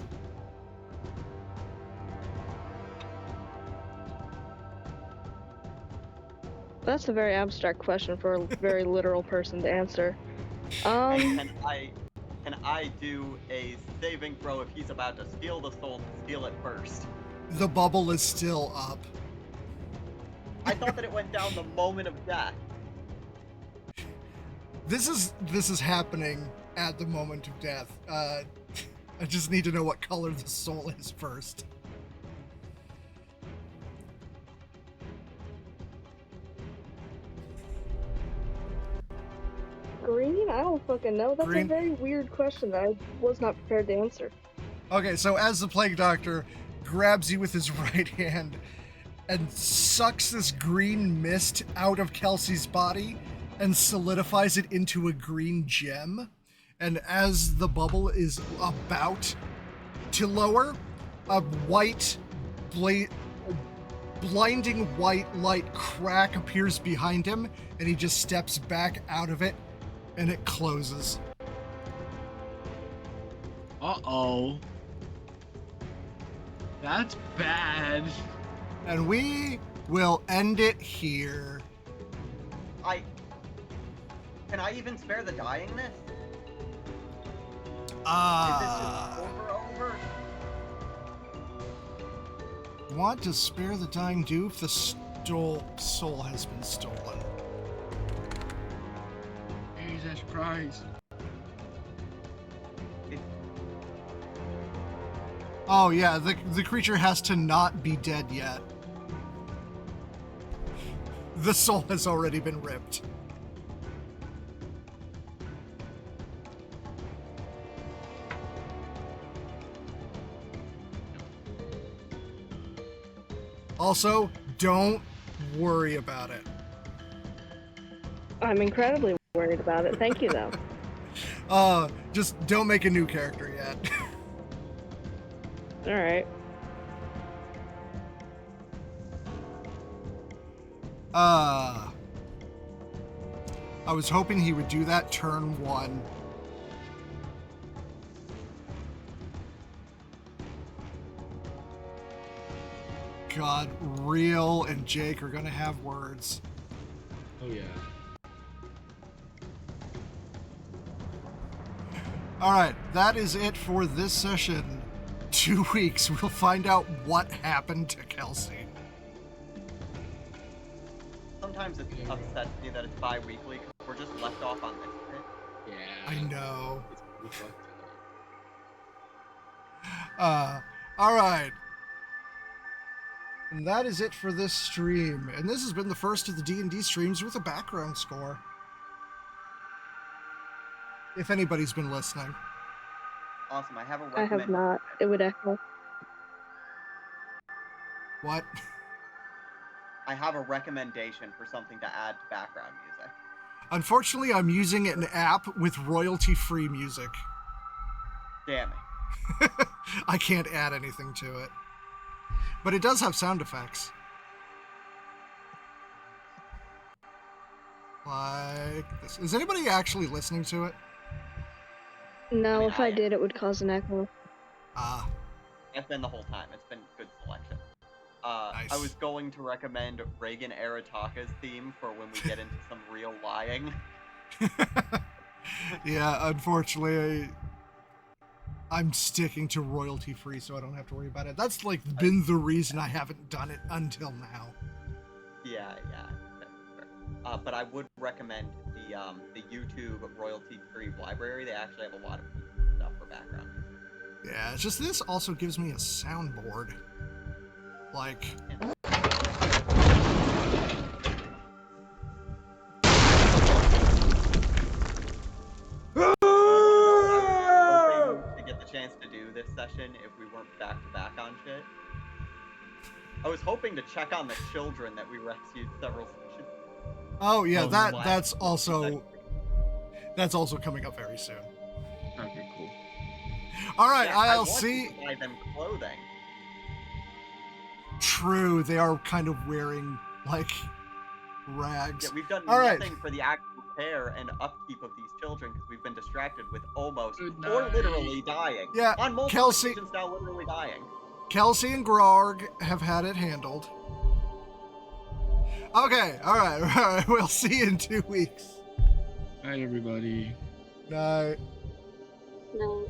That's a very abstract question for a very literal person to answer. And can I do a saving throw if he's about to steal the soul to steal it first? The bubble is still up. I thought that it went down the moment of death. This is happening at the moment of death. I just need to know what color the soul is first. Green? I don't fucking know. That's Green. a very weird question that I was not prepared to answer. Okay, so as the Plague Doctor grabs you with his right hand and sucks this green mist out of Kelsey's body and solidifies it into a green gem, and as the bubble is about to lower, a white blinding white light crack appears behind him, and he just steps back out of it, and it closes. Uh-oh. That's bad. And we will end it here. Can I even spare the dyingness? Is this just over? Want to spare the dying do if the soul has been stolen. Jesus Christ. Oh yeah, the creature has to not be dead yet. The soul has already been ripped. Also, don't worry about it. I'm incredibly worried about it. Thank you, though. Just don't make a new character yet. Alright. I was hoping he would do that turn 1. God, Real and Jake are gonna have words. Oh yeah. Alright, that is it for this session. 2 weeks, we'll find out what happened to Kelsey. Sometimes it upsets me that it's bi-weekly, because we're just left off on this shit. Yeah. I know. It's pretty fucked Alright. And that is it for this stream. And this has been the first of the D&D streams with a background score. If anybody's been listening. Awesome, I have a I have not. It would echo. What? I have a recommendation for something to add to background music. Unfortunately, I'm using an app with royalty-free music. Damn it. I can't add anything to it. But it does have sound effects. Like this. Is anybody actually listening to it? No, if I did, it would cause an echo. Ah. It's been the whole time. It's been good selection. Nice. I was going to recommend Reagan Arataka's theme for when we get into some real lying. Yeah, unfortunately, I'm sticking to royalty free, so I don't have to worry about it. That's like been the reason I haven't done it until now. Yeah. But I would recommend the YouTube royalty free library. They actually have a lot of stuff for background. Yeah, it's just this also gives me a soundboard. Like. To get the chance to do this session if we weren't back to back on shit. I was hoping to check on the children that we rescued several sessions. Oh yeah, that's also coming up very soon. Okay, cool. All right, Yeah, I'll I want see. to buy them clothing. True, they are kind of wearing like rags. Yeah, we've done All right. nothing for the actual care and upkeep of these children because we've been distracted with almost Good or night. literally dying. Yeah, On multiple Kelsey- occasions now, literally dying. Kelsey and Grog have had it handled. Okay, all right. We'll see you in 2 weeks. Hi, everybody. Night. No.